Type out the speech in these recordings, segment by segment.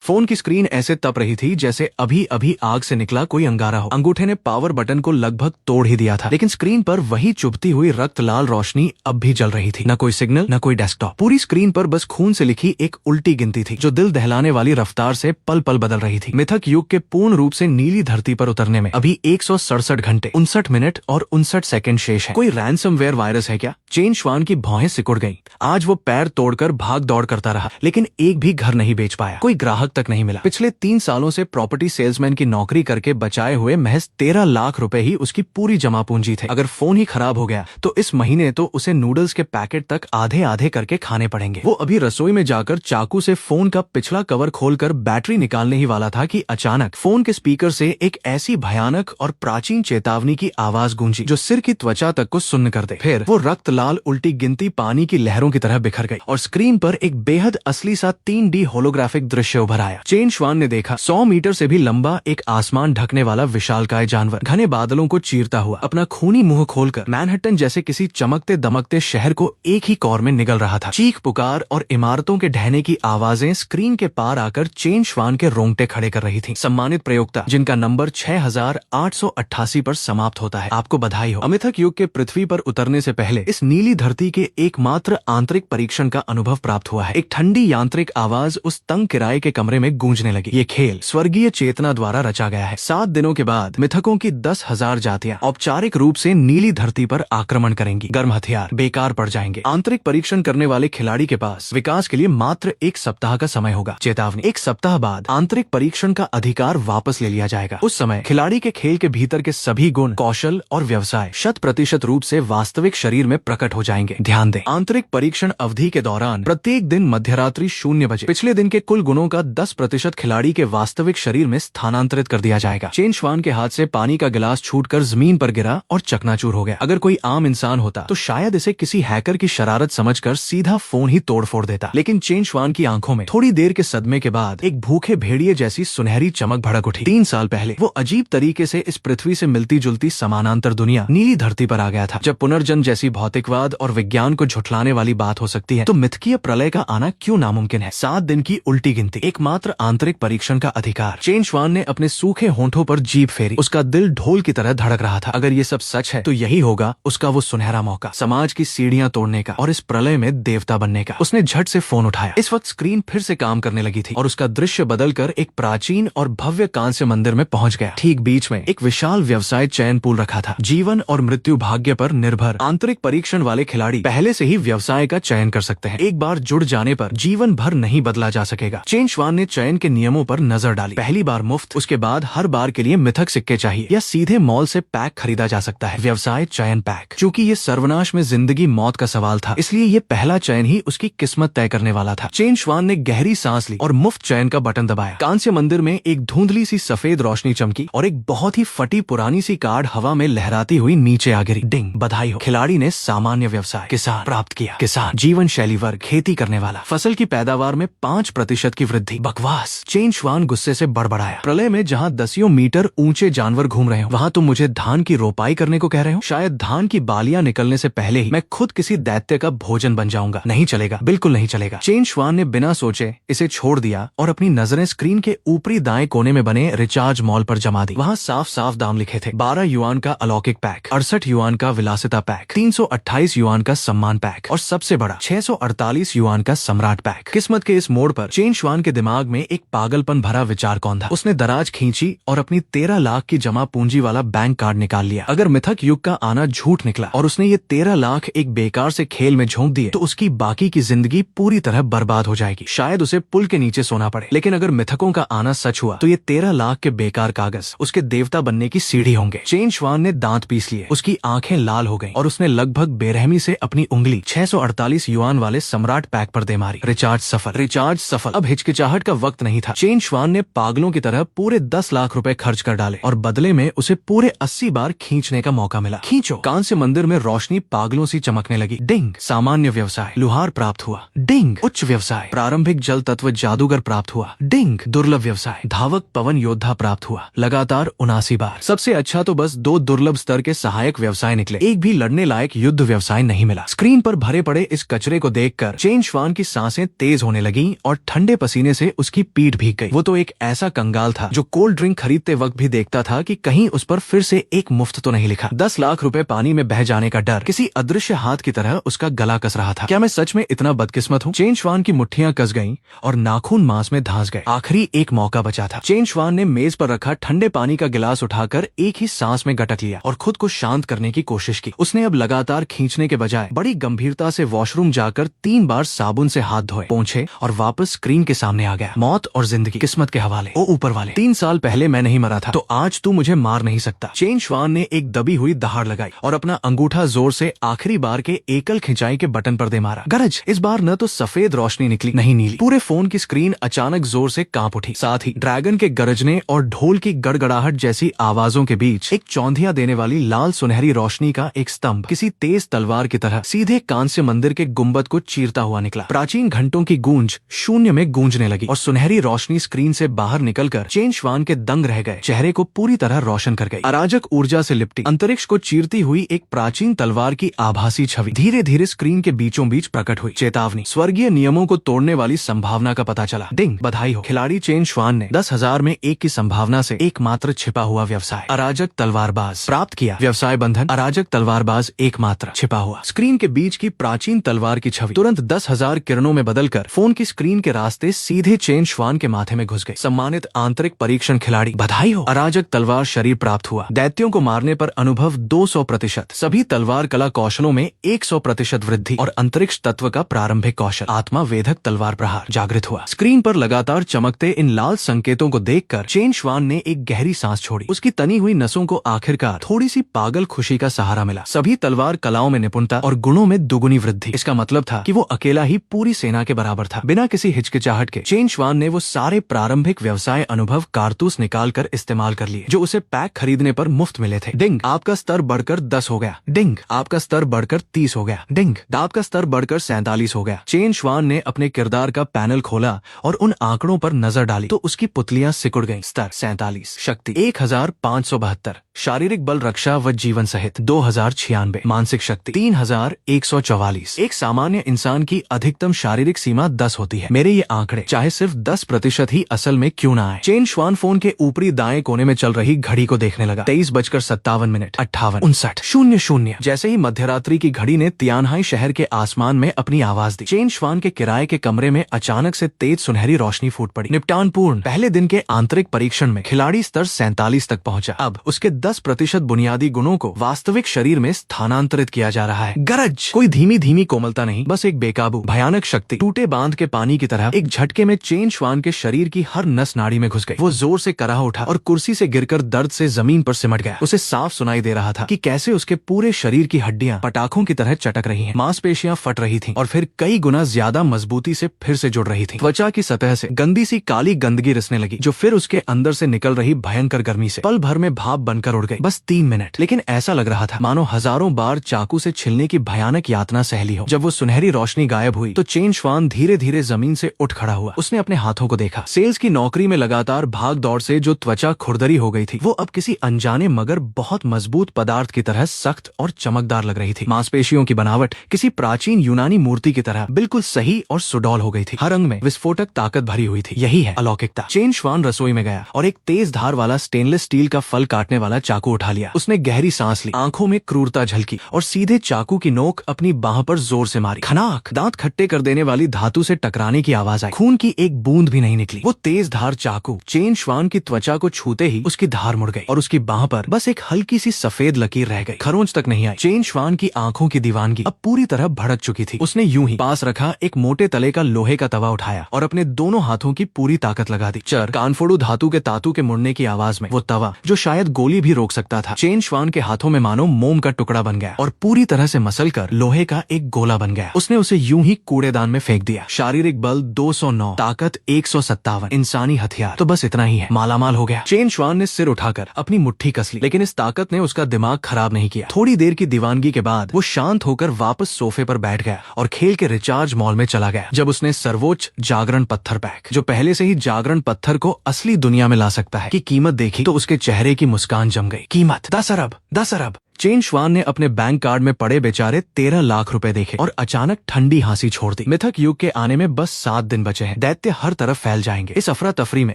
Phone की screen ऐसे तप रही थी जैसे अभी अभी आग से निकला कोई अंगारा हो। अंगूठे ने पावर बटन को लगभग तोड़ ही दिया था, लेकिन स्क्रीन पर वही चुभती हुई रक्त लाल रोशनी अब भी जल रही थी। न कोई सिग्नल, न कोई डेस्कटॉप। पूरी स्क्रीन पर बस खून से लिखी एक उल्टी गिनती थी जो दिल दहलाने वाली रफ्तार से पल पल बदल रही थी। मिथक युग के पूर्ण रूप से नीली धरती पर उतरने में अभी 167 घंटे 59 मिनट और 59 सेकंड शेष है। कोई रैंसमवेयर वायरस है क्या? चेन श्वान की भौहें सिकुड़ गईं। आज वो पैर तोड़कर भाग दौड़ करता रहा, लेकिन एक भी घर नहीं बेच पाया, कोई ग्राहक तक नहीं मिला। पिछले 3 सालों से प्रॉपर्टी सेल्समैन की नौकरी करके बचाए हुए महज 13 लाख रुपए ही उसकी पूरी जमा पूंजी थे। अगर फोन ही खराब हो गया तो इस महीने तो उसे नूडल्स के पैकेट तक आधे आधे करके खाने पड़ेंगे। वो अभी रसोई में जाकर चाकू से फोन का पिछला कवर खोलकर बैटरी निकालने ही वाला था कि अचानक फोन के स्पीकर से एक ऐसी भयानक और प्राचीन चेतावनी की आवाज गूंजी जो सिर की त्वचा तक को सुन्न कर दे। फिर वो रक्त लाल उल्टी गिनती पानी की लहरों की तरह बिखर गई और स्क्रीन पर एक बेहद असली सा 3D होलोग्राफिक दृश्य उभर आया। चेन श्वान ने देखा 100 मीटर से भी लंबा एक आसमान ढकने वाला विशालकाय जानवर घने बादलों को चीरता हुआ अपना खूनी मुंह खोलकर मैनहट्टन जैसे किसी चमकते दमकते शहर को एक ही कौर में निगल रहा था। चीख पुकार और इमारतों के ढहने की आवाजें स्क्रीन के पार आकर चेन श्वान के रोंगटे खड़े कर रही थी। सम्मानित प्रयोक्ता जिनका नंबर 6888 पर समाप्त होता है, आपको बधाई हो। अमिथक युग के पृथ्वी पर उतरने से पहले इस नीली धरती के एकमात्र आंतरिक परीक्षण का अनुभव प्राप्त हुआ है। एक ठंडी यांत्रिक आवाज उस तंग किराए के कमरे में गूंजने लगी। ये खेल स्वर्गीय चेतना द्वारा रचा गया है। 7 दिनों के बाद मिथकों की 10,000 जातियां औपचारिक रूप से नीली धरती पर आक्रमण करेंगी। गर्म हथियार बेकार पड़ जाएंगे। आंतरिक परीक्षण करने वाले खिलाड़ी के पास विकास के लिए मात्र 1 सप्ताह का समय होगा। चेतावनी, 1 सप्ताह बाद आंतरिक परीक्षण का अधिकार वापस ले लिया जाएगा। उस समय खिलाड़ी के खेल के भीतर के सभी गुण, कौशल और व्यवसाय 100% रूप से वास्तविक शरीर में प्रकट हो जाएंगे। ध्यान दें, आंतरिक परीक्षण अवधि के दौरान प्रत्येक दिन मध्यरात्रि 0 बजे पिछले दिन के कुल गुणों का 10% खिलाड़ी के वास्तविक शरीर में स्थानांतरित कर दिया जाएगा। चेन श्वान के हाथ से पानी का गिलास छूटकर जमीन पर गिरा और चकनाचूर हो गया। अगर कोई आम इंसान होता तो शायद इसे किसी हैकर की शरारत समझकर सीधा फोन ही तोड़ फोड़ देता, लेकिन चेन श्वान की आंखों में थोड़ी देर के सदमे के बाद एक भूखे भेड़िए जैसी सुनहरी चमक भड़क उठी। 3 साल पहले वो अजीब तरीके से इस पृथ्वी से मिलती जुलती समानांतर दुनिया नीली धरती पर आ गया था। जब पुनर्जन्म जैसी भौतिकवाद और विज्ञान को झुठलाने वाली बात हो सकती है तो मिथकीय प्रलय का आना क्यों नामुमकिन है। 7 दिन की उल्टी गिनती, एकमात्र आंतरिक परीक्षण का अधिकार। चेन श्वान ने अपने सूखे होंठों पर जीभ फेरी। उसका दिल ढोल की तरह धड़क रहा था। अगर ये सब सच है तो यही होगा उसका वो सुनहरा मौका, समाज की सीढ़ियां तोड़ने का और इस प्रलय में देवता बनने का। उसने झट से फोन उठाया। इस वक्त स्क्रीन फिर से काम करने लगी थी और उसका दृश्य बदलकर एक प्राचीन और भव्य कांस्य मंदिर में पहुंच गया। ठीक बीच में एक विशाल व्यवसाय चयन पूल रखा था। जीवन और मृत्यु भाग्य पर निर्भर आंतरिक परीक्षण वाले खिलाड़ी पहले से ही व्यवसाय का चयन कर सकते हैं। एक बार जुड़ जाने पर जीवन भर नहीं बदला जा सकेगा। चेन श्वान ने चयन के नियमों पर नजर डाली। पहली बार मुफ्त, उसके बाद हर बार के लिए मिथक सिक्के चाहिए या सीधे मॉल से पैक खरीदा जा सकता है। व्यवसाय चयन पैक। चूंकि ये सर्वनाश में जिंदगी मौत का सवाल था, इसलिए ये पहला चयन ही उसकी किस्मत तय करने वाला था। चेन श्वान ने गहरी सांस ली और मुफ्त चयन का बटन दबाया। कांस्य मंदिर में एक धुंधली सी सफेद रोशनी चमकी और एक बहुत ही फटी पुरानी सी कार्ड हवा में लहराती हुई नीचे आ गिरी। डिंग, बधाई हो, खिलाड़ी ने सामान्य व्यवसाय किसान प्राप्त किया। किसान जीवन शैली वर्ग, खेती करने वाला, फसल की पैदावार में 5% की वृद्धि। बकवास, चेन श्वान गुस्से से बड़बड़ाया। प्रलय में जहाँ 10 मीटर ऊंचे जानवर घूम रहे हो, वहाँ तुम मुझे धान की रोपाई करने को कह रहे हो? शायद धान की बालियां निकलने से पहले ही मैं खुद किसी दैत्य का भोजन बन जाऊंगा। नहीं चलेगा, बिल्कुल नहीं चलेगा। चेन श्वान ने बिना सोचे इसे छोड़ दिया और अपनी नजरें स्क्रीन के ऊपरी दाएं कोने में बने रिचार्ज मॉल पर जमा दी। वहाँ साफ साफ दाम लिखे थे। 12 युआन का अलौकिक पैक, 68 युआन का विलासिता पैक, 328 युआन का सम्मान पैक और सबसे बड़ा 648 युआन का सम्राट पैक। किस्मत के इस मोड़ पर चेन श्वान के दिमाग में एक पागलपन भरा विचार कौंधा। उसने दराज खींची और अपनी 13 लाख की जमा पूंजी वाला बैंक कार्ड निकाल लिया। अगर मिथक युग का आना झूठ निकला और उसने ये 13 लाख एक बेकार से खेल में झोंक दिए तो उसकी बाकी की जिंदगी पूरी तरह बर्बाद हो जाएगी। शायद उसे पुल के नीचे सोना पड़े। लेकिन अगर मिथकों का आना सच हुआ तो ये 13 लाख के बेकार कागज उसके देवता बनने की सीढ़ी होंगे। चेन श्वान ने दांत पीस लिए। उसकी आंखें लाल हो गईं और उसने लगभग बेरहमी से अपनी उंगली 648 युआन वाले सम्राट पैक पर दे मारी। रिचार्ज सफल, रिचार्ज सफल। अब हिचकिचाहट का वक्त नहीं था। चेन श्वान ने पागलों की तरह पूरे 10 लाख रुपए खर्च कर डाले और बदले में उसे पूरे 80 बार खींचने का मौका मिला। खींचो। कांस्य मंदिर में रोशनी पागलों सी चमकने लगी। डिंग, सामान्य व्यवसाय, लुहार प्राप्त हुआ। डिंग, उच्च व्यवसाय, प्रारंभिक जल तत्व जादूगर प्राप्त हुआ। डिंग, दुर्लभ व्यवसाय, धावक पवन योद्धा प्राप्त हुआ। लगातार 79 बार। सबसे अच्छा तो बस 2 दुर्लभ स्तर के सहायक व्यवसाय निकले। एक भी लड़ने लायक युद्ध व्यवसाय नहीं मिला। स्क्रीन पर भरे पड़े इस कचरे को देखकर चेन श्वान की सांसें तेज होने लगीं और ठंडे पसीने से उसकी पीठ भीग गई। वो तो एक ऐसा कंगाल था जो कोल्ड ड्रिंक खरीदते वक्त भी देखता था कि कहीं उस पर फिर से एक मुफ्त तो नहीं लिखा। 10 लाख रुपए पानी में बह जाने का डर किसी अदृश्य हाथ की तरह उसका गला कस रहा था। क्या मैं सच में इतना बदकिस्मत हूँ? चेन श्वान की मुट्ठियां कस गईं और नाखून मांस में धंस गए। आखिरी एक मौका बचा था। चेन श्वान ने मेज पर रखा ठंडे पानी का गिलास उठाकर एक ही सांस में गटक लिया और खुद को शांत करने की कोशिश की। उसने अब लगातार खींचने के बजाय बड़ी गंभीरता से वॉशरूम जाकर 3 बार साबुन से हाथ धोए, पोंछे और वापस स्क्रीन के सामने आ गया। मौत और जिंदगी किस्मत के हवाले। ओ ऊपर वाले, 3 साल पहले मैं नहीं मरा था तो आज तू मुझे मार नहीं सकता। चेन श्वान ने एक दबी हुई दहाड़ लगाई और अपना अंगूठा जोर से आखिरी बार के एकल खिंचाई के बटन पर दे मारा। गरज। इस बार न तो सफेद रोशनी निकली, नहीं नीली। पूरे फोन की स्क्रीन अचानक जोर से कांप उठी। साथ ही ड्रैगन के गरजने और ढोल की गड़गड़ाहट जैसी आवाजों के बीच एक चौंधिया देने वाली लाल सुनहरी रोशनी का एक स्तंभ किसी तेज तलवार की तरह सीधे कांस्य मंदिर के गुंबद को चीरता हुआ निकला। प्राचीन घंटों की गूंज शून्य में गूंजने लगी और सुनहरी रोशनी स्क्रीन से बाहर निकलकर चेन श्वान के दंग रह गए चेहरे को पूरी तरह रोशन कर गई। अराजक ऊर्जा से लिपटी अंतरिक्ष को चीरती हुई एक प्राचीन तलवार की आभासी छवि धीरे धीरे स्क्रीन के बीचों बीच प्रकट हुई। चेतावनी, स्वर्गीय नियमों को तोड़ने वाली संभावना का पता चला। डिंग, बधाई हो खिलाड़ी चेन श्वान ने 10,000 में 1 की संभावना से एकमात्र छिपा हुआ व्यवसाय अराजक तलवारबाज प्राप्त किया। व्यवसाय बंधन अराजक तलवारबाज एकमात्र छिपा हुआ। स्क्रीन के बीच की प्राचीन तलवार की छवि तुरंत 10,000 किरणों में बदलकर फोन की स्क्रीन के रास्ते सीधे चेन श्वान के माथे में घुस गई। सम्मानित आंतरिक परीक्षण खिलाड़ी, बधाई हो। अराजक तलवार शरीर प्राप्त हुआ। दैत्यों को मारने पर अनुभव 200%, सभी तलवार कला कौशलों में 100% वृद्धि और अंतरिक्ष तत्व का प्रारंभिक कौशल। आत्मा वेधक तलवार प्रहार जागृत हुआ। स्क्रीन पर लगातार चमकते इन लाल संकेतों को देखकर चेन श्वान ने एक गहरी सांस छोड़ी। उसकी तनी हुई नसों को आखिरकार थोड़ी सी पागल खुशी का सहारा मिला। सभी तलवार कलाओं में निपुणता और गुणों में दुगुनी वृद्धि। इसका मतलब था कि वो अकेला ही पूरी सेना के बराबर था। बिना किसी हिचकिचाहट के चेन श्वान ने वो सारे प्रारंभिक व्यवसाय अनुभव कारतूस निकाल कर इस्तेमाल कर लिए जो उसे पैक खरीदने पर मुफ्त मिले थे। डिंग, आपका स्तर बढ़कर 10 हो गया। डिंग, आपका स्तर बढ़कर 30 हो गया। डिंग, आपका स्तर बढ़कर 47 हो गया। चेन श्वान ने अपने किरदार का पैनल खोला और उन आंकड़ों पर नजर डाली तो उसकी पुतलियां सिकुड़ गईं। स्तर 47, शक्ति 1572, शारीरिक बल, रक्षा व जीवन सहित 2096, मानसिक शक्ति 3144। एक सामान्य इंसान की अधिकतम शारीरिक सीमा 10 होती है। मेरे ये आंकड़े चाहे सिर्फ 10% ही असल में क्यों ना आए। चेन श्वान फोन के ऊपरी दाएं कोने में चल रही घड़ी को देखने लगा। 23:57, 58, 59, जैसे ही मध्यरात्रि की घड़ी ने तियानहाई शहर के आसमान में अपनी आवाज दी, चेन श्वान के किराए के कमरे में अचानक से तेज सुनहरी रोशनी फूट पड़ी। निपटान पूर्ण। पहले दिन के आंतरिक परीक्षण में खिलाड़ी स्तर 47 तक पहुंचा। अब उसके 10% बुनियादी गुणों को वास्तविक शरीर में स्थानांतरित किया जा रहा है। गरज, कोई धीमी धीमी कोमलता नहीं, बस एक बेकाबू भयानक शक्ति टूटे बांध के पानी की तरह एक झटके में चेन श्वान के शरीर की हर नस नाड़ी में घुस गई। वो जोर से कराह उठा और कुर्सी से गिरकर दर्द से जमीन पर सिमट गया। उसे साफ सुनाई दे रहा था कि कैसे उसके पूरे शरीर की हड्डियां पटाखों की तरह चटक रही हैं। मांसपेशियां फट रही थीं और फिर कई गुना ज्यादा मजबूती से फिर से जुड़ रही थीं। त्वचा की सतह से गंदी सी काली गंदगी रिसने लगी जो फिर उसके अंदर से निकल रही भयंकर गर्मी से पल भर में भाप बनकर उड़ गई। बस 3 मिनट, लेकिन ऐसा लग रहा था मानो हजारों बार चाकू से छिलने की भयानक यातना सहली हो। जब वो सुनहरी रोशनी गायब हुई तो चेन श्वान धीरे धीरे जमीन से उठ खड़ा हुआ। उसने अपने हाथों को देखा। सेल्स की नौकरी में लगातार भाग दौड़ से जो त्वचा खुरदरी हो गई थी वो अब किसी अनजाने मगर बहुत मजबूत पदार्थ की तरह सख्त और चमकदार लग रही थी। मांसपेशियों की बनावट किसी प्राचीन यूनानी मूर्ति की तरह बिल्कुल सही और सुडौल हो गई थी। हर अंग में विस्फोटक ताकत भरी हुई थी। यही है अलौकिकता। चेन श्वान रसोई में गया और एक तेज धार वाला स्टेनलेस स्टील का फल काटने वाला चाकू उठा लिया। उसने गहरी सांस ली, आंखों में क्रूरता झलकी और सीधे चाकू की नोक अपनी बाह पर जोर से मारी। खनाक, दांत खट्टे कर देने वाली धातु से टकराने की आवाज आई। खून की एक बूंद भी नहीं निकली। वो तेज धार चाकू चेन श्वान की त्वचा को छूते ही उसकी धार मुड़ गई और उसकी बाह पर बस एक हल्की सी सफेद लकीर रह गई। खरोंच तक नहीं आई। चेन श्वान की आंखों की दीवानगी अब पूरी तरह भड़क चुकी थी। उसने यूं ही पास रखा एक मोटे तले का लोहे का तवा उठाया और अपने दोनों हाथों की पूरी ताकत लगा दी। चर कानफोड़ू धातु के तातू के मुड़ने की आवाज में वो तवा जो शायद गोली भी रोक सकता था चेन श्वान के हाथों में मानो मोम का टुकड़ा बन गया और पूरी तरह से मसलकर लोहे का एक गोला बन गया। उसने उसे यूं ही कूड़ेदान में फेंक दिया। शारीरिक बल 209, ताकत 157, इंसानी हथियार तो बस इतना ही है। मालामाल हो गया। चेन श्वान ने सिर उठाकर अपनी मुट्ठी कस ली, लेकिन इस ताकत ने उसका दिमाग खराब नहीं किया। थोड़ी देर की दीवानगी के बाद वो शांत होकर वापस सोफे पर बैठ गया और खेल के रिचार्ज मॉल में चला गया। जब उसने सर्वोच्च जागरण पत्थर पैक जो पहले से ही जागरण पत्थर को असली दुनिया में ला सकता है की कीमत देखी तो उसके चेहरे की मुस्कान जम गई। कीमत 10 अरब। चेन श्वान ने अपने बैंक कार्ड में पड़े बेचारे 13 लाख रुपए देखे और अचानक ठंडी हांसी छोड़ दी। मिथक युग के आने में बस 7 दिन बचे हैं। दैत्य हर तरफ फैल जाएंगे। इस अफरा तफरी में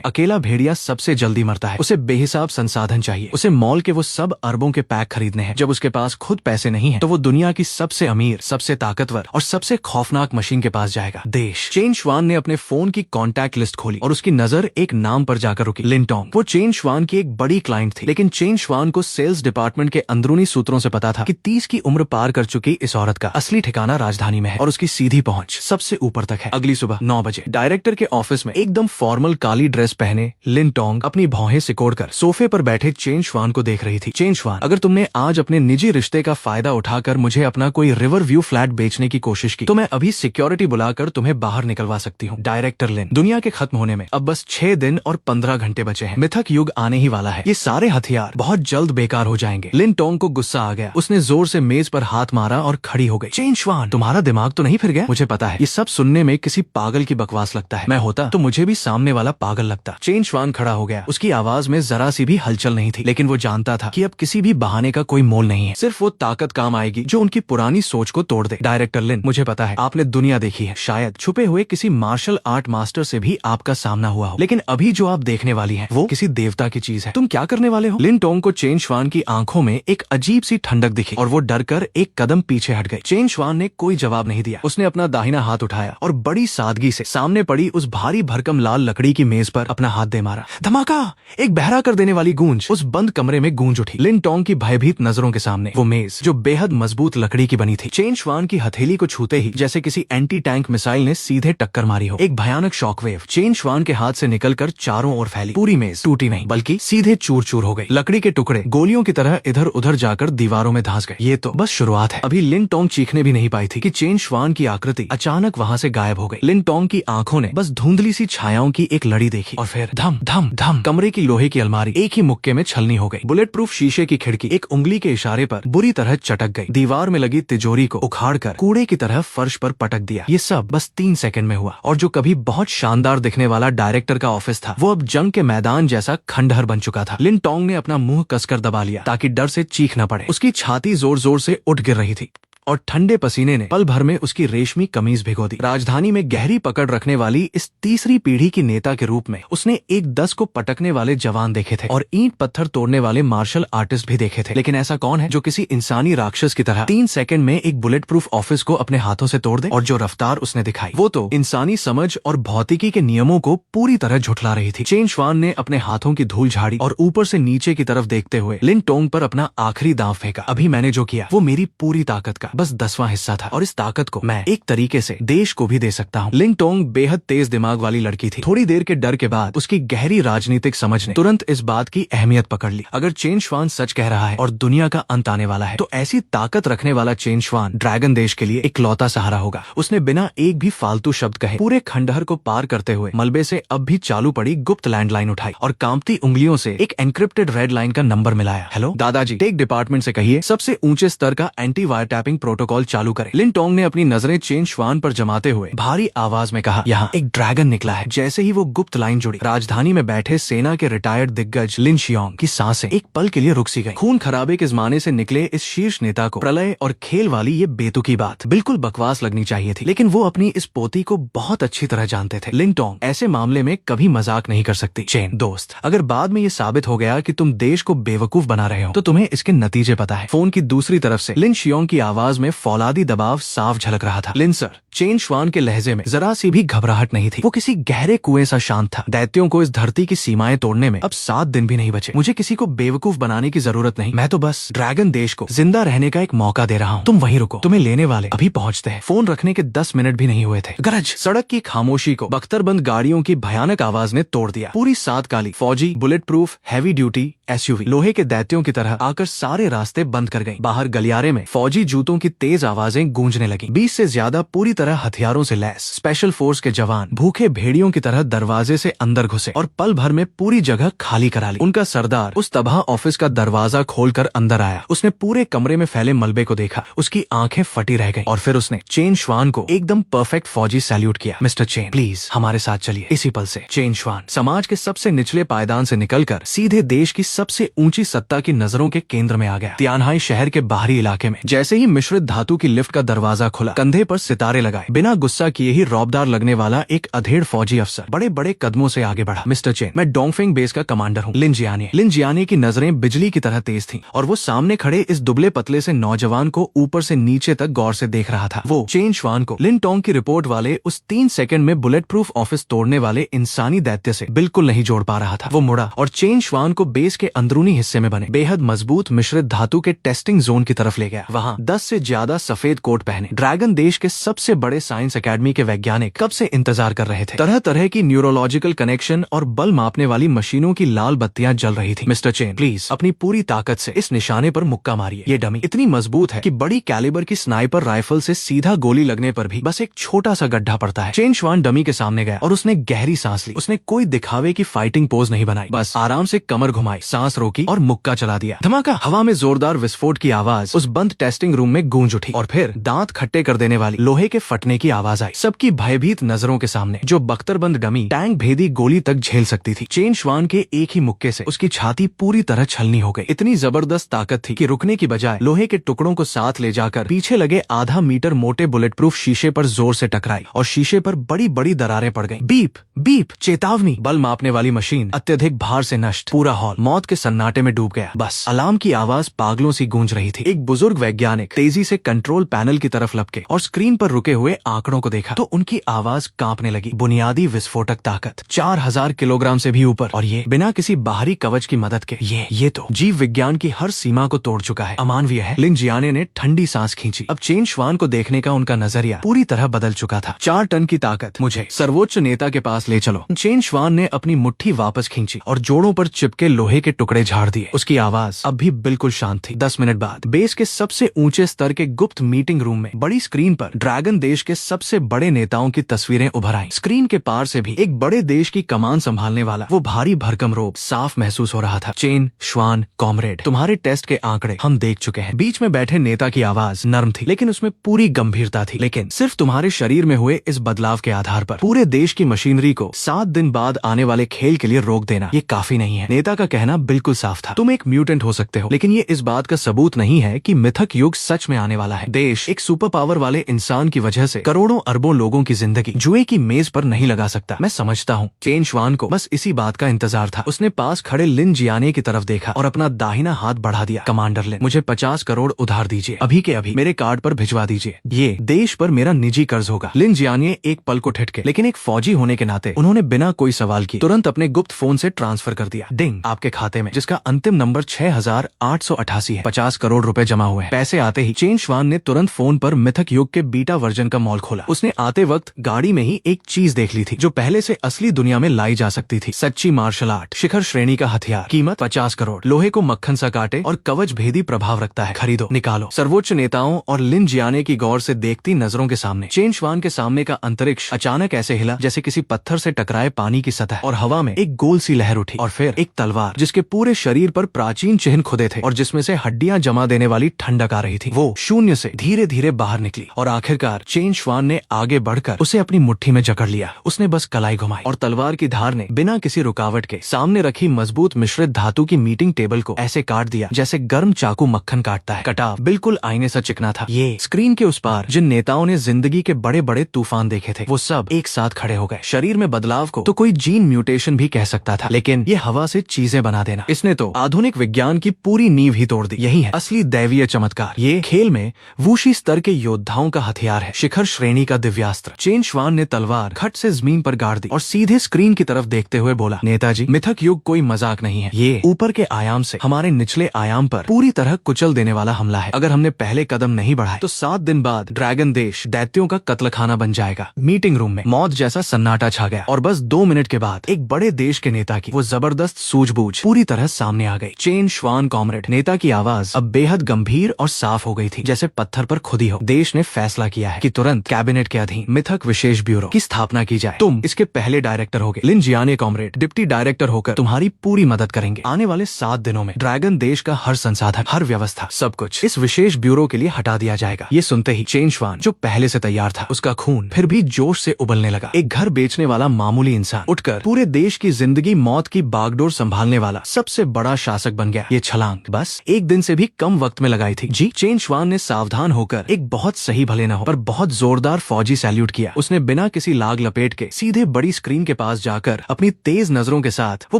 अकेला भेड़िया सबसे जल्दी मरता है। उसे बेहिसाब संसाधन चाहिए। उसे मॉल के वो सब अरबों के पैक खरीदने हैं। जब उसके पास खुद पैसे नहीं है तो वो दुनिया की सबसे अमीर, सबसे ताकतवर और सबसे खौफनाक मशीन के पास जाएगा, देश। चेन श्वान ने अपने फोन की कॉन्टैक्ट लिस्ट खोली और उसकी नजर एक नाम पर जाकर रुकी, लिन टोंग। वो चेन श्वान की एक बड़ी क्लाइंट थी, लेकिन चेन श्वान को सेल्स डिपार्टमेंट के अंदरूनी सूत्रों से पता था कि 30 की उम्र पार कर चुकी इस औरत का असली ठिकाना राजधानी में है और उसकी सीधी पहुंच सबसे ऊपर तक है। अगली सुबह 9 बजे डायरेक्टर के ऑफिस में एकदम फॉर्मल काली ड्रेस पहने लिन टोंग अपनी भौहें सिकोड़कर सोफे पर बैठे चेन श्वान को देख रही थी। चेन श्वान, अगर तुमने आज अपने निजी रिश्ते का फायदा उठाकर मुझे अपना कोई रिवर व्यू फ्लैट बेचने की कोशिश की तो मैं अभी सिक्योरिटी बुलाकर तुम्हें बाहर निकलवा सकती हूँ। डायरेक्टर लिन, दुनिया के खत्म होने में अब बस 6 दिन और 15 घंटे बचे हैं। मिथक युग आने ही वाला है। ये सारे हथियार बहुत जल्द बेकार हो जाएंगे। लिन टोंग को गुस्सा आ गया। उसने जोर से मेज पर हाथ मारा और खड़ी हो गई। चेन श्वान, तुम्हारा दिमाग तो नहीं फिर गया? मुझे पता है ये सब सुनने में किसी पागल की बकवास लगता है। मैं होता तो मुझे भी सामने वाला पागल लगता। चेन श्वान खड़ा हो गया। उसकी आवाज में जरा सी भी हलचल नहीं थी, लेकिन वो जानता था कि अब किसी भी बहाने का कोई मोल नहीं है। सिर्फ वो ताकत काम आएगी जो उनकी पुरानी सोच को तोड़ दे। डायरेक्टर लिन, मुझे पता है आपने दुनिया देखी है, शायद छुपे हुए किसी मार्शल आर्ट मास्टर से भी आपका सामना हुआ हो, लेकिन अभी जो आप देखने वाली हैं वो किसी देवता की चीज है। तुम क्या करने वाले हो? लिन टोंग को चेन श्वान की आंखों में एक अजीब सी ठंडक दिखी और वो डरकर एक कदम पीछे हट गई। चेन श्वान ने कोई जवाब नहीं दिया। उसने अपना दाहिना हाथ उठाया और बड़ी सादगी से सामने पड़ी उस भारी भरकम लाल लकड़ी की मेज पर अपना हाथ दे मारा। धमाका! एक बहरा कर देने वाली गूंज उस बंद कमरे में गूंज उठी। लिन टोंग की भयभीत नजरों के सामने वो मेज जो बेहद मजबूत लकड़ी की बनी थी, चेन श्वान की हथेली को छूते ही जैसे किसी एंटी टैंक मिसाइल ने सीधे टक्कर मारी हो। एक भयानक शॉकवेव चेन श्वान के हाथ से निकलकर चारों ओर फैली। पूरी मेज टूटी नहीं बल्कि सीधे चूर चूर हो गई। लकड़ी के टुकड़े गोलियों की तरह इधर उधर जाकर दीवारों में धंस गए। ये तो बस शुरुआत है। अभी लिन टोंग चीखने भी नहीं पाई थी कि चेन श्वान की आकृति अचानक वहाँ से गायब हो गई। लिन टोंग की आंखों ने बस धुंधली सी छायाओं की एक लड़ी देखी और फिर धम धम धम कमरे की लोहे की अलमारी एक ही मुक्के में छलनी हो गई। बुलेट प्रूफ शीशे की खिड़की एक उंगली के इशारे पर बुरी तरह चटक गई। दीवार में लगी तिजोरी को उखाड़कर कूड़े की तरह फर्श पर पटक दिया। ये सब बस 3 सेकंड में हुआ और जो कभी बहुत शानदार दिखने वाला डायरेक्टर का ऑफिस था वो अब जंग के मैदान जैसा खंडहर बन चुका था। लिन टोंग ने अपना मुंह कसकर दबा लिया ताकि डर से चीख न पड़े। उसकी छाती जोर जोर से उठ गिर रही थी और ठंडे पसीने ने पल भर में उसकी रेशमी कमीज भिगो दी। राजधानी में गहरी पकड़ रखने वाली इस तीसरी पीढ़ी की नेता के रूप में उसने एक 10 को पटकने वाले जवान देखे थे और ईंट पत्थर तोड़ने वाले मार्शल आर्टिस्ट भी देखे थे, लेकिन ऐसा कौन है जो किसी इंसानी राक्षस की तरह 3 सेकंड में एक बुलेट प्रूफ ऑफिस को अपने हाथों से तोड़ दे? और जो रफ्तार उसने दिखाई वो तो इंसानी समझ और भौतिकी के नियमों को पूरी तरह झुठला रही थी। चेन श्वान ने अपने हाथों की धूल झाड़ी और ऊपर से नीचे की तरफ देखते हुए लिन टोंग पर अपना आखिरी दांव फेंका। अभी मैंने जो किया वो मेरी पूरी ताकत का बस 10वां हिस्सा था और इस ताकत को मैं एक तरीके से देश को भी दे सकता हूँ। लिन टोंग बेहद तेज दिमाग वाली लड़की थी। थोड़ी देर के डर के बाद उसकी गहरी राजनीतिक समझ ने तुरंत इस बात की अहमियत पकड़ ली। अगर चेन श्वान सच कह रहा है और दुनिया का अंत आने वाला है तो ऐसी ताकत रखने वाला चेन श्वान ड्रैगन देश के लिए इकलौता सहारा होगा। उसने बिना एक भी फालतू शब्द कहे पूरे खंडहर को पार करते हुए मलबे से अब भी चालू पड़ी गुप्त लैंडलाइन उठाई और कांपती उंगलियों से एक एनक्रिप्टेड रेड लाइन का नंबर मिलाया। हेलो दादाजी, टेक डिपार्टमेंट से कहिए सबसे ऊंचे स्तर का एंटी वायर टैपिंग प्रोटोकॉल चालू करें। लिन टोंग ने अपनी नजरें चेन श्वान पर जमाते हुए भारी आवाज में कहा, यहाँ एक ड्रैगन निकला है। जैसे ही वो गुप्त लाइन जुड़ी, राजधानी में बैठे सेना के रिटायर्ड दिग्गज लिन शियोंग की सांसें एक पल के लिए रुक सी गईं। खून खराबे के जमाने से निकले इस शीर्ष नेता को प्रलय और खेल वाली ये बेतुकी बात बिल्कुल बकवास लगनी चाहिए थी, लेकिन वो अपनी इस पोती को बहुत अच्छी तरह जानते थे। लिन टोंग ऐसे मामले में कभी मजाक नहीं कर सकती। चेन दोस्त, अगर बाद में ये साबित हो गया कि तुम देश को बेवकूफ बना रहे हो तो तुम्हें इसके नतीजे पता है। फोन की दूसरी तरफ से लिन शियोंग की आवाज में फौलादी दबाव साफ झलक रहा था। लिन सर, चेन श्वान के लहजे में जरा सी भी घबराहट नहीं थी। वो किसी गहरे कुएं सा शांत था। दैत्यों को इस धरती की सीमाएं तोड़ने में अब 7 दिन भी नहीं बचे। मुझे किसी को बेवकूफ बनाने की जरूरत नहीं। मैं तो बस ड्रैगन देश को जिंदा रहने का एक मौका दे रहा हूँ। तुम वहीं रुको, तुम्हें लेने वाले अभी पहुँचते हैं। फोन रखने के 10 मिनट भी नहीं हुए थे। गरज! सड़क की खामोशी को बख्तरबंद गाड़ियों की भयानक आवाज ने तोड़ दिया। पूरी 7 काली फौजी bullet proof heavy duty SUV लोहे के दैत्यों की तरह आकर सारे रास्ते बंद कर गयी। बाहर गलियारे में फौजी जूतों की तेज आवाजें गूंजने लगी। 20 से ज्यादा पूरी तरह हथियारों से लैस स्पेशल फोर्स के जवान भूखे भेड़ियों की तरह दरवाजे से अंदर घुसे और पल भर में पूरी जगह खाली करा ली। उनका सरदार उस तबाह ऑफिस का दरवाजा खोलकर अंदर आया। उसने पूरे कमरे में फैले मलबे को देखा। उसकी आंखें फटी रह गईं और फिर उसने चेन श्वान को एकदम परफेक्ट फौजी सैल्यूट किया। मिस्टर चेन, प्लीज हमारे साथ चलिए। इसी पल से चेन श्वान समाज के सबसे निचले पायदान से निकलकर सीधे देश की सबसे ऊंची सत्ता की नजरों के केंद्र में आ गया। तियानहाई शहर के बाहरी इलाके में जैसे ही मिश्रित धातु की लिफ्ट का दरवाजा खुला, कंधे पर सितारे लगाए, बिना गुस्सा किए ही रौबदार लगने वाला एक अधेड़ फौजी अफसर बड़े बड़े कदमों से आगे बढ़ा। मिस्टर चेन, मैं डोंगफेंग बेस का कमांडर हूँ, लिन जियानी की नजरें बिजली की तरह तेज थीं और वो सामने खड़े इस दुबले पतले से नौजवान को ऊपर से नीचे तक गौर से देख रहा था। वो चेन श्वान को लिन टोंग की रिपोर्ट वाले उस 3 सेकंड में बुलेट प्रूफ ऑफिस तोड़ने वाले इंसानी दैत्य से बिल्कुल नहीं जोड़ पा रहा था। वो मुड़ा और चेन श्वान को बेस के अंदरूनी हिस्से में बने बेहद मजबूत मिश्रित धातु के टेस्टिंग जोन की तरफ ले गया। वहाँ 10 से ज्यादा सफेद कोट पहने ड्रैगन देश के सबसे बड़े साइंस अकेडमी के वैज्ञानिक कब से इंतजार कर रहे थे। तरह तरह की न्यूरोलॉजिकल कनेक्शन और बल मापने वाली मशीनों की लाल बत्तियां जल रही थी। मिस्टर चेन, प्लीज अपनी पूरी ताकत से इस निशाने पर मुक्का मारिए। ये डमी इतनी मजबूत है कि बड़ी कैलिबर की स्नाइपर राइफल से सीधा गोली लगने पर भी बस एक छोटा सा गड्ढा पड़ता है। चेन श्वान डमी के सामने गया और उसने गहरी सांस ली। उसने कोई दिखावे की फाइटिंग पोज नहीं बनाई, बस आराम से कमर घुमाई, सांस रोकी और मुक्का चला दिया। धमाका! हवा में जोरदार विस्फोट की आवाज उस बंद टेस्टिंग रूम में गूंज उठी और फिर दांत खट्टे कर देने वाली लोहे के फटने की आवाज आई। सबकी भयभीत नजरों के सामने जो बख्तरबंद डमी टैंक भेदी गोली तक झेल सकती थी, चेन श्वान के एक ही मुक्के से उसकी छाती पूरी तरह छलनी हो गई। इतनी जबरदस्त ताकत थी कि रुकने की बजाय लोहे के टुकड़ों को साथ ले जाकर पीछे लगे आधा मीटर मोटे बुलेट प्रूफ शीशे पर जोर से टकराई और शीशे पर बड़ी बड़ी दरारें पड़ गईं। बीप बीप, चेतावनी। बल मापने वाली मशीन अत्यधिक भार से नष्ट। पूरा हॉल मौत के सन्नाटे में डूब गया। बस अलार्म की आवाज पागलों सी गूंज रही थी। एक बुजुर्ग वैज्ञानिक तेजी से कंट्रोल पैनल की तरफ लपके और स्क्रीन पर रुके हुए आंकड़ों को देखा तो उनकी आवाज कांपने लगी। बुनियादी विस्फोटक ताकत 4000 किलोग्राम से भी ऊपर, और ये बिना किसी बाहरी कवच की मदद के। ये तो जीव विज्ञान की हर सीमा को तोड़ चुका है। अमानवीय है। लिन जियाने ने ठंडी सांस खींची। अब चेन श्वान को देखने का उनका नजरिया पूरी तरह बदल चुका था। 4 टन की ताकत, मुझे सर्वोच्च नेता के पास ले चलो। चेन श्वान ने अपनी मुट्ठी वापस खींची और जोड़ों पर चिपके लोहे के टुकड़े झाड़ दिए। उसकी आवाज अब भी बिल्कुल शांत थी। 10 मिनट बाद बेस के सबसे ऊंचे स्तर के गुप्त मीटिंग रूम में बड़ी स्क्रीन पर ड्रैगन देश के सबसे बड़े नेताओं की तस्वीरें उभर आईं। स्क्रीन के पार से भी एक बड़े देश की कमान संभालने वाला वो भारी भरकम रोब साफ महसूस हो रहा था। चेन श्वान कॉमरेड, तुम्हारे टेस्ट के आंकड़े हम देख चुके हैं। बीच में बैठे नेता की आवाज नर्म थी लेकिन उसमें पूरी गंभीरता थी। लेकिन सिर्फ तुम्हारे शरीर में हुए इस बदलाव के आधार पर पूरे देश की मशीनरी को 7 दिन बाद आने वाले खेल के लिए रोक देना ये काफी नहीं है। नेता का कहना बिल्कुल साफ था। तुम एक म्यूटेंट हो सकते हो लेकिन ये इस बात का सबूत नहीं है कि मिथक युग सच में आने वाला है। देश एक सुपर पावर वाले इंसान की वजह से करोड़ों अरबों लोगों की जिंदगी जुए की मेज पर नहीं लगा सकता। मैं समझता हूँ। चेन श्वान को बस इसी बात का इंतजार था। उसने पास खड़े लिन जियाने की तरफ देखा और अपना दाहिना हाथ बढ़ा दिया। कमांडर लिन, मुझे 50 करोड़ उधार दीजिए, अभी के अभी मेरे कार्ड पर भिजवा दीजिए। ये देश पर मेरा निजी कर्ज होगा। लिन जियाने एक पल को ठिठके, लेकिन एक फौजी होने के नाते उन्होंने बिना कोई सवाल किए तुरंत अपने गुप्त फोन से ट्रांसफर कर दिया। डिंग, आपके खाते में, जिसका अंतिम नंबर 6888 है, 50 करोड़ रुपए जमा हुए हैं। पैसे आते ही चेन श्वान ने तुरंत फोन पर मिथक युग के बीटा वर्जन का मॉल खोला। उसने आते वक्त गाड़ी में ही एक चीज देख ली थी जो पहले से असली दुनिया में लाई जा सकती थी। सच्ची मार्शल आर्ट, शिखर श्रेणी का हथियार, कीमत 50 करोड़, लोहे को मक्खन सा काटे और कवच भेदी प्रभाव रखता है, खरीदो, निकालो। सर्वोच्च नेताओं और लिन जियाने की गौर से देखती नजरों के सामने चेन श्वान के सामने का अंतरिक्ष अचानक ऐसे हिला जैसे किसी पत्थर से टकराए पानी की सतह, और हवा में एक गोल सी लहर उठी और फिर एक तलवार जिसके पूरे शरीर पर प्राचीन चिन्ह खुदे थे और जिसमें से हड्डियां जमा देने वाली ठंडक आ रही थी। वो शून्य से धीरे धीरे बाहर निकली और आखिरकार चेन श्वान ने आगे बढ़कर उसे अपनी मुट्ठी में जकड़ लिया। उसने बस कलाई घुमाई और तलवार की धार ने बिना किसी रुकावट के सामने रखी मजबूत मिश्रित धातु की मीटिंग टेबल को ऐसे काट दिया जैसे गर्म चाकू मक्खन काटता है। कटाव बिल्कुल आईने सा चिकना था। ये स्क्रीन के उस पार जिन नेताओं ने जिंदगी के बड़े बड़े तूफान देखे थे वो सब एक साथ खड़े हो गए। शरीर में बदलाव को तो कोई जीन म्यूटेशन भी कह सकता था, लेकिन ये हवा से चीजें बना देना, इसने तो आधुनिक विज्ञान की पूरी नींव ही तोड़ दी। यही है असली दैवीय चमत्कार। ये खेल में वूशी स्तर के योद्धाओं का हथियार है, शिखर श्रेणी का दिव्यास्त्र। चेन श्वान ने तलवार खट से जमीन पर गाड़ दी और सीधे स्क्रीन की तरफ देखते हुए बोला, नेताजी, मिथक युग कोई मजाक नहीं है। ये ऊपर के आयाम से हमारे निचले आयाम पर पूरी तरह कुचल देने वाला हमला है। अगर हमने पहले कदम नहीं बढ़ाए तो 7 दिन बाद ड्रैगन देश दैत्यों का कत्लखाना बन जाएगा। मीटिंग रूम में मौत जैसा सन्नाटा छा गया और बस 2 मिनट के बाद एक बड़े देश के नेता की वो जबरदस्त सूझबूझ पूरी तरह सामने आ गई। चेन श्वान कॉमरेड, नेता की आवाज अब बेहद गंभीर और साफ हो गई थी जैसे पत्थर पर खुदी हो। देश ने फैसला किया है कि तुरंत कैबिनेट के अधीन मिथक विशेष ब्यूरो की स्थापना की जाए। तुम इसके पहले डायरेक्टर होगे। लिन जियाने कॉमरेड डिप्टी डायरेक्टर होकर तुम्हारी पूरी मदद करेंगे। आने वाले 7 दिनों में ड्रैगन देश का हर संसाधन, हर व्यवस्था, सब कुछ इस विशेष ब्यूरो के लिए हटा दिया जाएगा। ये सुनते ही चेन श्वान, जो पहले से तैयार था, उसका खून फिर भी जोश से उबलने लगा। एक घर बेचने वाला मामूली इंसान उठकर पूरे देश की जिंदगी मौत की बागडोर संभालने वाला सबसे बड़ा शासक बन गया। ये छलांग बस एक दिन से भी कम वक्त में लगाई थी। जी चेन श्वान ने सावधान होकर एक बहुत सही भले न हो पर बहुत जोरदार फौजी सैल्यूट किया। उसने बिना किसी लाग लपेट के सीधे बड़ी स्क्रीन के पास जाकर अपनी तेज नजरों के साथ वो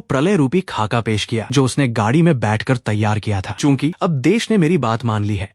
प्रलय रूपी खाका पेश किया जो उसने गाड़ी में बैठकर तैयार किया था। चूंकि अब देश ने मेरी बात मान ली है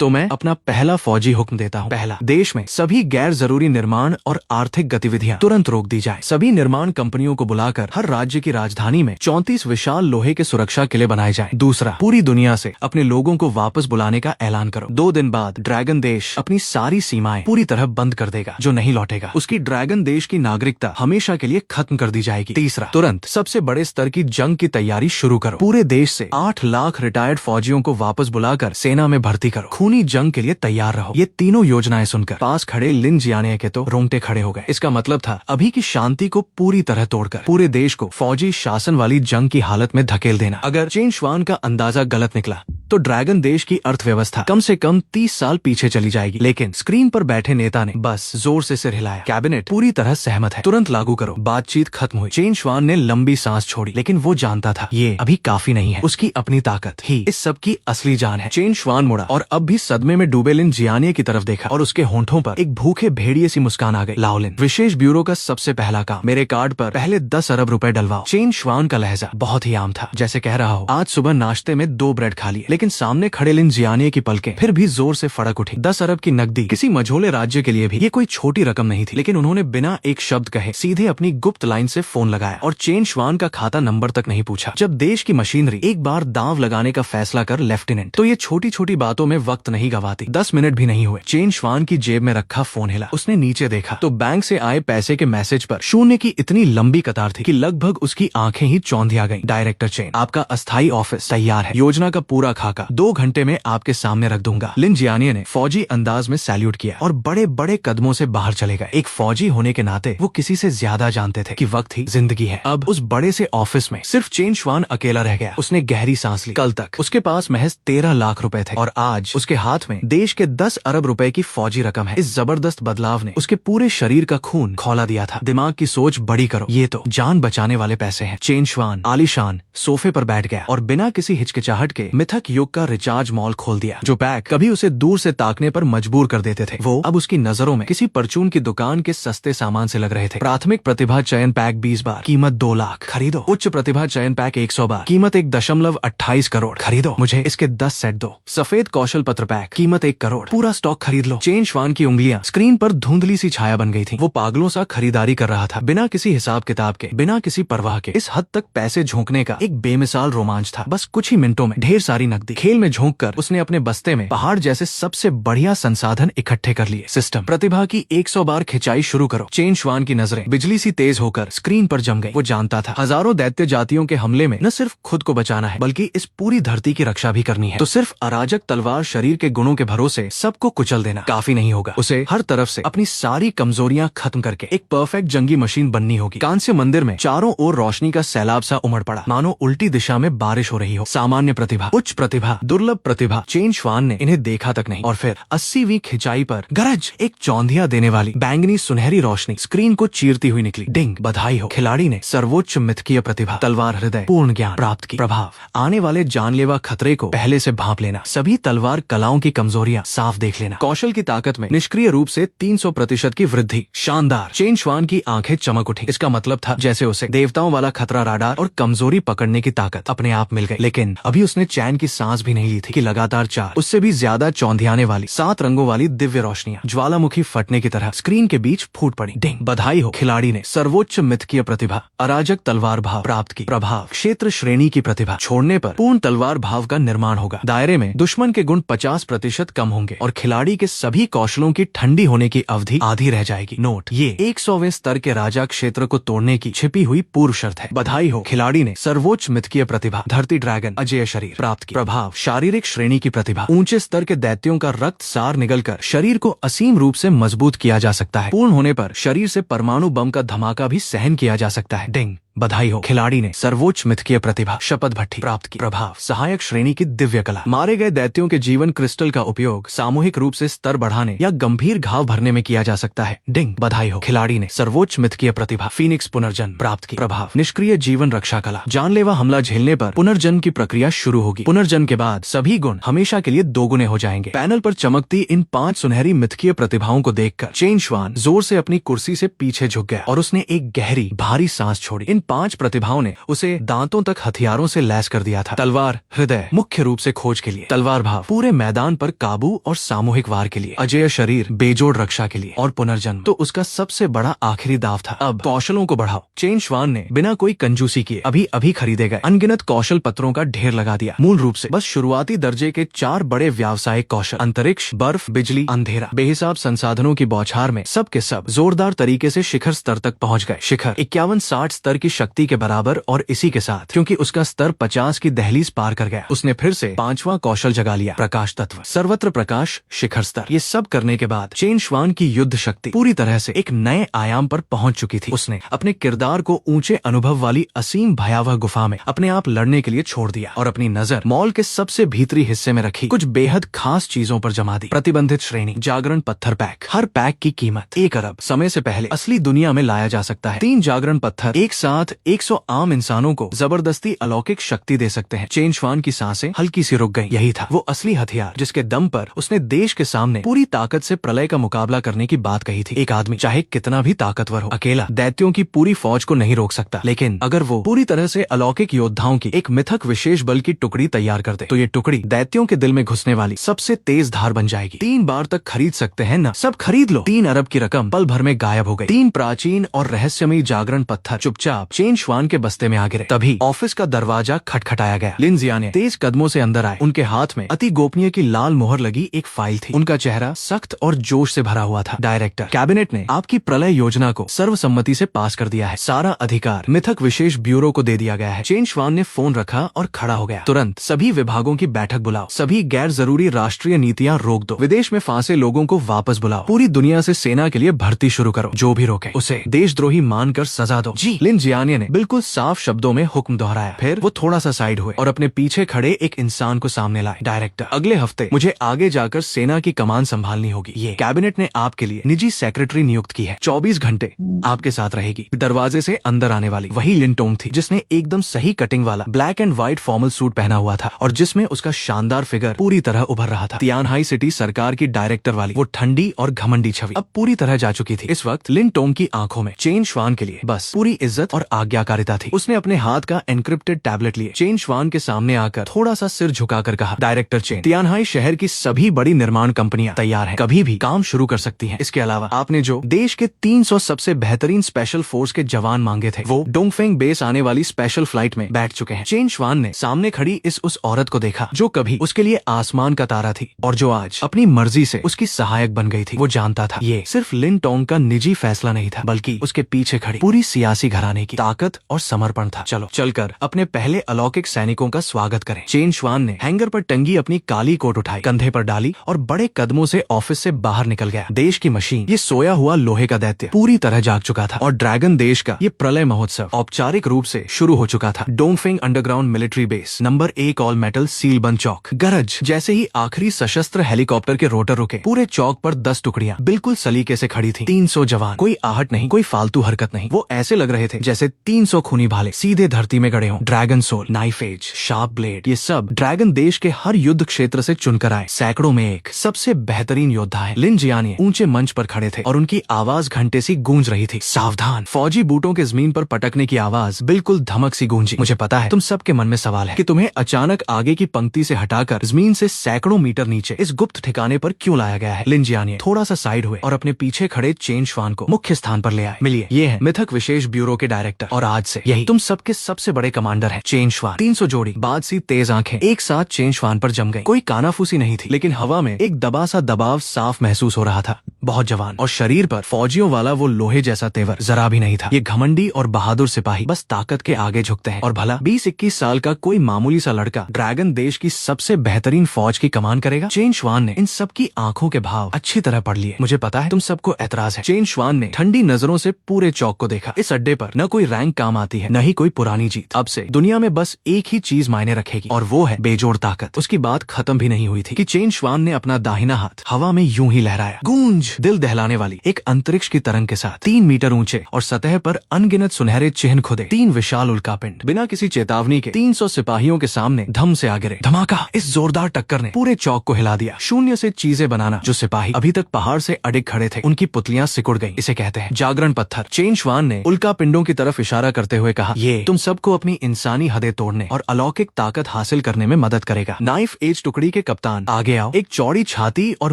तो मैं अपना पहला फौजी हुक्म देता हूँ। पहला, देश में सभी गैर जरूरी निर्माण और आर्थिक गतिविधियां तुरंत रोक दी जाए। सभी निर्माण कंपनियों को बुलाकर हर राज्य की राजधानी में 34 विशाल लोहे के सुरक्षा किले बनाए जाएं। दूसरा, पूरी दुनिया से अपने लोगों को वापस बुलाने का ऐलान करो। 2 दिन बाद ड्रैगन देश अपनी सारी सीमाएं पूरी तरह बंद कर देगा। जो नहीं लौटेगा उसकी ड्रैगन देश की नागरिकता हमेशा के लिए खत्म कर दी जाएगी। तीसरा, तुरंत सबसे बड़े स्तर की जंग की तैयारी शुरू करो। पूरे देश से 8 लाख रिटायर्ड फौजियों को वापस बुलाकर सेना में भर्ती करो। खूनी जंग के लिए तैयार रहो। ये तीनों योजनाएं सुनकर पास खड़े लिन जियाने के तो रोंगटे खड़े हो गए। इसका मतलब था अभी की शांति को पूरी तरह तोड़कर पूरे देश को फौजी शासन वाली जंग की हालत में धकेल देना। अगर चेन श्वान का अंदाजा गलत निकला तो ड्रैगन देश की अर्थव्यवस्था कम से कम 30 साल पीछे चली जाएगी। लेकिन स्क्रीन पर बैठे नेता ने बस जोर से सिर हिलाया। कैबिनेट पूरी तरह सहमत है, तुरंत लागू करो। बातचीत खत्म हुई। चेन श्वान ने लंबी सांस छोड़ी लेकिन वो जानता था ये अभी काफी नहीं है। उसकी अपनी ताकत ही इस सब की असली जान है। चेन श्वान मुड़ा और अब भी सदमे में डूबे लिन जियानिया की तरफ देखा और उसके होंठों पर एक भूखे भेड़िए सी मुस्कान आ गई। लाओलिन, विशेष ब्यूरो का सबसे पहला काम, मेरे कार्ड पर पहले 10 अरब रुपए डलवाओ। चेन श्वान का लहजा बहुत ही आम था, जैसे कह रहा हो आज सुबह नाश्ते में 2 ब्रेड खा लिए। लेकिन सामने खड़े लिन जियानिया की पलकें फिर भी जोर से फड़क उठी। 10 अरब की नकदी किसी मझोले राज्य के लिए भी ये कोई छोटी रकम नहीं थी। लेकिन उन्होंने बिना एक शब्द कहे सीधे अपनी गुप्त लाइन से फोन लगाया और चेन श्वान का खाता नंबर तक नहीं पूछा। जब देश की मशीनरी एक बार दांव लगाने का फैसला कर लेफ्टिनेंट, तो ये छोटी छोटी बातों में वक्त नहीं गवाती। 10 मिनट भी नहीं हुए, चेन श्वान की जेब में रखा फोन हिला। उसने नीचे देखा तो बैंक से आए पैसे के मैसेज पर शून्य की इतनी लंबी कतार थी कि लगभग उसकी आंखें ही चौंधिया गईं। डायरेक्टर चेन, आपका अस्थायी ऑफिस तैयार है। योजना का पूरा खाका 2 घंटे में आपके सामने रख दूंगा। लिन जियानिया ने फौजी अंदाज में सैल्यूट किया और बड़े बड़े कदमों से बाहर चले गए। एक फौजी होने के नाते वो किसी से ज्यादा जानते थे कि वक्त ही जिंदगी है। अब उस बड़े से ऑफिस में सिर्फ चेन श्वान अकेला रह गया। उसने गहरी सांस ली। कल तक उसके पास महज 13 लाख रुपए थे और आज उसके हाथ में देश के 10 अरब रुपए की फौजी रकम है। इस जबरदस्त बदलाव ने उसके पूरे शरीर का खून खौला दिया था। दिमाग की सोच बड़ी करो, ये तो जान बचाने वाले पैसे हैं। चेन श्वान आलीशान सोफे पर बैठ गया और बिना किसी हिचकिचाहट के मिथक युग का रिचार्ज मॉल खोल दिया। जो पैक कभी उसे दूर से ताकने पर मजबूर कर देते थे वो अब उसकी नजरों में किसी परचून की दुकान के सस्ते सामान से लग रहे थे। प्राथमिक प्रतिभा चयन पैक 20 बार, कीमत 2 लाख, खरीदो। उच्च प्रतिभा चयन पैक 100 बार, कीमत 1.28 करोड़, खरीदो। मुझे इसके 10 सेट दो। सफेद कौशल पत्र पैक, कीमत 1 करोड़, पूरा स्टॉक खरीद लो। चेन श्वान की उंगलियां स्क्रीन पर धुंधली सी छाया बन गई थी। वो पागलों सा खरीदारी कर रहा था, बिना किसी हिसाब किताब के, बिना किसी परवाह के। इस हद तक पैसे झोंकने का एक बेमिसाल रोमांच था। बस कुछ ही मिनटों में ढेर सारी नकदी। खेल में झोंककर उसने अपने बस्ते में पहाड़ जैसे सबसे बढ़िया संसाधन इकट्ठे कर लिए। सिस्टम प्रतिभा की 100 बार खिंचाई शुरू करो। चेन श्वान की नजरें बिजली सी तेज होकर स्क्रीन पर जम गई। वो जानता था हजारों दैत्य जातियों के हमले में न सिर्फ खुद को बचाना है बल्कि इस पूरी धरती की रक्षा भी करनी है। तो सिर्फ अराजक तलवार शरीर के गुणों के भरोसे सबको कुचल देना काफी नहीं होगा। उसे हर तरफ से अपनी सारी कमजोरियां खत्म करके एक परफेक्ट जंगी मशीन बननी होगी। कांस्य मंदिर में चारों ओर रोशनी का सैलाब सा उमड़ पड़ा, मानो उल्टी दिशा में बारिश हो रही हो। सामान्य प्रतिभा, उच्च प्रतिभा, दुर्लभ प्रतिभा, चेन श्वान ने इन्हें देखा तक नहीं। और फिर 80वीं खिंचाई पर गरज, एक चौंधिया देने वाली बैंगनी सुनहरी रोशनी स्क्रीन को चीरती हुई निकली। डिंग, बधाई हो, खिलाड़ी ने सर्वोच्च मिथकीय प्रतिभा, तलवार हृदय, पूर्ण ज्ञान प्राप्त की। प्रभाव, आने वाले जानलेवा खतरे को पहले से भांप लेना, सभी तलवार कलाओं की कमजोरियां साफ देख लेना। कौशल की ताकत में निष्क्रिय रूप से 300% की वृद्धि, शानदार। चेन श्वान की आंखें चमक उठी। इसका मतलब था जैसे उसे देवताओं वाला खतरा राडार और कमजोरी पकड़ने की ताकत अपने आप मिल गई। लेकिन अभी उसने चैन की सांस भी नहीं ली थी कि लगातार 4 उससे भी ज्यादा चौंधियाने वाली 7 रंगों वाली दिव्य रोशनियां ज्वालामुखी फटने की तरह स्क्रीन के बीच फूट पड़ी। डिंग, बधाई हो, खिलाड़ी ने सर्वोच्च मिथकीय प्रतिभा, अराजक तलवार भाव प्राप्त की। प्रभाव, क्षेत्र श्रेणी की प्रतिभा छोड़ने पर पूर्ण तलवार भाव का निर्माण होगा। दायरे में दुश्मन के गुण 50% कम होंगे और खिलाड़ी के सभी कौशलों की ठंडी होने की अवधि आधी रह जाएगी। नोट, ये 100वें स्तर के राजा क्षेत्र को तोड़ने की छिपी हुई पूर्व शर्त है। बधाई हो, खिलाड़ी ने सर्वोच्च मिथकीय प्रतिभा, धरती ड्रैगन, अजेय शरीर प्राप्त की। प्रभाव, शारीरिक श्रेणी की प्रतिभा, ऊंचे स्तर के दैत्यों का रक्त सार निगलकर शरीर को असीम रूप से मजबूत किया जा सकता है। पूर्ण होने पर शरीर से परमाणु बम का धमाका भी सहन किया जा सकता है। डिंग, बधाई हो। खिलाड़ी ने सर्वोच्च मिथकीय प्रतिभा शपथ भट्टी प्राप्त की। प्रभाव सहायक श्रेणी की दिव्य कला। मारे गए दैत्यों के जीवन क्रिस्टल का उपयोग सामूहिक रूप से स्तर बढ़ाने या गंभीर घाव भरने में किया जा सकता है। डिंग, बधाई हो। खिलाड़ी ने सर्वोच्च मिथकीय प्रतिभा फीनिक्स पुनर्जन्म प्राप्त की। प्रभाव निष्क्रिय जीवन रक्षा कला। जानलेवा हमला झेलने पर पुनर्जन्म की प्रक्रिया शुरू होगी। पुनर्जन्म के बाद सभी गुण हमेशा के लिए दोगुने हो जाएंगे। पैनल पर चमकती इन 5 सुनहरी मिथकीय प्रतिभाओं को देखकर चेन श्वान जोर से अपनी कुर्सी से पीछे झुक गया और उसने एक गहरी भारी सांस छोड़ी। इन 5 प्रतिभाओं ने उसे दांतों तक हथियारों से लैस कर दिया था। तलवार हृदय मुख्य रूप से खोज के लिए, तलवार भाव पूरे मैदान पर काबू और सामूहिक वार के लिए, अजेय शरीर बेजोड़ रक्षा के लिए, और पुनर्जन्म तो उसका सबसे बड़ा आखिरी दाव था। अब कौशलों को बढ़ाओ। चेन श्वान ने बिना कोई कंजूसी किए अभी अभी खरीदे गए अनगिनत कौशल पत्रों का ढेर लगा दिया। मूल रूप से बस शुरुआती दर्जे के 4 बड़े व्यावसायिक कौशल, अंतरिक्ष, बर्फ, बिजली, अंधेरा, बेहिसाब संसाधनों की बौछार में सब के सब जोरदार तरीके से शिखर स्तर तक पहुंच गए। शिखर 51-60 स्तर की शक्ति के बराबर, और इसी के साथ क्योंकि उसका स्तर 50 की दहलीज पार कर गया, उसने फिर से 5वां कौशल जगा लिया, प्रकाश तत्व, सर्वत्र प्रकाश, शिखर स्तर। ये सब करने के बाद चेन श्वान की युद्ध शक्ति पूरी तरह से एक नए आयाम पर पहुंच चुकी थी। उसने अपने किरदार को ऊंचे अनुभव वाली असीम भयावह गुफा में अपने आप लड़ने के लिए छोड़ दिया और अपनी नजर मॉल के सबसे भीतरी हिस्से में रखी कुछ बेहद खास चीजों पर जमा दी। प्रतिबंधित श्रेणी जागरण पत्थर पैक। हर पैक की कीमत 1 अरब समय से पहले असली दुनिया में लाया जा सकता है। 3 जागरण पत्थर एक साथ 100 आम इंसानों को जबरदस्ती अलौकिक शक्ति दे सकते हैं। चेन श्वान की सांसें हल्की सी रुक गईं। यही था वो असली हथियार जिसके दम पर उसने देश के सामने पूरी ताकत से प्रलय का मुकाबला करने की बात कही थी। एक आदमी चाहे कितना भी ताकतवर हो, अकेला दैत्यों की पूरी फौज को नहीं रोक सकता, लेकिन अगर वो पूरी तरह से अलौकिक योद्धाओं की एक मिथक विशेष बल की टुकड़ी तैयार कर दे, तो ये टुकड़ी दैत्यों के दिल में घुसने वाली सबसे तेज धार बन जाएगी। 3 बार तक खरीद सकते हैं ना? सब खरीद लो। 3 अरब की रकम पल भर में गायब हो गई। 3 प्राचीन और रहस्यमयी जागरण पत्थर चुपचाप चेन श्वान के बस्ते में आ गिरे। तभी ऑफिस का दरवाजा खटखटाया गया। लिन जियाने तेज कदमों से अंदर आए। उनके हाथ में अति गोपनीय की लाल मोहर लगी एक फाइल थी। उनका चेहरा सख्त और जोश से भरा हुआ था। डायरेक्टर, कैबिनेट ने आपकी प्रलय योजना को सर्वसम्मति से पास कर दिया है। सारा अधिकार मिथक विशेष ब्यूरो को दे दिया गया है। चेन श्वान ने फोन रखा और खड़ा हो गया। तुरंत सभी विभागों की बैठक बुलाओ। सभी गैर जरूरी राष्ट्रीय नीतियाँ रोक दो। विदेश में फांसे लोगों को वापस बुलाओ। पूरी दुनिया से सेना के लिए भर्ती शुरू करो। जो भी रोके उसे देशद्रोही मानकर सजा दो। जी। लिन जियाने ने बिल्कुल साफ शब्दों में हुक्म दोहराया। फिर वो थोड़ा सा साइड हुए और अपने पीछे खड़े एक इंसान को सामने लाए। डायरेक्टर, अगले हफ्ते मुझे आगे जाकर सेना की कमान संभालनी होगी। ये कैबिनेट ने आपके लिए निजी सेक्रेटरी नियुक्त की है। 24 घंटे आपके साथ रहेगी। दरवाजे से अंदर आने वाली वही लिन टोंग थी जिसने एकदम सही कटिंग वाला black and white formal suit पहना हुआ था और जिसमें उसका शानदार फिगर पूरी तरह उभर रहा था। तियानहाई सिटी सरकार की डायरेक्टर वाली वो ठंडी और घमंडी छवि अब पूरी तरह जा चुकी थी। इस वक्त लिन टोंग की आंखों में चेन श्वान के लिए बस पूरी इज्जत और आज्ञाकारिता थी। उसने अपने हाथ का एनक्रिप्टेड टैबलेट लिए चेन श्वान के सामने आकर थोड़ा सा सिर झुकाकर कहा, डायरेक्टर चेन, तियानहाई शहर की सभी बड़ी निर्माण कंपनियां तैयार हैं, कभी भी काम शुरू कर सकती हैं। इसके अलावा आपने जो देश के 300 सबसे बेहतरीन स्पेशल फोर्स के जवान मांगे थे वो डोंगफेंग बेस आने वाली स्पेशल फ्लाइट में बैठ चुके हैं। चेन श्वान ने सामने खड़ी उस औरत को देखा जो कभी उसके लिए आसमान का तारा थी और जो आज अपनी मर्जी से उसकी सहायक बन गई थी। वो जानता था ये सिर्फ लिन टोंग का निजी फैसला नहीं था, बल्कि उसके पीछे खड़ी पूरी सियासी घराने की ताकत और समर्पण था। चलो चलकर अपने पहले अलौकिक सैनिकों का स्वागत करें। चेन श्वान ने हैंगर पर टंगी अपनी काली कोट उठाई, कंधे पर डाली और बड़े कदमों से ऑफिस से बाहर निकल गया। देश की मशीन, ये सोया हुआ लोहे का दैत्य पूरी तरह जाग चुका था और ड्रैगन देश का ये प्रलय महोत्सव औपचारिक रूप से शुरू हो चुका था। Dongfeng underground military base, number 1 all metal seal बंद चौक। गरज जैसे ही आखिरी सशस्त्र हेलीकॉप्टर के रोटर रुके, पूरे चौक पर 10 टुकड़ियां बिल्कुल सलीके से खड़ी थी। 300 जवान, कोई आहट नहीं, कोई फालतू हरकत नहीं। वो ऐसे लग रहे थे जैसे 300 खूनी भाले सीधे धरती में गड़े हों। Dragon soul, knife edge, sharp blade, ये सब ड्रैगन देश के हर युद्ध क्षेत्र से चुनकर आए सैकड़ों में एक सबसे बेहतरीन योद्धा है। लिन जियाने ऊंचे मंच पर खड़े थे और उनकी आवाज घंटे सी गूंज रही थी। सावधान! फौजी बूटों के जमीन पर पटकने की आवाज बिल्कुल धमक सी गूंजी। मुझे पता है तुम सबके मन में सवाल है कि तुम्हें अचानक आगे की पंक्ति से हटाकर जमीन से सैकड़ों मीटर नीचे इस गुप्त ठिकाने पर क्यों लाया गया है। लिन जियाने थोड़ा सा साइड हुए और अपने पीछे खड़े चेन श्वान को मुख्य स्थान पर ले आए। मिलिए, ये है मिथक विशेष ब्यूरो के डायरेक्टर और आज से यही तुम सबके सबसे बड़े कमांडर हैं, चेन श्वान। 300 जोड़ी बाद सी तेज आंखें एक साथ चेन श्वान पर जम गई। कोई कानाफूसी नहीं थी, लेकिन हवा में एक दबा सा दबाव साफ महसूस हो रहा था। बहुत जवान और शरीर पर फौजियों वाला वो लोहे जैसा तेवर जरा भी नहीं था। ये घमंडी और बहादुर सिपाही बस ताकत के आगे झुकते हैं और भला 20-21 साल का कोई मामूली सा लड़का ड्रैगन देश की सबसे बेहतरीन फौज की कमान करेगा। चेन श्वान ने इन सबकी आंखों के भाव अच्छी तरह पढ़ लिए। मुझे पता है तुम सबको एतराज है। चेन श्वान ने ठंडी नजरों से पूरे चौक को देखा। इस अड्डे पर न कोई कोई रैंक काम आती है, न ही कोई पुरानी जीत। अब से दुनिया में बस एक ही चीज मायने रखेगी और वो है बेजोड़ ताकत। उसकी बात खत्म भी नहीं हुई थी कि चेन श्वान ने अपना दाहिना हाथ हवा में यूं ही लहराया। गूंज दिल दहलाने वाली एक अंतरिक्ष की तरंग के साथ 3 मीटर ऊंचे और सतह पर अनगिनत सुनहरे चिन्ह खुदे 3 विशाल उल्कापिंड बिना किसी चेतावनी के 300 सिपाहियों के सामने धम से आ गिरे। धमाका। इस जोरदार टक्कर ने पूरे चौक को हिला दिया। शून्य से चीजें बनाना। जो सिपाही अभी तक पहाड़ से अडिग खड़े थे, उनकी पुतलियां सिकुड़ गईं। इसे कहते हैं जागरण पत्थर। चेन श्वान ने उल्कापिंडों की तरफ इशारा करते हुए कहा, ये तुम सबको अपनी इंसानी हदें तोड़ने और अलौकिक ताकत हासिल करने में मदद करेगा। नाइफ एज टुकड़ी के कप्तान, आगे आओ। एक चौड़ी छाती और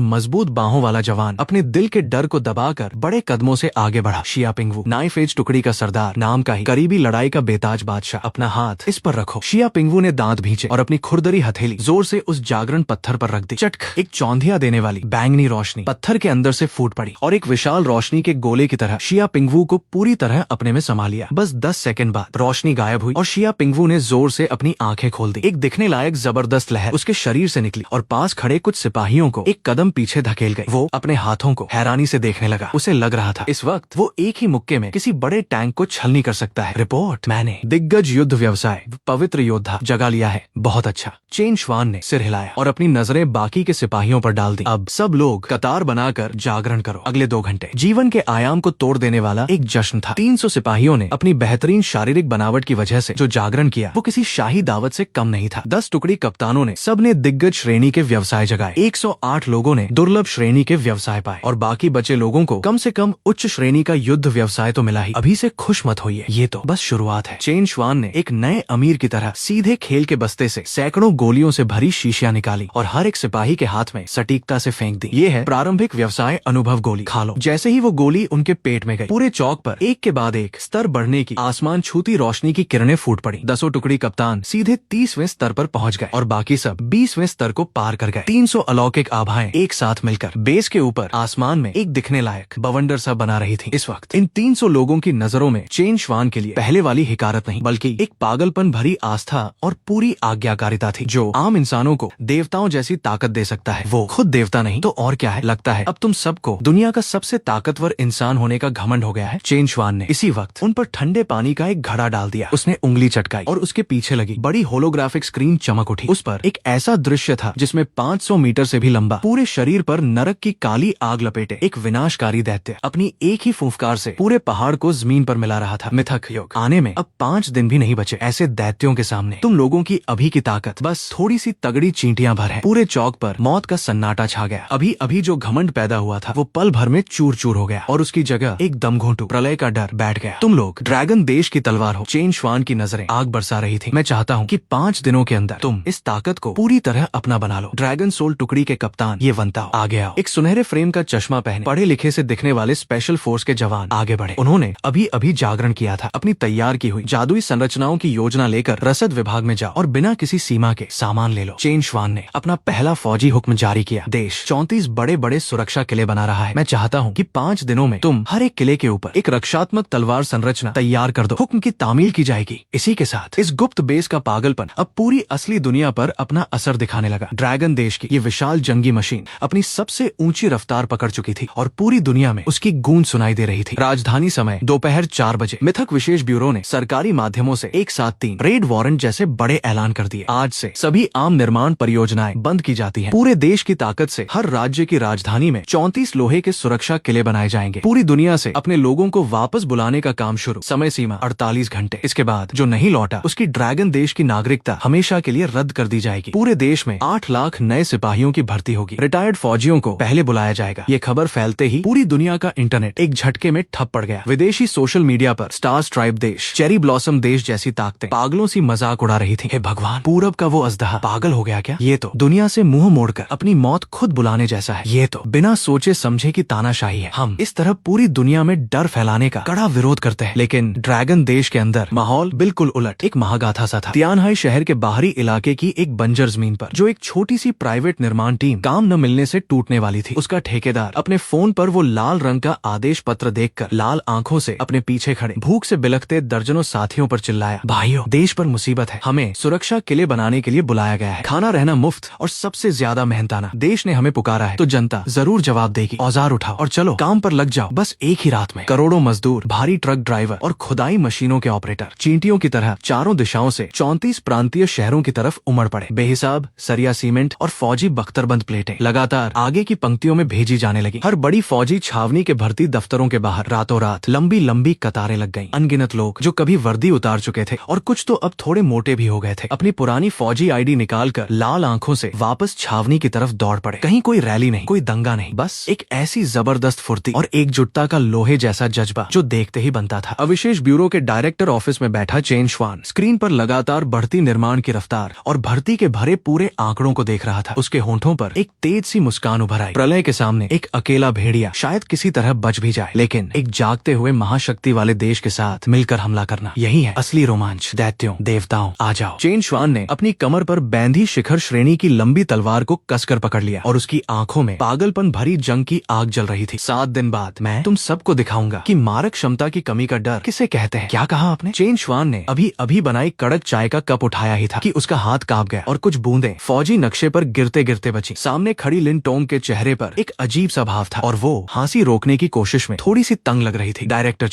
मजबूत बाहों वाला जवान अपने दिल के डर को दबाकर बड़े कदमों से आगे बढ़ा। शिया पिंगवू, नाइफ एज टुकड़ी का सरदार, नाम का ही करीबी लड़ाई का बेताज बादशाह, अपना हाथ इस पर रखो। शिया पिंगवू ने दांत भींचे और अपनी खुरदरी हथेली जोर से उस जागरण पत्थर पर रख दी। चटक। एक चौंधिया देने वाली बैंगनी रोशनी पत्थर के अंदर से फूट पड़ी और एक विशाल रोशनी के गोले की तरह शिया पिंगवू को पूरी तरह अपने में समा लिया। बस 10 सेकंड बाद रोशनी गायब हुई और शिया पिंगवू ने जोर से अपनी आंखें खोल दी। एक दिखने लायक जबरदस्त लहर उसके शरीर से निकली और पास खड़े कुछ सिपाहियों को एक कदम पीछे धकेल गई। वो अपने हाथों को हैरानी से देखने लगा। उसे लग रहा था इस वक्त वो एक ही मुक्के में किसी बड़े टैंक को छलनी कर सकता है। रिपोर्ट, मैंने दिग्गज युद्ध व्यवसाय पवित्र योद्धा जगा लिया है। बहुत अच्छा। चेन श्वान ने सिर हिलाया और अपनी नजरें बाकी के सिपाहियों पर डाल दी। अब सब लोग कतार बनाकर जागरण करो। अगले 2 घंटे जीवन के आयाम को तोड़ देने वाला एक जश्न था। 300 सिपाहियों ने अपनी बेहतरीन शारीरिक बनावट की वजह से जो जागरण किया वो किसी शाही दावत से कम नहीं था। 10 टुकड़ी कप्तानों ने सबने दिग्गज श्रेणी के व्यवसाय जगाए। 108 लोगों ने दुर्लभ श्रेणी के व्यवसाय पाए और बाकी बचे लोगों को कम से कम उच्च श्रेणी का युद्ध व्यवसाय तो मिला ही। अभी से खुश मत होइए, ये तो बस शुरुआत है। चेन श्वान ने एक नए अमीर की तरह सीधे खेल के बस्ते से सैकड़ों गोलियों से भरी शीशियां निकाली और हर एक सिपाही के हाथ में सटीकता से फेंक दी। ये है प्रारंभिक व्यवसाय अनुभव गोली, खा लो। जैसे ही वो गोली उनके पेट में गई, पूरे चौक पर एक के बाद एक स्तर बढ़ने की आसमान छूती रोशनी की किरणें फूट पड़ी। 10 टुकड़ी कप्तान सीधे 30वें स्तर पर पहुंच गए और बाकी सब 20वें स्तर को पार कर गए। 300 अलौकिक आभाएं एक साथ मिलकर बेस के ऊपर आसमान में एक दिखने लायक बवंडर सा बना रही थी। इस वक्त इन 300 लोगों की नजरों में चेन श्वान के लिए पहले वाली हिकारत नहीं बल्कि एक पागलपन भरी आस्था और पूरी आज्ञाकारिता थी। जो आम इंसानों को देवताओं जैसी ताकत दे सकता है, वो खुद देवता नहीं तो और क्या है। लगता है अब तुम सबको दुनिया का सबसे ताकतवर इंसान होने का घमंड हो गया है। चेन श्वान ने इसी वक्त उन पर ठंडे पानी का एक घड़ा डाल दिया। उसने उंगली चटकाई और उसके पीछे लगी बड़ी होलोग्राफिक स्क्रीन चमक उठी। उस पर एक ऐसा दृश्य था जिसमें 500 मीटर से भी लंबा, पूरे शरीर पर नरक की काली आग लपेटे एक विनाशकारी दैत्य अपनी एक ही फूंफकार से पूरे पहाड़ को जमीन पर मिला रहा था। मिथक युग आने में अब 5 दिन भी नहीं बचे। ऐसे दैत्यों के सामने तुम लोगों की अभी की ताकत बस थोड़ी सी तगड़ी चींटियां भर है। पूरे चौक पर मौत का सन्नाटा छा गया। अभी अभी जो घमंड पैदा हुआ था वो पल भर में चूर चूर हो गया और उसकी जगह एक दमघोंटू प्रलय का डर बैठ गया। तुम लोग ड्रैगन देश की तलवार हो। चेन श्वान की नजरें आग बरसा रही थी। मैं चाहता हूँ कि 5 दिनों के अंदर तुम इस ताकत को पूरी तरह अपना बना लो। ड्रैगन सोल टुकड़ी के कप्तान ये वंता हो, आगे आओ। एक सुनहरे फ्रेम का चश्मा पहने पढ़े लिखे से दिखने वाले स्पेशल फोर्स के जवान आगे बढ़े। उन्होंने अभी अभी जागरण किया था। अपनी तैयार की हुई जादुई संरचनाओं की योजना लेकर रसद विभाग में जाओ और बिना किसी सीमा के सामान ले लो। चेन श्वान ने अपना पहला फौजी हुक्म जारी किया। देश 34 बड़े बड़े सुरक्षा किले बना रहा है। मैं चाहता हूँ कि 5 दिनों में तुम हर एक किले के ऊपर एक रक्षात्मक तलवार संरचना तैयार कर दो। हुक्म की तामील की जाएगी। इसी के साथ इस गुप्त बेस का पागलपन अब पूरी असली दुनिया पर अपना असर दिखाने लगा। ड्रैगन देश की ये विशाल जंगी मशीन अपनी सबसे ऊंची रफ्तार पकड़ चुकी थी और पूरी दुनिया में उसकी गूंज सुनाई दे रही थी। राजधानी समय दोपहर 4 बजे मिथक विशेष ब्यूरो ने सरकारी माध्यमों से एक साथ 3 रेड वारंट जैसे बड़े ऐलान कर दिए। आज से सभी आम निर्माण परियोजनाएं बंद की जाती हैं। पूरे देश की ताकत से हर राज्य की राजधानी में 34 लोहे के सुरक्षा किले बनाए जाएंगे। पूरी दुनिया से अपने लोगों को वापस बुलाने का काम शुरू। समय सीमा 48 घंटे। इसके बाद जो नहीं लौटा उसकी ड्रैगन देश की नागरिकता हमेशा के लिए रद्द कर दी जाएगी। पूरे देश में 8 लाख नए सिपाहियों की भर्ती होगी। रिटायर्ड फौजियों को पहले बुलाया जाएगा। ये खबर फैलते ही पूरी दुनिया का इंटरनेट एक झटके में ठप पड़ गया। विदेशी सोशल मीडिया पर स्टार स्ट्राइप देश, चेरी ब्लॉसम देश जैसी ताकतें पागलों सी मजाक उड़ा रही थी। हे भगवान, पूरब का वो अजदहा पागल हो गया क्या? ये तो दुनिया से मुंह मोड़कर अपनी मौत खुद बुलाने जैसा है। ये तो बिना सोचे समझे की तानाशाही है। हम इस तरह पूरी दुनिया में डर फैलाने का कड़ा विरोध करते हैं, लेकिन ड्रैगन देश के अंदर माहौल बिल्कुल उलट। एक महागाथा सा था। तियानहाई शहर के बाहरी इलाके की एक बंजर जमीन पर जो एक छोटी सी प्राइवेट निर्माण टीम काम न मिलने से टूटने वाली थी, उसका ठेकेदार अपने फोन पर वो लाल रंग का आदेश पत्र देखकर लाल आंखों से अपने पीछे खड़े भूख से बिलखते दर्जनों साथियों पर चिल्लाया, भाइयों, देश पर मुसीबत है। हमें सुरक्षा किले बनाने के लिए बुलाया गया है। खाना रहना मुफ्त और सबसे ज्यादा मेहनताना। देश ने हमें पुकारा है तो जनता जरूर जवाब देगी। औजार उठाओ और चलो काम पर लग जाओ। बस एक ही रात में करोड़ों मजदूर, भारी ट्रक ड्राइवर, और खुदाई मशीनों के ऑपरेटर चींटियों की तरह चारों दिशाओं से 34 प्रांतीय शहरों की तरफ उमड़ पड़े। बेहिसाब सरिया सीमेंट और फौजी बख्तरबंद प्लेटें लगातार आगे की पंक्तियों में भेजी जाने लगी। हर बड़ी फौजी छावनी के भर्ती दफ्तरों के बाहर रातों रात लंबी लंबी कतारें लग गईं। अनगिनत लोग जो कभी वर्दी उतार चुके थे और कुछ तो अब थोड़े मोटे भी हो गए थे, अपनी पुरानी फौजी आईडी निकालकर लाल आंखों से वापस छावनी की तरफ दौड़ पड़े। कहीं कोई रैली नहीं, कोई दंगा नहीं, बस एक ऐसी जबरदस्त फुर्ती और एकजुटता का लोहे जैसा जज्बा जो देखते ही बनता था। अविशेष ब्यूरो के डायरेक्टर ऑफिस में बैठा चेन श्वान स्क्रीन पर लगातार बढ़ती निर्माण की रफ्तार और भर्ती के भरे पूरे आंकड़ों को देख रहा था। उसके होंठों पर एक तेज सी मुस्कान उभर आई। प्रलय के सामने एक अकेला भेड़िया शायद किसी तरह बच भी जाए, लेकिन एक जागते हुए महाशक्ति वाले देश के साथ मिलकर हमला करना, यही है असली रोमांच। दैत्यों देवताओं आ जाओ। चेन श्वान ने अपनी कमर पर बैंधी शिखर श्रेणी की लंबी तलवार को कसकर पकड़ लिया और उसकी आंखों में पागलपन भरी जंग की आग जल रही थी। 7 दिन बाद मैं तुम सबको दिखाऊंगा कि मारक क्षमता की कमी का डर किसे कहते हैं। क्या कहा आपने? चेन श्वान ने अभी अभी बनाई कड़क चाय का कप उठाया ही था कि उसका हाथ कांप गया और कुछ बूंदें फौजी नक्शे पर गिरते गिरते बची। सामने खड़ी लिन टोंग के चेहरे पर एक अजीब सा भाव था और वो हंसी रोकने की कोशिश में थोड़ी सी तंग लग रही थी। डायरेक्टर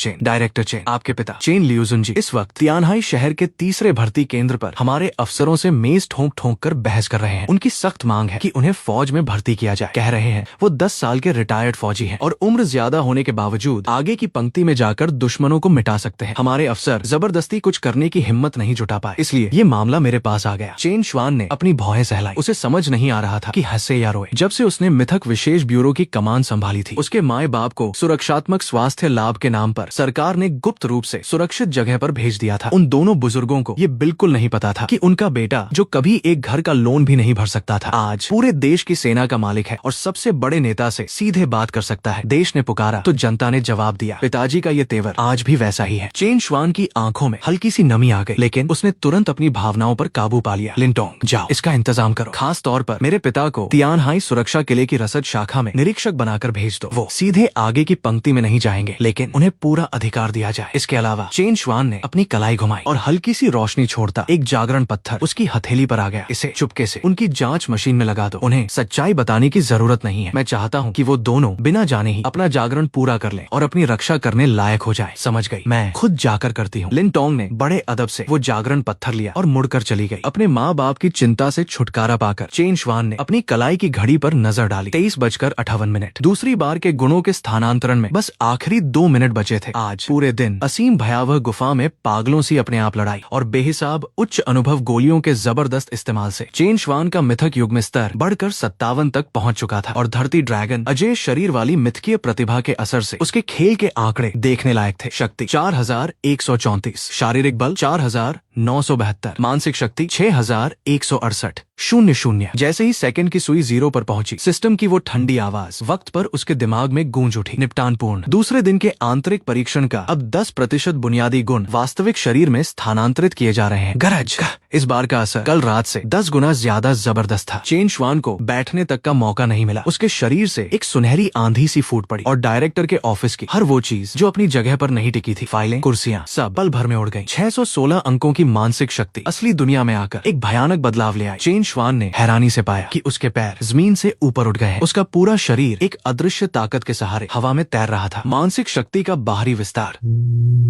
चेन आपके पिता चेन लियूजुनजी इस वक्त तियानहाई शहर के तीसरे भर्ती केंद्र पर हमारे अफसरों से मेज ठोंक ठोंक कर बहस कर रहे हैं। उनकी सख्त मांग है कि उन्हें फौज में भर्ती किया जाए। कह रहे हैं वो 10 साल के रिटायर्ड फौजी हैं और उम्र ज्यादा होने के बावजूद आगे की पंक्ति में जाकर दुश्मनों को मिटा सकते हैं। हमारे अफसर जबरदस्ती कुछ करने की हिम्मत नहीं जुटा पाए, इसलिए ये मामला मेरे पास आ गया। चेन श्वान ने अपनी भौहें सहलाई। उसे समझ नहीं आ रहा था कि हंसे या रोए। जब से उसने मिथक विशेष ब्यूरो की कमान संभाली थी, उसके माए बाप को सुरक्षात्मक स्वास्थ्य लाभ के नाम पर सरकार ने गुप्त रूप से सुरक्षित जगह पर भेज दिया था। उन दोनों बुजुर्गों को ये बिल्कुल नहीं पता था कि उनका बेटा, जो कभी एक घर का लोन भी नहीं भर सकता था, आज पूरे देश की सेना का मालिक है और सबसे बड़े नेता से सीधे बात कर सकता है। देश ने पुकारा तो जनता ने जवाब दिया। पिताजी का ये तेवर आज भी वैसा ही है। चेन श्वान की आंखों में हल्की सी नमी आ गई, लेकिन उसने तुरंत अपनी भावनाओं पर काबू पा लिया। लिनटोंग जाओ, इसका इंतजाम करो। खास तौर पर मेरे पिता को तियानहाई सुरक्षा किले की रसद शाखा में निरीक्षक बनाकर भेज दो। वो सीधे आगे की पंक्ति में नहीं जाएंगे, लेकिन उन्हें पूरा अधिकार दिया जाए। इसके अलावा चेन श्वान ने अपनी कलाई घुमाई और हल्की सी रोशनी छोड़ता एक जागरण पत्थर उसकी हथेली पर आ गया। इसे चुपके से उनकी जांच मशीन में लगा दो। उन्हें सच्चाई बताने की जरूरत नहीं है। मैं चाहता हूँ कि वो दोनों बिना जाने ही अपना जागरण पूरा कर लें और अपनी रक्षा करने लायक हो जाए। समझ गई, मैं खुद जाकर करती हूँ। लिन टोंग ने बड़े अदब से वो जागरण पत्थर लिया और मुड़कर चली गई। अपने माँ बाप की चिंता से छुटकारा पाकर चेन श्वान ने अपनी कलाई की घड़ी पर नजर डाली। 23:58। दूसरी बार के गुणों के स्थानांतरण में बस आखिरी 2 मिनट बचे थे। आज पूरे दिन असीम भयावह गुफा में पागलों सी अपने आप लड़ाई और बेहिसाब उच्च अनुभव गोलियों के जबरदस्त इस्तेमाल से चेन श्वान का मिथक युग्म स्तर बढ़कर 57 तक पहुंच चुका था और धरती ड्रैगन अजय शरीर वाली मिथकीय प्रतिभा के असर से उसके खेल के आंकड़े देखने लायक थे। शक्ति 4134, शारीरिक बल 4972, मानसिक शक्ति 6168, 00। जैसे ही सेकंड की सुई 0 पर पहुंची, सिस्टम की वो ठंडी आवाज वक्त पर उसके दिमाग में गूंज उठी। निपटान पूर्ण। दूसरे दिन के आंतरिक परीक्षण का अब 10% बुनियादी गुण वास्तविक शरीर में स्थानांतरित किए जा रहे हैं। गरज। इस बार का असर कल रात से 10 गुना ज्यादा जबरदस्त था। चेन श्वान को बैठने तक का मौका नहीं मिला। उसके शरीर से एक सुनहरी आंधी सी फूट पड़ी और डायरेक्टर के ऑफिस की हर वो चीज जो अपनी जगह पर नहीं टिकी थी, फाइलें, कुर्सियां, सब पल भर में उड़ गई। 616 अंकों की मानसिक शक्ति असली दुनिया में आकर एक भयानक बदलाव ले आई। चेन श्वान ने हैरानी से पाया कि उसके पैर जमीन से ऊपर उठ गए हैं। उसका पूरा शरीर एक अदृश्य ताकत के सहारे हवा में तैर रहा था। मानसिक शक्ति का बाहरी विस्तार,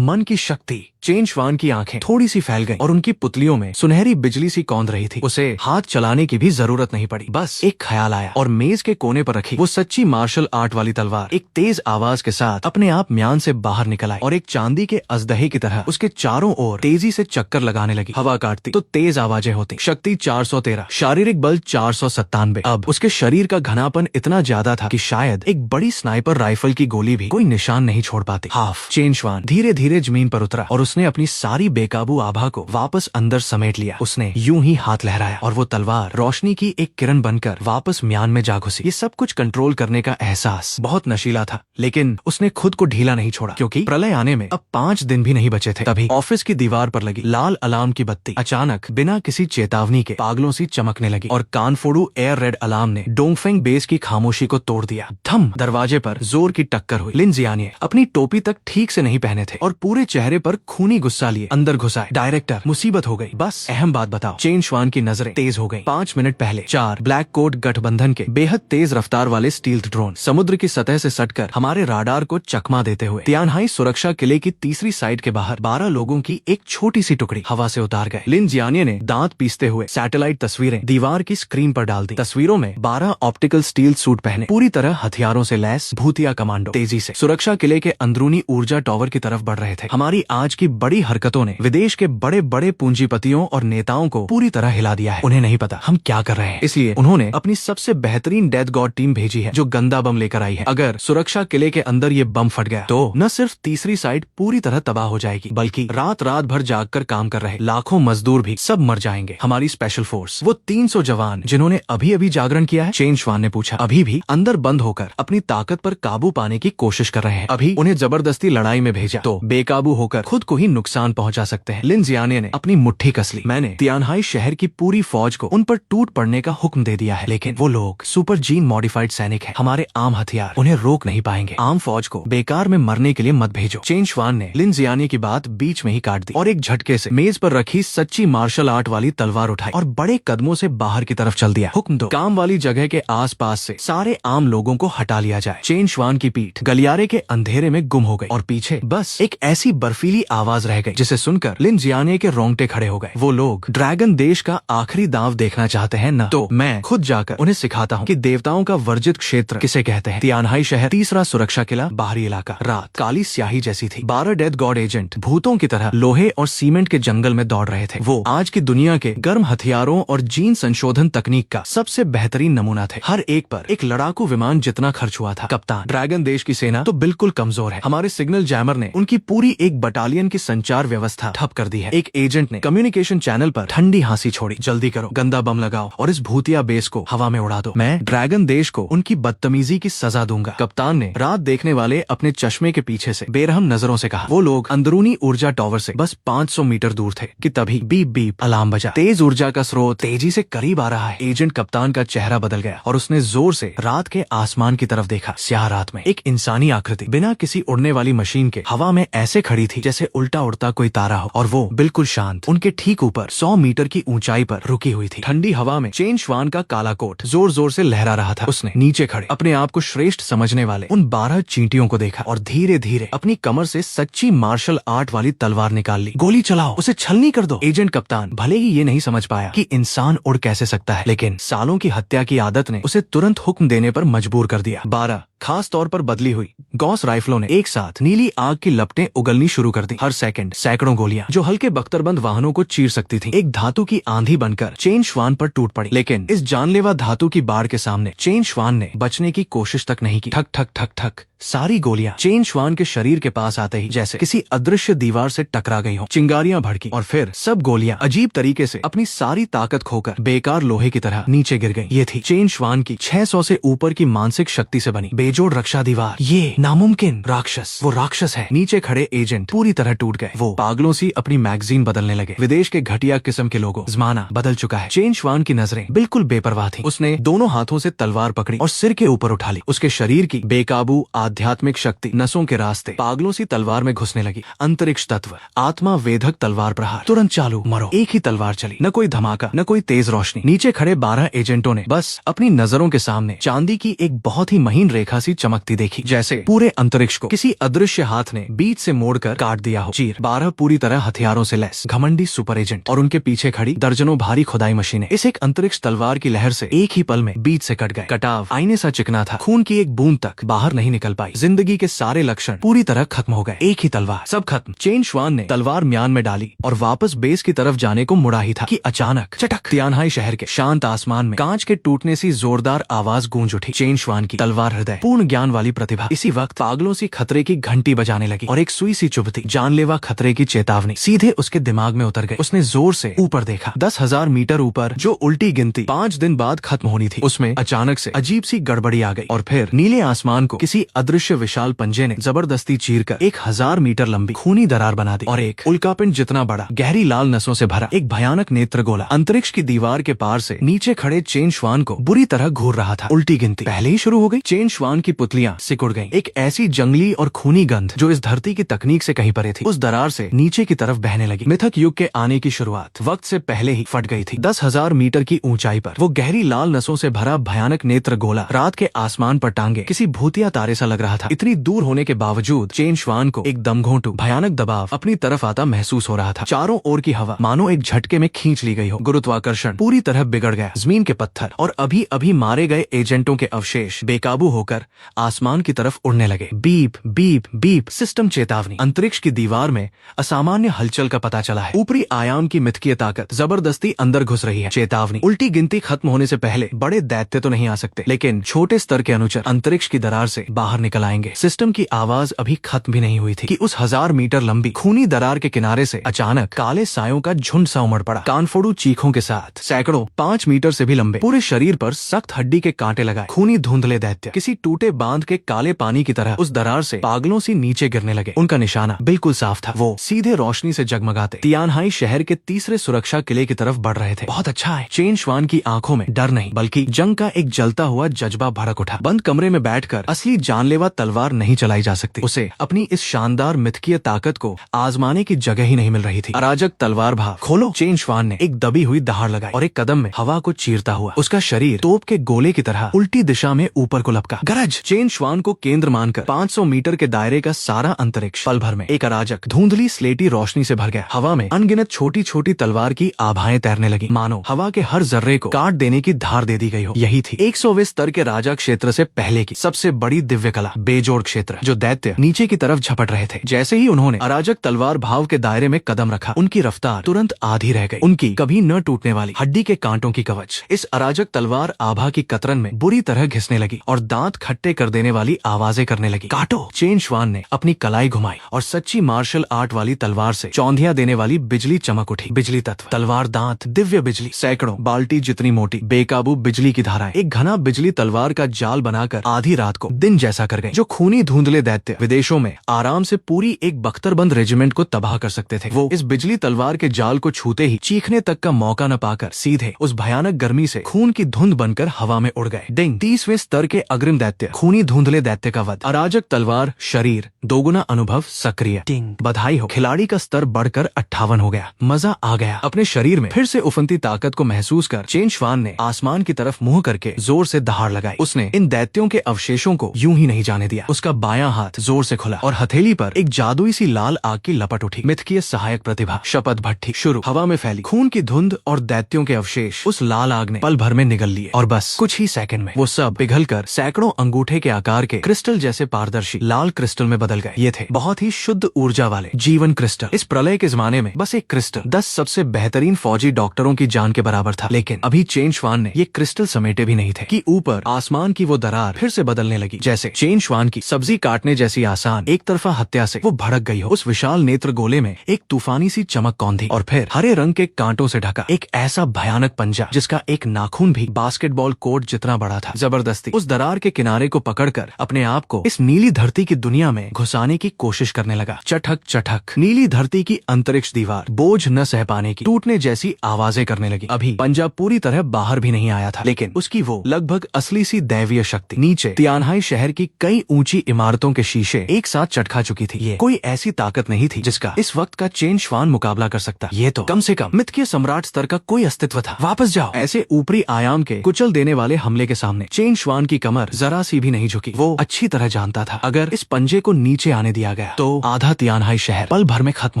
मन की शक्ति। चेन श्वान की आंखें थोड़ी सी फैल गईं और उनकी पुतलियों में सुनहरी बिजली सी कौंध रही थी। उसे हाथ चलाने की भी जरूरत नहीं पड़ी। बस एक ख्याल आया और मेज के कोने पर रखी वो सच्ची मार्शल आर्ट वाली तलवार एक तेज आवाज के साथ अपने आप म्यान से बाहर निकल आई और एक चांदी के अजदहे की तरह उसके चारों ओर तेजी से चक्कर लगाने लगी। हवा काटती तो तेज आवाजें होती। शक्ति 413, शारीरिक बल 497। अब उसके शरीर का घनापन इतना ज्यादा था कि शायद एक बड़ी स्नाइपर राइफल की गोली भी कोई निशान नहीं छोड़ पाती। हाफ। चेन श्वान धीरे धीरे जमीन पर उतरा और उसने अपनी सारी बेकाबू आभा को वापस अंदर समेट लिया। उसने यूं ही हाथ लहराया और वो तलवार रोशनी की एक किरण बनकर वापस म्यान में जा घुसी। ये सब कुछ कंट्रोल करने का एहसास बहुत नशीला था, लेकिन उसने खुद को ढीला नहीं छोड़ा क्योंकि प्रलय आने में अब 5 दिन भी नहीं बचे थे। तभी ऑफिस की दीवार पर लगी लाल अलार्म की बत्ती अचानक बिना किसी चेतावनी के पागलों सी चमकने लगी और कानफोड़ू एयर रेड अलार्म ने डोंगफेंग बेस की खामोशी को तोड़ दिया। धम। दरवाजे पर जोर की टक्कर हुई। लिन जियानिए अपनी टोपी तक ठीक से नहीं पहने थे और पूरे चेहरे पर खून खूनी गुस्सा लिए अंदर घुसाए। डायरेक्टर, मुसीबत हो गई। बस अहम बात बताओ। चेन श्वान की नजरें तेज हो गई। 5 मिनट पहले 4 ब्लैक कोट गठबंधन के बेहद तेज रफ्तार वाले स्टील्थ ड्रोन समुद्र की सतह से सटकर हमारे राडार को चकमा देते हुए तियानहाई सुरक्षा किले की तीसरी साइड के बाहर 12 लोगों की एक छोटी सी टुकड़ी हवा से उतार गए। लिन जियानिये ने दांत पीसते हुए सैटेलाइट तस्वीरें दीवार की स्क्रीन पर डाल दी। तस्वीरों में 12 ऑप्टिकल स्टील सूट पहने पूरी तरह हथियारों से लैस भूतिया कमांडो तेजी से सुरक्षा किले के अंदरूनी ऊर्जा टावर की तरफ बढ़ रहे थे। हमारी आज की बड़ी हरकतों ने विदेश के बड़े बड़े पूंजीपतियों और नेताओं को पूरी तरह हिला दिया है। उन्हें नहीं पता हम क्या कर रहे हैं, इसलिए उन्होंने अपनी सबसे बेहतरीन डेथ गॉड टीम भेजी है जो गंदा बम लेकर आई है। अगर सुरक्षा किले के अंदर ये बम फट गया तो न सिर्फ तीसरी साइड पूरी तरह तबाह हो जाएगी, बल्कि रात रात भर जागकर काम कर रहे लाखों मजदूर भी सब मर जाएंगे। हमारी स्पेशल फोर्स, वो 300 जवान जिन्होंने अभी अभी जागरण किया है, चेन श्वान ने पूछा, अभी भी अंदर बंद होकर अपनी ताकत पर काबू पाने की कोशिश कर रहे हैं। अभी उन्हें जबरदस्ती लड़ाई में भेजा तो बेकाबू होकर खुद को ही नुकसान पहुंचा सकते हैं। लिन जियानिये ने अपनी मुट्ठी कस ली। मैंने तियानहाई शहर की पूरी फौज को उन पर टूट पड़ने का हुक्म दे दिया है, लेकिन वो लोग सुपर जीन मॉडिफाइड सैनिक हैं, हमारे आम हथियार उन्हें रोक नहीं पाएंगे। आम फौज को बेकार में मरने के लिए मत भेजो। चेन श्वान ने लिन जियानिये की बात बीच में ही काट दी और एक झटके से मेज पर रखी सच्ची मार्शल आर्ट वाली तलवार उठाई और बड़े कदमों से बाहर की तरफ चल दिया। हुक्म दो, काम वाली जगह के आसपास से सारे आम लोगों को हटा लिया जाए। चेन श्वान की पीठ गलियारे के अंधेरे में गुम हो गई और पीछे बस एक ऐसी बर्फीली आवाज रह गई जिसे सुनकर लिन जियानिये के रोंगटे खड़े हो गए। वो लोग ड्रैगन देश का आखिरी दांव देखना चाहते हैं न तो मैं खुद जाकर उन्हें सिखाता हूँ कि देवताओं का वर्जित क्षेत्र किसे कहते हैं। तियानहाई शहर, तीसरा सुरक्षा किला, बाहरी इलाका। रात काली स्याही जैसी थी। 12 डेथ गॉड एजेंट भूतों की तरह लोहे और सीमेंट के जंगल में दौड़ रहे थे। वो आज की दुनिया के गर्म हथियारों और जीन संशोधन तकनीक का सबसे बेहतरीन नमूना थे। हर एक पर एक लड़ाकू विमान जितना खर्च हुआ था। कप्तान, ड्रैगन देश की सेना तो बिल्कुल कमजोर है। हमारे सिग्नल जैमर ने उनकी पूरी एक बटालियन की संचार व्यवस्था ठप कर दी है। एक एजेंट ने कम्युनिकेशन चैनल पर ठंडी हंसी छोड़ी, जल्दी करो, गंदा बम लगाओ और इस भूतिया बेस को हवा में उड़ा दो। मैं ड्रैगन देश को उनकी बदतमीजी की सजा दूंगा। कप्तान ने रात देखने वाले अपने चश्मे के पीछे से बेरहम नजरों से कहा। वो लोग अंदरूनी ऊर्जा टावर से बस 500 मीटर दूर थे कि तभी बीप बीप अलार्म बजा। तेज ऊर्जा का स्रोत तेजी से करीब आ रहा है। एजेंट कप्तान का चेहरा बदल गया और उसने जोर से रात के आसमान की तरफ देखा। स्याह रात में एक इंसानी आकृति बिना किसी उड़ने वाली मशीन के हवा में ऐसे खड़ी थी जैसे उल्टा उड़ता कोई तारा हो, और वो बिल्कुल शांत उनके ठीक ऊपर 100 मीटर की ऊंचाई पर रुकी हुई थी। ठंडी हवा में चेन श्वान का काला कोट जोर जोर से लहरा रहा था। उसने नीचे खड़े अपने आप को श्रेष्ठ समझने वाले उन 12 चींटियों को देखा और धीरे धीरे अपनी कमर से सच्ची मार्शल आर्ट वाली तलवार निकाल ली। गोली चलाओ, उसे छलनी कर दो। एजेंट कप्तान भले ही ये नहीं समझ पाया कि इंसान उड़ कैसे सकता है, लेकिन सालों की हत्या की आदत ने उसे तुरंत हुक्म देने पर मजबूर कर दिया। 12 खास तौर पर बदली हुई गॉस राइफलों ने एक साथ नीली आग की लपटें उगलनी शुरू कर दी। हर सेकंड सैकड़ों गोलियां जो हल्के बख्तरबंद वाहनों को चीर सकती थीं, एक धातु की आंधी बनकर चेन श्वान पर टूट पड़ी। लेकिन इस जानलेवा धातु की बाढ़ के सामने चेन श्वान ने बचने की कोशिश तक नहीं की। ठक ठक ठक ठक सारी गोलियां चेन श्वान के शरीर के पास आते ही जैसे किसी अदृश्य दीवार से टकरा गई हों। चिंगारियां भड़की और फिर सब गोलियां अजीब तरीके से अपनी सारी ताकत खोकर बेकार लोहे की तरह नीचे गिर गईं। ये थी चेन श्वान की 600 से ऊपर की मानसिक शक्ति से बनी बेजोड़ रक्षा दीवार। ये नामुमकिन राक्षस, वो राक्षस है। नीचे खड़े एजेंट पूरी तरह टूट गए। वो पागलों सी अपनी मैगजीन बदलने लगे। विदेश के घटिया किस्म के लोगों, जमाना बदल चुका है। चेन श्वान की नजरें बिल्कुल बेपरवाह थी। उसने दोनों हाथों से तलवार पकड़ी और सिर के ऊपर उठा ली। उसके शरीर की बेकाबू आध्यात्मिक शक्ति नसों के रास्ते पागलों सी तलवार में घुसने लगी। अंतरिक्ष तत्व, आत्मा वेधक तलवार प्रहार, तुरंत चालू, मरो। एक ही तलवार चली, न कोई धमाका, न कोई तेज रोशनी। नीचे खड़े 12 एजेंटों ने बस अपनी नजरों के सामने चांदी की एक बहुत ही महीन रेखा सी चमकती देखी, जैसे पूरे अंतरिक्ष को किसी अदृश्य हाथ ने बीच से मोड़कर काट दिया हो। चीर 12 पूरी तरह हथियारों से लैस घमंडी सुपर एजेंट और उनके पीछे खड़ी दर्जनों भारी खुदाई मशीनें इस एक अंतरिक्ष तलवार की लहर से एक ही पल में बीच से कट गए। कटाव आईने सा चिकना था, खून की एक बूंद तक बाहर नहीं निकल पाई। जिंदगी के सारे लक्षण पूरी तरह खत्म हो गए। एक ही तलवार, सब खत्म। चेन श्वान ने तलवार म्यान में डाली और वापस बेस की तरफ जाने को मुड़ा ही था कि अचानक चटक, तियानहाई शहर के शांत आसमान में कांच के टूटने सी जोरदार आवाज गूंज उठी। चेन श्वान की तलवार हृदय, पूर्ण ज्ञान वाली प्रतिभा इसी वक्त पागलों सी खतरे की घंटी बजाने लगी और एक सुई सी चुभती जानलेवा खतरे की चेतावनी सीधे उसके दिमाग में उतर गई। उसने जोर से ऊपर देखा। 10,000 मीटर ऊपर जो उल्टी गिनती 5 दिन बाद खत्म होनी थी, उसमें अचानक से अजीब सी गड़बड़ी आ गई और फिर नीले आसमान को किसी अदृश्य विशाल पंजे ने जबरदस्ती चीरकर 1000 मीटर लंबी खूनी दरार बना दी और एक उल्कापिंड जितना बड़ा, गहरी लाल नसों से भरा एक भयानक नेत्र गोला अंतरिक्ष की दीवार के पार से नीचे खड़े चेन श्वान को बुरी तरह घूर रहा था। उल्टी गिनती पहले ही शुरू हो गई। चेन श्वान आसमान की पुतलियां सिकुड़ गईं। एक ऐसी जंगली और खूनी गंध जो इस धरती की तकनीक से कहीं परे थी, उस दरार से नीचे की तरफ बहने लगी। मिथक युग के आने की शुरुआत वक्त से पहले ही फट गई थी। 10,000 मीटर की ऊंचाई पर वो गहरी लाल नसों से भरा भयानक नेत्र गोला रात के आसमान पर टांगे किसी भूतिया तारे सा लग रहा था। इतनी दूर होने के बावजूद चेन श्वान को एक दमघोंटू भयानक दबाव अपनी तरफ आता महसूस हो रहा था। चारों ओर की हवा मानो एक झटके में खींच ली गई हो। गुरुत्वाकर्षण पूरी तरह बिगड़ गया। जमीन के पत्थर और अभी अभी मारे गए एजेंटों के अवशेष बेकाबू होकर आसमान की तरफ उड़ने लगे। बीप बीप बीप सिस्टम चेतावनी। अंतरिक्ष की दीवार में असामान्य हलचल का पता चला है। ऊपरी आयाम की मिथकीय ताकत जबरदस्ती अंदर घुस रही है। चेतावनी। उल्टी गिनती खत्म होने से पहले बड़े दैत्य तो नहीं आ सकते, लेकिन छोटे स्तर के अनुचर अंतरिक्ष की दरार से बाहर निकल आएंगे। सिस्टम की आवाज अभी खत्म भी नहीं हुई थी कि उस 1000 मीटर लंबी खूनी दरार के किनारे से अचानक काले सायों का झुंड सा उमड़ पड़ा। कानफोड़ू चीखों के साथ सैकड़ों 5 मीटर से भी लंबे, पूरे शरीर पर सख्त हड्डी के कांटे लगाए खूनी धुंधले दैत्य किसी टूटे बांध के काले पानी की तरह उस दरार से पागलों सी नीचे गिरने लगे। उनका निशाना बिल्कुल साफ था। वो सीधे रोशनी से जगमगाते तियानहाई शहर के तीसरे सुरक्षा किले की तरफ बढ़ रहे थे। बहुत अच्छा है। चेन श्वान की आंखों में डर नहीं बल्कि जंग का एक जलता हुआ जज्बा भड़क उठा। बंद कमरे में बैठकर असली जानलेवा तलवार नहीं चलाई जा सकती। उसे अपनी इस शानदार मिथकीय ताकत को आजमाने की जगह ही नहीं मिल रही थी। अराजक तलवार भाव खोलो। चेन श्वान ने एक दबी हुई दहाड़ लगाई और एक कदम में हवा को चीरता हुआ उसका शरीर तोप के गोले की तरह उल्टी दिशा में ऊपर को लपका। गरज। चेन श्वान को केंद्र मानकर 500 मीटर के दायरे का सारा अंतरिक्ष पल भर में एक अराजक धुंधली स्लेटी रोशनी से भर गया। हवा में अनगिनत छोटी छोटी तलवार की आभाएं तैरने लगी, मानो हवा के हर जर्रे को काट देने की धार दे दी गई हो। यही थी 100वें स्तर के राजा क्षेत्र से पहले की सबसे बड़ी दिव्य कला, बेजोड़ क्षेत्र, जो दैत्य नीचे की तरफ झपट रहे थे। जैसे ही उन्होंने अराजक तलवार भाव के दायरे में कदम रखा, उनकी रफ्तार तुरंत आधी रह गई। उनकी कभी न टूटने वाली हड्डी के कांटों की कवच इस अराजक तलवार आभा की कतरन में बुरी तरह घिसने लगी और दांत खट्टे कर देने वाली आवाजें करने लगी। काटो। चेन श्वान ने अपनी कलाई घुमाई और सच्ची मार्शल आर्ट वाली तलवार से चौंधिया देने वाली बिजली चमक उठी। बिजली तत्व, तलवार दांत, दिव्य बिजली, सैकड़ों बाल्टी जितनी मोटी बेकाबू बिजली की धाराएं एक घना बिजली तलवार का जाल बनाकर आधी रात को दिन जैसा कर गए। जो खूनी धुंधले दैत्य विदेशों में आराम से पूरी एक बख्तरबंद रेजिमेंट को तबाह कर सकते थे, वो इस बिजली तलवार के जाल को छूते ही चीखने तक का मौका न पाकर सीधे उस भयानक गर्मी से खून की धुंध बनकर हवा में उड़ गए। डिंग। 30वें स्तर के अग्रिम दैत्य, खूनी धुंधले दैत्य का वध। अराजक तलवार, शरीर, दोगुना अनुभव, सक्रिय। डिंग। बधाई हो, खिलाड़ी का स्तर बढ़कर 58 हो गया। मजा आ गया। अपने शरीर में फिर से उफनती ताकत को महसूस कर चेन श्वान ने आसमान की तरफ मुंह करके जोर से दहाड़ लगाई। उसने इन दैत्यों के अवशेषों को यूं ही नहीं जाने दिया। उसका बायां हाथ जोर से खुला और हथेली पर एक जादुई सी लाल आग की लपट उठी। मिथकीय सहायक प्रतिभा, शपथ भट्टी शुरू। हवा में फैली खून की धुंध और दैत्यों के अवशेष उस लाल आग ने पल भर में निगल लिए और बस कुछ ही सेकंड में वो सब पिघलकर सैकड़ों अंगूठे के आकार के क्रिस्टल जैसे पारदर्शी लाल क्रिस्टल में बदल गए। ये थे बहुत ही शुद्ध ऊर्जा वाले जीवन क्रिस्टल। इस प्रलय के जमाने में बस एक क्रिस्टल 10 सबसे बेहतरीन फौजी डॉक्टरों की जान के बराबर था, लेकिन अभी चेन श्वान ने ये क्रिस्टल समेटे भी नहीं थे कि ऊपर आसमान की वो दरार फिर से बदलने लगी। जैसे चेन श्वान की सब्जी काटने जैसी आसान एक तरफा हत्या से वो भड़क गई हो। उस विशाल नेत्र गोले में एक तूफानी सी चमक कौंधी और फिर हरे रंग के कांटों से ढका एक ऐसा भयानक पंजा जिसका एक नाखून भी बास्केटबॉल कोर्ट जितना बड़ा था। जबरदस्ती उस दरार के किनारे को पकड़कर अपने आप को इस नीली धरती की दुनिया में घुसाने की कोशिश करने लगा। चटक चटक नीली धरती की अंतरिक्ष दीवार बोझ न सह पाने की टूटने जैसी आवाजें करने लगी। अभी पंजा पूरी तरह बाहर भी नहीं आया था, लेकिन उसकी वो लगभग असली सी दैवीय शक्ति नीचे तियानहाई शहर की कई ऊंची इमारतों के शीशे एक साथ चटका चुकी थी। ये कोई ऐसी ताकत नहीं थी जिसका इस वक्त का चेन श्वान मुकाबला कर सकता। ये तो कम से कम मिथकीय सम्राट स्तर का कोई अस्तित्व था। वापस जाओ। ऐसे ऊपरी आयाम के कुचल देने वाले हमले के सामने चेन श्वान की कमर जरा सी भी नहीं झुकी। वो अच्छी तरह जानता था अगर इस पंजे को नीचे आने दिया गया तो आधा तियानहाई शहर पल भर में खत्म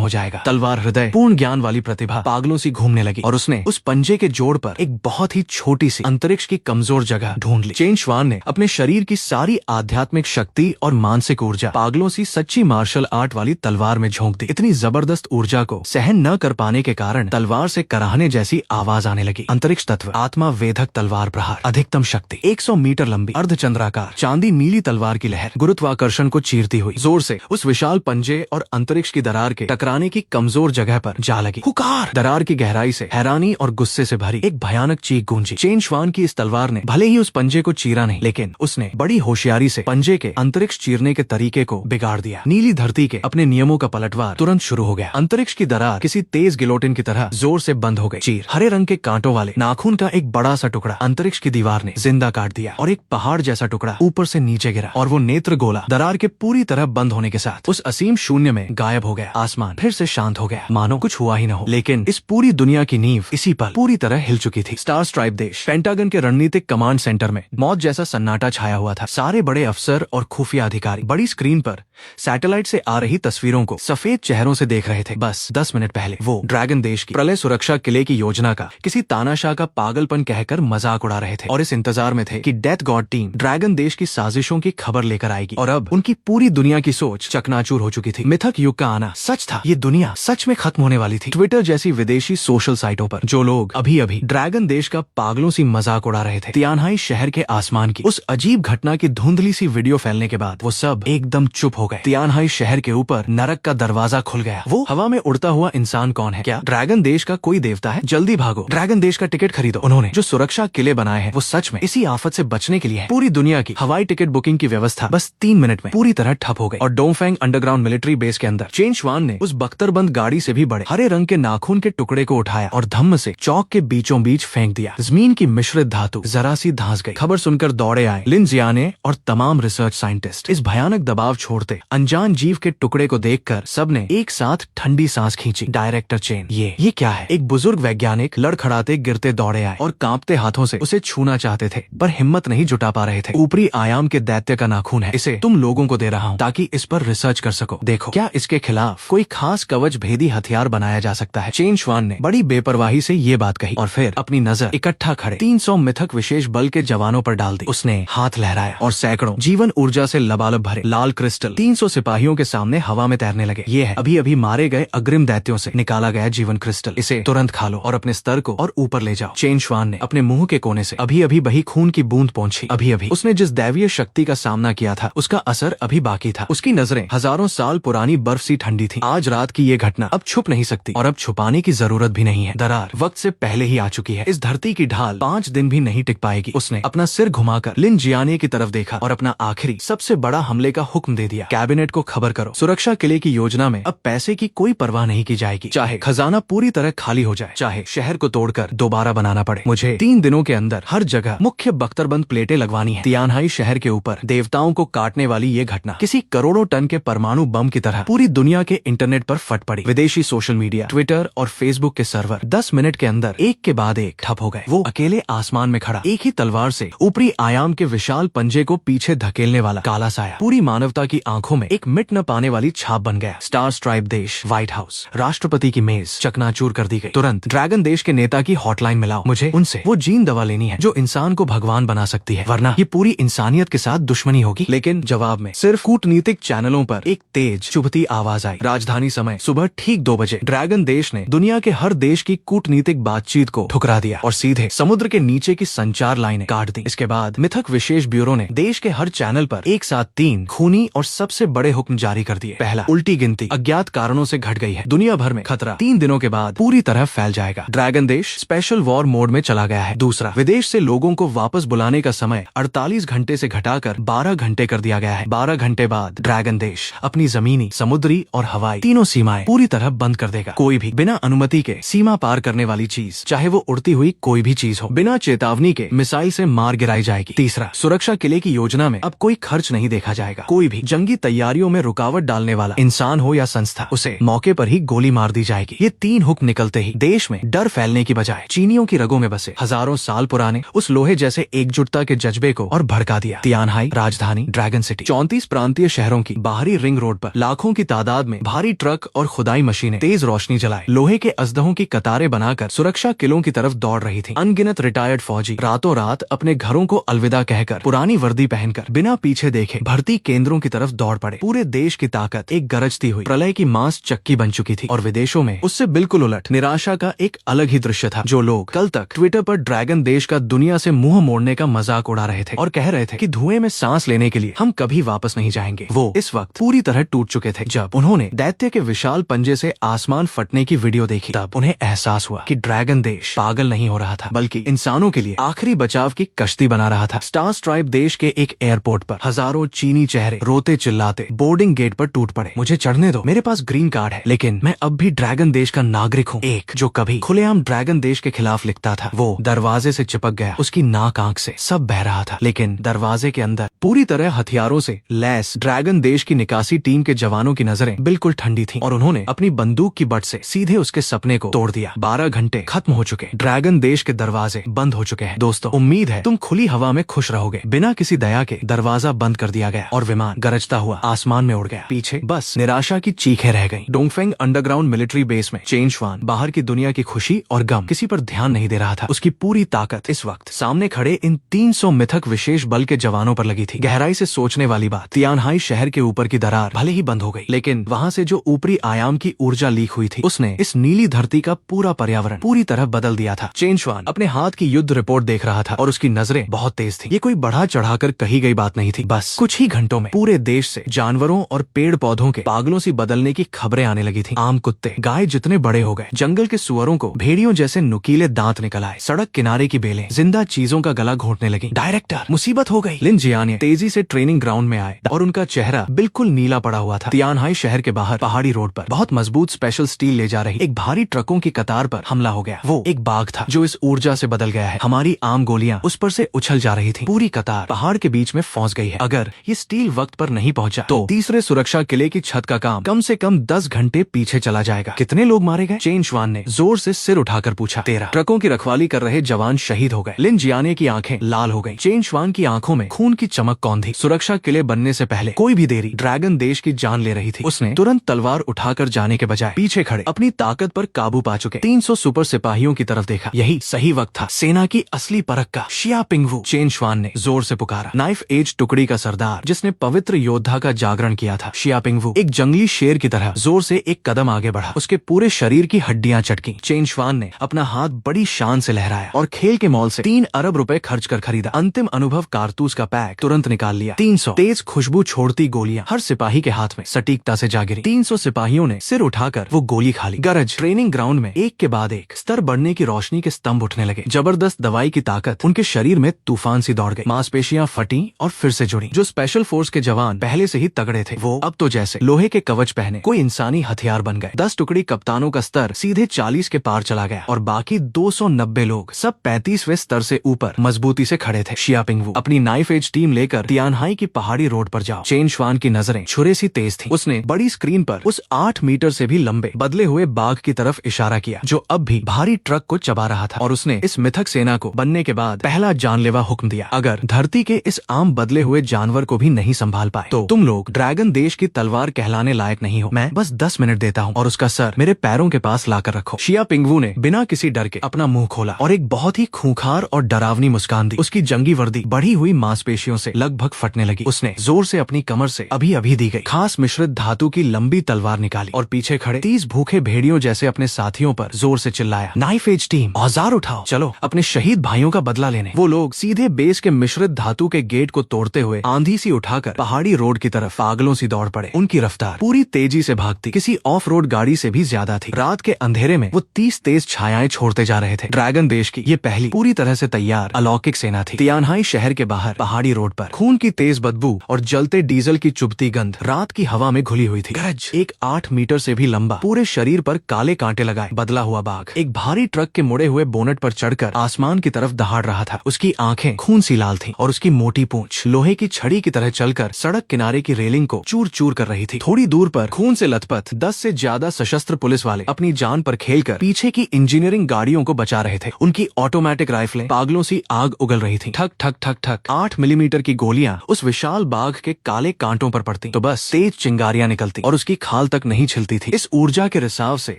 हो जाएगा। तलवार हृदय, पूर्ण ज्ञान वाली प्रतिभा पागलों सी घूमने लगी और उसने उस पंजे के जोड़ पर एक बहुत ही छोटी सी अंतरिक्ष की कमजोर जगह ढूंढ ली। चेन श्वान ने अपने शरीर की सारी आध्यात्मिक शक्ति और मानसिक ऊर्जा पागलों सी सच्ची मार्शल आर्ट वाली तलवार में झोंक दी। इतनी जबरदस्त ऊर्जा को सहन न कर पाने के कारण तलवार से कराहने जैसी आवाज आने लगी। अंतरिक्ष तत्व, आत्मा वेधक तलवार प्रहार, अधिकतम शक्ति, 100 मीटर लंबी अर्धचंद्राकार चांदी नीली तलवार की लहर गुरुत्वाकर्षण को चीरती हुई जोर से उस विशाल पंजे और अंतरिक्ष की दरार के टकराने की कमजोर जगह पर जा लगी। हुकार! दरार की गहराई से हैरानी और गुस्से से भरी एक भयानक चीख गूंजी। चेन श्वान की इस तलवार ने भले ही उस पंजे को चीरा नहीं, लेकिन उसने बड़ी होशियारी से पंजे के अंतरिक्ष चीरने के तरीके को बिगाड़ दिया। नीली धरती के अपने नियमों का पलटवार तुरंत शुरू हो गया। अंतरिक्ष की दरार किसी तेज गिलोटिन की तरह जोर से बंद हो गई। चीर, हरे रंग के कांटों वाले नाखून का एक बड़ा सा टुकड़ा अंतरिक्ष की दीवार ने जिंदा काट दिया और एक पहाड़ जैसा टुकड़ा टुकड़ा ऊपर से नीचे गिरा और वो नेत्र गोला दरार के पूरी तरह बंद होने के साथ उस असीम शून्य में गायब हो गया। आसमान फिर से शांत हो गया, मानो कुछ हुआ ही न हो। लेकिन इस पूरी दुनिया की नींव इसी पल पूरी तरह हिल चुकी थी। स्टार स्ट्राइप देश पेंटागन के रणनीतिक कमांड सेंटर में मौत जैसा सन्नाटा छाया हुआ था। सारे बड़े अफसर और खुफिया अधिकारी बड़ी स्क्रीन पर सैटेलाइट से आ रही तस्वीरों को सफेद चेहरों से देख रहे थे। बस 10 मिनट पहले वो ड्रैगन देश की प्रलय सुरक्षा किले की योजना का किसी तानाशाह का पागलपन कहकर मजाक उड़ा रहे थे और इस इंतजार में थे कि डेथ गॉड टीम ड्रैगन देश की साजिशों की खबर लेकर आएगी। और अब उनकी पूरी दुनिया की सोच चकनाचूर हो चुकी थी। मिथक युग का आना सच था। ये दुनिया सच में खत्म होने वाली थी। ट्विटर जैसी विदेशी सोशल साइटों पर जो लोग अभी अभी ड्रैगन देश का पागलों सी मजाक उड़ा रहे थे, तियानहाई शहर के आसमान की उस अजीब घटना की धुंधली सी वीडियो फैलने के बाद वो सब एकदम चुप हो गए। तियानहाई शहर के ऊपर नरक का दरवाजा खुल गया। वो हवा में उड़ता हुआ इंसान कौन है? क्या ड्रैगन देश का कोई देवता है? जल्दी भागो, ड्रैगन देश का टिकट खरीदो। उन्होंने जो सुरक्षा किले बनाए हैं वो सच में इसी आफत से बचने के लिए है। पूरी दुनिया की हवाई टिकट बुकिंग की व्यवस्था बस 3 मिनट में पूरी तरह ठप हो गई। और डोंगफेंग अंडरग्राउंड मिलिट्री बेस के अंदर चेन श्वान ने उस बख्तरबंद गाड़ी से भी बड़े हरे रंग के नाखून के टुकड़े को उठाया और धम्म से चौक के बीचों बीच फेंक दिया। जमीन की मिश्रित धातु जरा सी धंस गई। खबर सुनकर दौड़े आए लिन जियाने और तमाम रिसर्च साइंटिस्ट। इस भयानक दबाव छोड़ते अनजान जीव के टुकड़े को देखकर सबने एक साथ ठंडी सांस खींची। डायरेक्टर चेन, ये क्या है? एक बुजुर्ग वैज्ञानिक लड़खड़ाते गिरते दौड़े आए और कांपते हाथों से उसे छूना चाहते थे पर हिम्मत नहीं जुटा पा रहे थे। ऊपरी आयाम के दैत्य का नाखून है, इसे तुम लोगों को दे रहा हूँ ताकि इस पर रिसर्च कर सको। देखो क्या इसके खिलाफ कोई खास कवच भेदी हथियार बनाया जा सकता है। चेन श्वान ने बड़ी बेपरवाही से ये बात कही और फिर अपनी नजर इकट्ठा खड़े 300 मिथक विशेष बल के जवानों पर डाल दी। उसने हाथ लहराया और सैकड़ों जीवन ऊर्जा से लबालब भरे लाल क्रिस्टल 300 सिपाहियों के सामने हवा में तैरने लगे। ये है अभी अभी मारे गए अग्रिम दैत्यों से निकाला गया जीवन क्रिस्टल। इसे तुरंत खा लो और अपने स्तर को और ऊपर ले जाओ। चेन श्वान ने अपने मुंह के कोने से अभी अभी बही खून की बूंद पहुंची। अभी अभी उसने जिस दैवीय शक्ति का सामना किया था उसका असर अभी बाकी था। उसकी नजरें हजारों साल पुरानी बर्फ सी ठंडी थी। आज रात की ये घटना अब छुप नहीं सकती और अब छुपाने की जरूरत भी नहीं है। दरार वक्त से पहले ही आ चुकी है। इस धरती की ढाल 5 दिन भी नहीं टिक पाएगी। उसने अपना सिर घुमाकर लिन जियाने की तरफ देखा और अपना आखिरी सबसे बड़ा हमले का हुक्म दे दिया। कैबिनेट को खबर करो, सुरक्षा किले की योजना में अब पैसे की कोई परवाह नहीं की जाएगी। चाहे खजाना पूरी तरह खाली हो जाए, चाहे शहर को तोड़कर दोबारा बनाना पड़े। मुझे 3 दिनों के अंदर हर जगह मुख्य बख्तरबंद प्लेटें लगवानी है। तियानहाई शहर के ऊपर देवताओं को काटने वाली ये घटना किसी करोड़ों टन के परमाणु बम की तरह पूरी दुनिया के इंटरनेट पर फट पड़ी। विदेशी सोशल मीडिया, ट्विटर और फेसबुक के सर्वर 10 मिनट के अंदर एक के बाद एक ठप हो गए। वो अकेले आसमान में खड़ा एक ही तलवार से ऊपरी आयाम के विशाल पंजे को पीछे धकेलने वाला काला साया पूरी मानवता की आंखों में एक मिट न पाने वाली छाप बन गया। स्टार स्ट्राइप देश, व्हाइट हाउस, राष्ट्रपति की मेज चकनाचूर कर दी गई। तुरंत ड्रैगन देश के नेता की हॉटलाइन मिलाओ। मुझे उनसे वो जीन दवा लेनी है जो इंसान को भगवान बना सकती है, वरना ये पूरी इंसानियत के साथ दुश्मनी होगी। लेकिन जवाब में सिर्फ कूटनीतिक चैनलों पर एक तेज चुभती आवाज आई। राजधानी समय सुबह ठीक 2 बजे ड्रैगन देश ने दुनिया के हर देश की कूटनीतिक बातचीत को ठुकरा दिया और सीधे समुद्र के नीचे की संचार लाइनें काट दी। इसके बाद मिथक विशेष ब्यूरो ने देश के हर चैनल पर एक साथ 3 खूनी और सबसे बड़े हुक्म जारी कर दिए। पहला, उल्टी गिनती अज्ञात कारणों से घट गई है। दुनिया भर में खतरा 3 दिनों के बाद पूरी तरह फैल जाएगा। ड्रैगन देश स्पेशल वॉर मोड में चला गया है। दूसरा, विदेश से लोगों को वापस बुलाने का समय 48 घंटे से घटाकर 12 घंटे कर दिया गया है। 12 घंटे बाद ड्रैगन देश अपनी जमीनी, समुद्री और हवाई तीनों सीमाएं पूरी तरह बंद कर देगा। कोई भी बिना अनुमति के सीमा पार करने वाली चीज, चाहे वो उड़ती हुई कोई भी चीज हो, बिना चेतावनी के मिसाइल से मार गिराई जाएगी। तीसरा, सुरक्षा किले की योजना में अब कोई खर्च नहीं देखा जाएगा। कोई भी जंगी तैयारियों में रुकावट डालने वाला इंसान हो या संस्था, उसे मौके पर ही गोली मार दी जाएगी। ये 3 हुक्म निकलते ही देश में डर फैलने की बजाय चीनियों की रगों में बसे हजारों साल पुराने उस लोहे जैसे एकजुटता के जज्बे को और भड़का दिया। तियानहाई राजधानी ड्रैगन सिटी 34 प्रांतीय शहरों की बाहरी रिंग रोड पर लाखों की तादाद में भारी ट्रक और खुदाई मशीनें तेज रोशनी जलाए लोहे के अजदहों की कतारें बनाकर सुरक्षा किलों की तरफ दौड़ रही थी। अनगिनत रिटायर्ड फौजी रातों रात अपने घरों को अलविदा कहकर पुरानी वर्दी पहनकर बिना पीछे देखे भर्ती केंद्रों की तरफ दौड़ पड़े। पूरे देश की ताकत एक गरजती हुई प्रलय की मांस चक्की बन चुकी थी और विदेशों में उससे बिल्कुल उलट निराशा का एक अलग ही दृश्य था। जो लोग कल तक ट्विटर पर ड्रैगन देश का दुनिया से मुंह मोड़ने का मजाक उड़ा रहे थे और कह रहे थे कि धुएं में सांस लेने के लिए हम कभी वापस नहीं जाएंगे, वो इस वक्त पूरी तरह टूट चुके थे। जब उन्होंने दैत्य के विशाल पंजे से आसमान फटने की वीडियो देखी तब उन्हें एहसास हुआ कि ड्रैगन देश पागल नहीं हो रहा था, बल्कि इंसानों के लिए आखिरी बचाव की कश्ती बना रहा था। स्टार स्ट्राइप देश के एक एयरपोर्ट पर हजारों चीनी चेहरे रोते चिल्लाते बोर्डिंग गेट पर टूट पड़े। मुझे चढ़ने दो, मेरे पास ग्रीन कार्ड है, लेकिन मैं अब भी ड्रैगन देश का नागरिक हूँ। एक जो कभी खुलेआम ड्रैगन देश के खिलाफ लिखता था वो दरवाजे से चिपक गया। उसकी नाक आंख से सब बह रहा था, लेकिन लेकिन दरवाजे के अंदर पूरी तरह हथियारों से लैस ड्रैगन देश की निकासी टीम के जवानों की नजरें बिल्कुल ठंडी थीं और उन्होंने अपनी बंदूक की बट से सीधे उसके सपने को तोड़ दिया। 12 घंटे खत्म हो चुके, ड्रैगन देश के दरवाजे बंद हो चुके हैं। दोस्तों, उम्मीद है तुम खुली हवा में खुश रहोगे। बिना किसी दया के दरवाजा बंद कर दिया गया और विमान गरजता हुआ आसमान में उड़ गया। पीछे बस निराशा की चीखें रह गईं। डोंगफेंग अंडरग्राउंड मिलिट्री बेस में चेन शुआन बाहर की दुनिया की खुशी और गम किसी पर ध्यान नहीं दे रहा था। उसकी पूरी ताकत इस वक्त सामने खड़े इन 300 मिथक विशेष बल के जवानों पर लगी थी। गहराई से सोचने वाली बात, तियानहाई शहर के ऊपर की दरार भले ही बंद हो गई, लेकिन वहाँ से जो ऊपरी आयाम की ऊर्जा लीक हुई थी उसने इस नीली धरती का पूरा पर्यावरण पूरी तरह बदल दिया था। चेन शुआन अपने हाथ की युद्ध रिपोर्ट देख रहा था और उसकी नजरें बहुत तेज थी। ये कोई बढ़ा चढ़ाकर कही गई बात नहीं थी। बस कुछ ही घंटों में पूरे देश से जानवरों और पेड़ पौधों के पागलों से बदलने की खबरें आने लगी थी। आम कुत्ते गाय जितने बड़े हो गए, जंगल के सुअरों को भेड़ियों जैसे नुकीले दांत निकल आए, सड़क किनारे की बेलें जिंदा चीजों का गला घोंटने लगी। डायरेक्टर, मुसीबत हो गई। लिन जियानिए तेजी से ट्रेनिंग ग्राउंड में आए और उनका चेहरा बिल्कुल नीला पड़ा हुआ था। तियानहाई शहर के बाहर पहाड़ी रोड पर बहुत मजबूत स्पेशल स्टील ले जा रही एक भारी ट्रकों की कतार पर हमला हो गया। वो एक बाघ था जो इस ऊर्जा से बदल गया है। हमारी आम गोलियां उस पर से उछल जा रही थी। पूरी कतार पहाड़ के बीच में फंस गई है। अगर ये स्टील वक्त पर नहीं पहुंचा तो तीसरे सुरक्षा किले की छत का काम कम से कम 10 घंटे पीछे चला जाएगा। कितने लोग मारे गए? चेन शुआन ने जोर से सिर उठाकर पूछा। 13 ट्रकों की रखवाली कर रहे जवान शहीद हो गए। लिन जियाने की आंखें लाल हो गईं। चेन शुआन की आंखों में खून की चमक कौन थी? सुरक्षा किले बनने से पहले कोई भी देरी ड्रैगन देश की जान ले रही थी। उसने तुरंत तलवार उठाकर जाने के बजाय पीछे खड़े अपनी ताकत पर काबू पा चुके 300 सुपर सिपाहियों की तरफ देखा। यही सही वक्त था सेना की असली परख का। शिया पिंगवू, चेन शुआन ने जोर से पुकारा। नाइफ एज टुकड़ी का सरदार जिसने पवित्र योद्धा का जागरण किया था। शिया पिंगवू एक जंगली शेर की तरह जोर से एक कदम आगे बढ़ा। उसके पूरे शरीर की हड्डियां चटकी। चेन शुआन ने अपना हाथ बड़ी शान से लहराया और खेल के मॉल से 3 अरब रुपए खर्च कर खरीदा अंतिम अनुभव कारतूस का पैक तुरंत निकाल लिया। 300 तेज खुशबू छोड़ती गोलियां हर सिपाही के हाथ में सटीकता से जा गिरी। 300 सिपाहियों ने सिर उठाकर वो गोली खा ली। गरज ट्रेनिंग ग्राउंड में एक के बाद एक स्तर बढ़ने की रोशनी के स्तंभ उठने लगे। जबरदस्त दवाई की ताकत उनके शरीर में तूफान सी दौड़ गई। मांसपेशियां फटी और फिर से जुड़ी। जो स्पेशल फोर्स के जवान पहले से ही तगड़े थे वो अब तो जैसे लोहे के कवच पहने कोई इंसानी हथियार बन गए। 10 टुकड़ी कप्तानों का स्तर सीधे 40 के पार चला गया और बाकी 290 लोग सब 35वें स्तर से ऊपर मजबूती से खड़े थे। शिया पिंगवू, अपनी नाइफ एज टीम लेकर तियानहाई की पहाड़ी रोड पर जाओ। चेन शुआन की नजरें छुरे सी तेज थी। उसने बड़ी स्क्रीन पर उस 8 मीटर से भी लंबे बदले हुए बाघ की तरफ इशारा किया जो अब भी भारी ट्रक को चबा रहा था और उसने इस मिथक सेना को बनने के बाद पहला जानलेवा हुक्म दिया। अगर धरती के इस आम बदले हुए जानवर को भी नहीं संभाल पाए तो तुम लोग ड्रैगन देश की तलवार कहलाने लायक नहीं हो। मैं बस 10 मिनट देता हूँ और उसका सर मेरे पैरों के पास लाकर रखो। शिया पिंगवू ने बिना किसी डर के अपना मुंह खोला और एक बहुत ही खूंखार और डरावनी मुस्कान दी। उसकी जंगी वर्दी बढ़ी हुई मांसपेशियों से लगभग फटने लगी। उसने जोर से अपनी कमर से अभी अभी दी गई खास मिश्रित धातु की लंबी तलवार निकाली और पीछे खड़े 30 भूखे भेड़ियों जैसे अपने साथियों पर जोर से चिल्लाया, नाइफ एज टीम, औजार उठाओ, चलो अपने शहीद भाइयों का बदला लेने। वो लोग सीधे बेस के मिश्रित धातु के गेट को तोड़ते हुए आंधी सी उठाकर पहाड़ी रोड की तरफ पागलों सी दौड़ पड़े। उनकी रफ्तार पूरी तेजी से भागती किसी ऑफ रोड गाड़ी से भी ज्यादा थी। रात के अंधेरे में वो 30 तेज छायाएं छोड़ते जा रहे थे। ड्रैगन देश की ये पहली पूरी तरह से तैयार अलौकिक सेना थी। तियानहाई शहर के बाहर पहाड़ी रोड पर खून की तेज बदबू और जलते डीजल की चुभती गंध रात की हवा में घुली हुई थी। गरज, एक 8 मीटर से भी लंबा पूरे शरीर पर काले कांटे लगाए बदला हुआ बाघ एक भारी ट्रक के मुड़े हुए बोनट पर चढ़कर आसमान की तरफ दहाड़ रहा था। उसकी आंखें खून सी लाल थीं और उसकी मोटी पूंछ लोहे की छड़ी की तरह चलकर सड़क किनारे की रेलिंग को चूर चूर कर रही थी। थोड़ी दूर पर खून से लथपथ 10 से ज्यादा सशस्त्र पुलिस वाले अपनी जान पर खेलकर पीछे की इंजीनियरिंग गाड़ियों को बचा रहे थे। उनकी ऑटोमेटिक राइफलें पागलों सी आग उगल रही थी। ठक ठक ठक ठक 8 मिलीमीटर की गोलियां उस विशाल बाघ के काले कांटों पर पड़ती तो बस तेज चिंगारियां निकलती और उसकी खाल तक नहीं छिलती थी। इस ऊर्जा के रिसाव से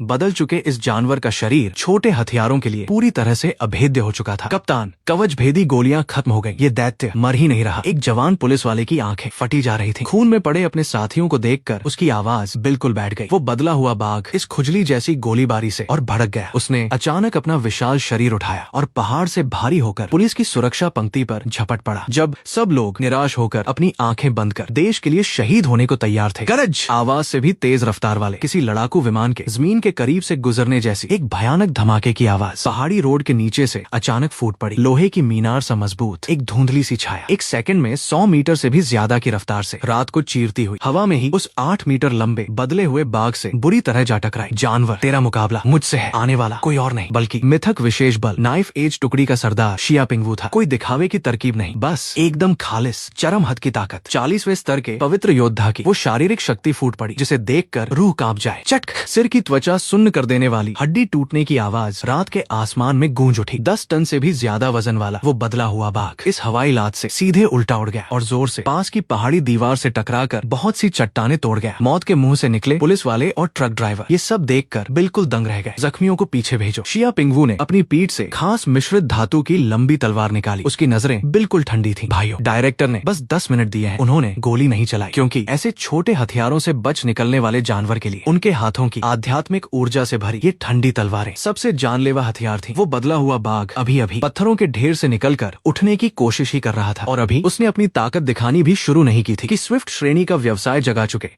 बदल चुके इस जानवर का शरीर छोटे हथियारों के लिए पूरी तरह से अभेद्य हो चुका था। कप्तान, कवच भेदी गोलियां खत्म हो गई। ये दैत्य मर ही नहीं रहा। एक जवान पुलिस वाले की आंखें फटी जा रही थी। खून में पड़े अपने साथियों को देखकर उसकी आवाज बिल्कुल बैठ गई। वो बदला हुआ बाघ इस खुजली जैसी गोलीबारी से और भड़क गया। उसने अचानक अपना विशाल शरीर उठाया और पहाड़ से भारी होकर पुलिस की सुरक्षा पंक्ति पर झपट पड़ा। जब सब लोग निराश होकर अपनी आंखें बंद कर देश के लिए शहीद होने को तैयार थे, गरज आवाज से भी तेज रफ्तार वाले किसी लड़ाकू विमान के जमीन के करीब से गुजरने जैसी एक भयानक धमाके की आवाज पहाड़ी रोड के नीचे से अचानक फूट पड़ी। लोहे की मीनार सा मजबूत एक धुंधली सी छाया एक सेकंड में 100 मीटर से भी ज्यादा की रफ्तार से रात को चीरती हुई हवा में ही उस 8 मीटर लंबे बदले हुए बाघ से बुरी तरह जा टकराई। जानवर, तेरा मुकाबला मुझसे है। आने वाला कोई और नहीं बल्कि मिथक विशेष बल नाइफ एज टुकड़ी का सरदार शिया पिंगवू था। कोई दिखावे की तरकीब नहीं, बस एकदम खालिस चरम हद की ताकत। 40वें स्तर के पवित्र योद्धा की वो शारीरिक शक्ति फूट पड़ी जिसे देखकर रूह कांप जाए। चटक, सिर की त्वचा सुन्न कर देने वाली हड्डी टूटने की आवाज रात के आसमान में गूंज उठी। 10 टन से भी ज्यादा वजन वाला वो बदला हुआ बाघ इस हवाई लात से सीधे उल्टा उड़ गया और जोर से पास की पहाड़ी दीवार से टकराकर बहुत सी चट्टानें तोड़ गया। मौत के मुंह से निकले पुलिस वाले और ट्रक ड्राइवर ये सब देखकर बिल्कुल दंग रह गए। जख्मियों को पीछे भेजो। शिया पिंगवू ने अपनी पीठ से खास मिश्रित धातु की लंबी तलवार निकाली। उसकी नजरें बिल्कुल ठंडी थी। भाइयों, डायरेक्टर ने बस 10 मिनट दिए हैं। उन्होंने गोली नहीं चलाई क्योंकि ऐसे छोटे हथियारों से बच निकलने वाले जानवर के लिए उनके हाथों की आध्यात्मिक ऊर्जा से भरी ये ठंडी तलवारें सबसे जानलेवा हथियार थी। वो बदला हुआ बाघ अभी अभी पत्थरों के ढेर से निकलकर उठने की कोशिश ही कर रहा था और अभी उसने अपनी ताकत दिखानी भी शुरू नहीं की थी कि स्विफ्ट श्रेणी का व्यवसाय जगा चुके